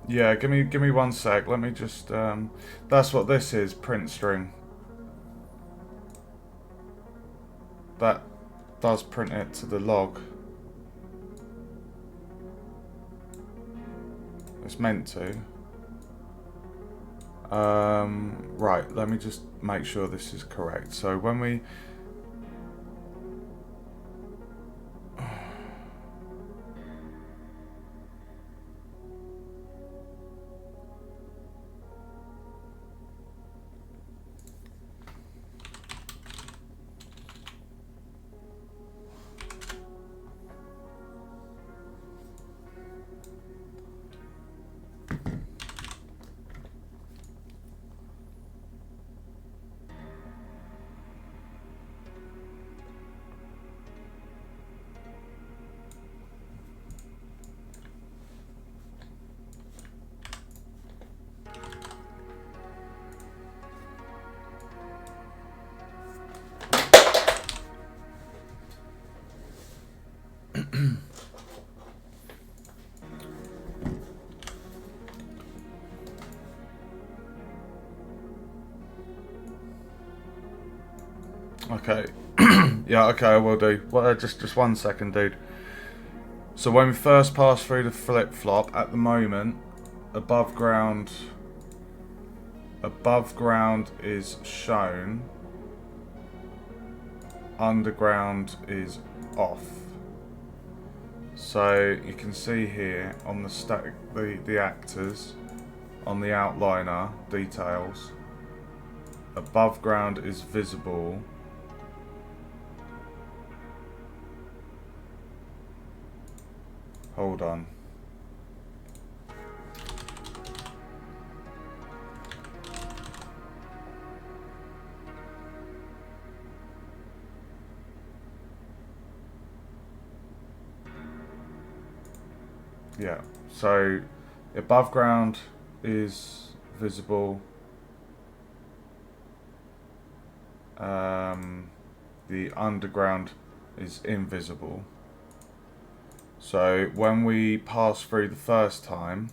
yeah, give me 1 sec. Let me just that's what this is, print string. That does print it to the log. It's meant to. Right, let me just make sure this is correct. So when we okay. Yeah, okay, I will do. Well, just 1 second, dude. So when we first pass through the flip-flop, at the moment, above ground is shown, underground is off. So you can see here on the static, the actors, on the outliner details, above ground is visible. Hold on. Yeah, so Above ground is visible. The underground is invisible. So when we pass through the first time,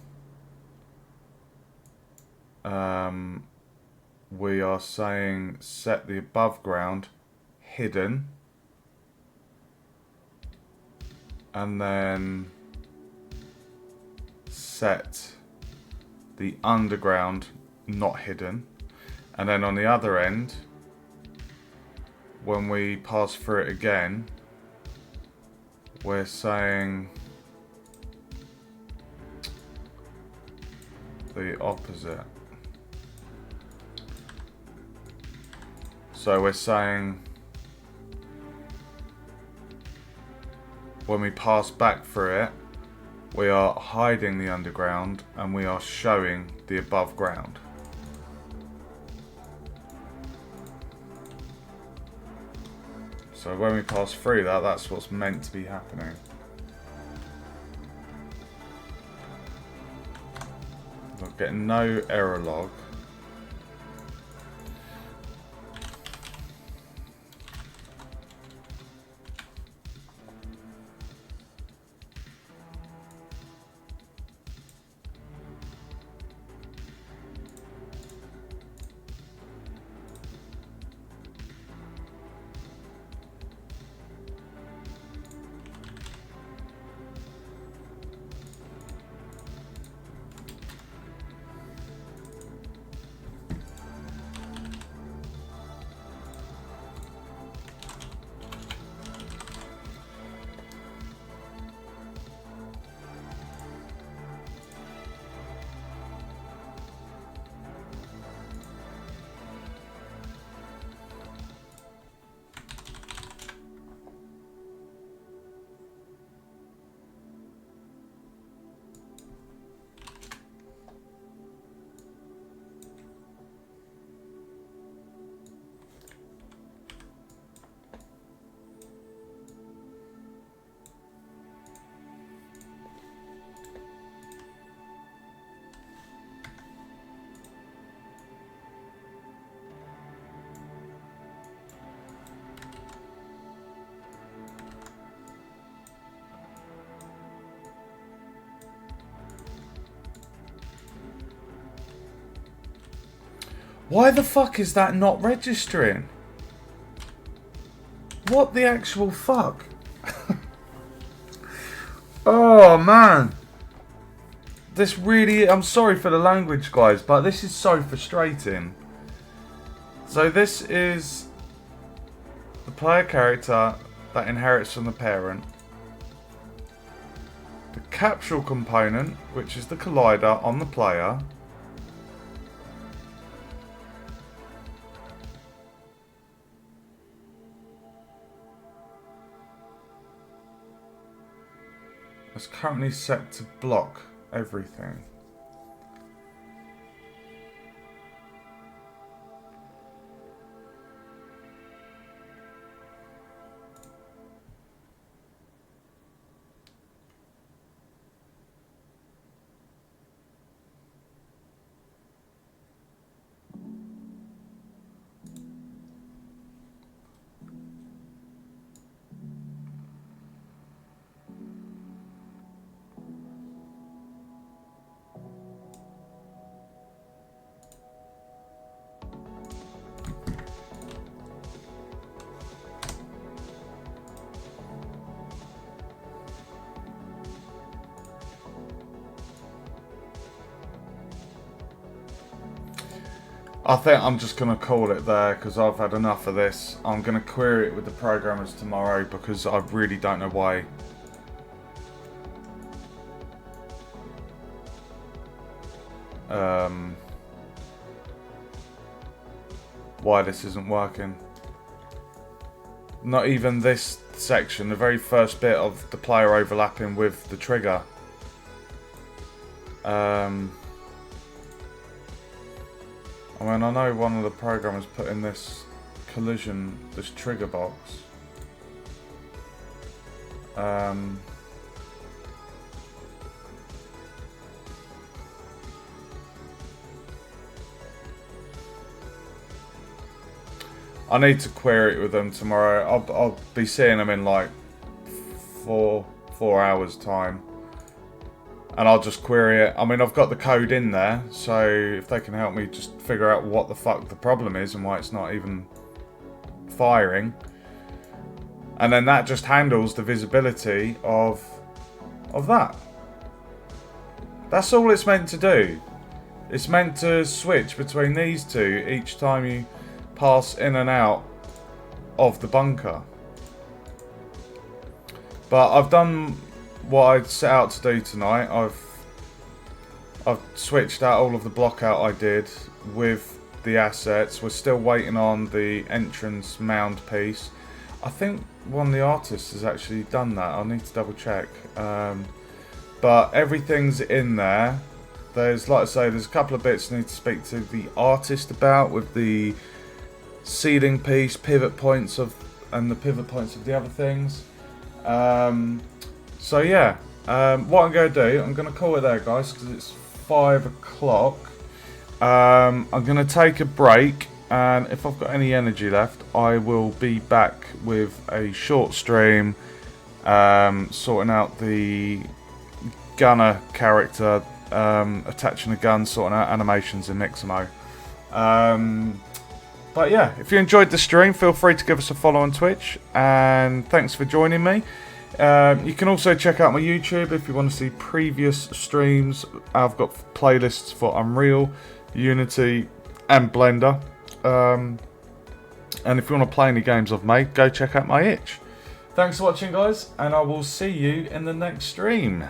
we are saying set the above ground hidden, and then set the underground not hidden, and then on the other end, when we pass through it again, we're saying the opposite. So we're saying when we pass back through it, we are hiding the underground and we are showing the above ground. So when we pass through that, that's what's meant to be happening. We're getting no error log. Why the fuck is that not registering? What the actual fuck? Oh man. This really, I'm sorry for the language guys, but this is so frustrating. So this is the player character that inherits from the parent. The capsule component, which is the collider on the player. It's currently set to block everything. I think I'm just going to call it there because I've had enough of this. I'm going to query it with the programmers tomorrow because I really don't know why. Why this isn't working. Not even this section, the very first bit of the player overlapping with the trigger. I mean, I know one of the programmers put in this collision, this trigger box. I need to query it with them tomorrow. I'll be seeing them in like four hours time, and I'll just query it. I mean, I've got the code in there, so if they can help me just figure out what the fuck the problem is and why it's not even firing, and then that just handles the visibility of that. That's all it's meant to do. It's meant to switch between these two each time you pass in and out of the bunker. But I've done what I'd set out to do tonight. I've switched out all of the blockout I did with the assets. We're still waiting on the entrance mound piece. I think one of the artists has actually done that. I'll need to double check. But everything's in there. There's, like I say, there's a couple of bits I need to speak to the artist about with the sealing piece, pivot points and the pivot points of the other things. So yeah, what I'm going to do, I'm going to call it there, guys, because it's 5 o'clock. I'm going to take a break, and if I've got any energy left, I will be back with a short stream, sorting out the gunner character, attaching a gun, sorting out animations in Mixamo. But yeah, if you enjoyed the stream, feel free to give us a follow on Twitch, and thanks for joining me. You can also check out my YouTube if you want to see previous streams. I've got playlists for Unreal, Unity and Blender. And if you want to play any games I've made, go check out my itch. Thanks for watching, guys, and I will see you in the next stream.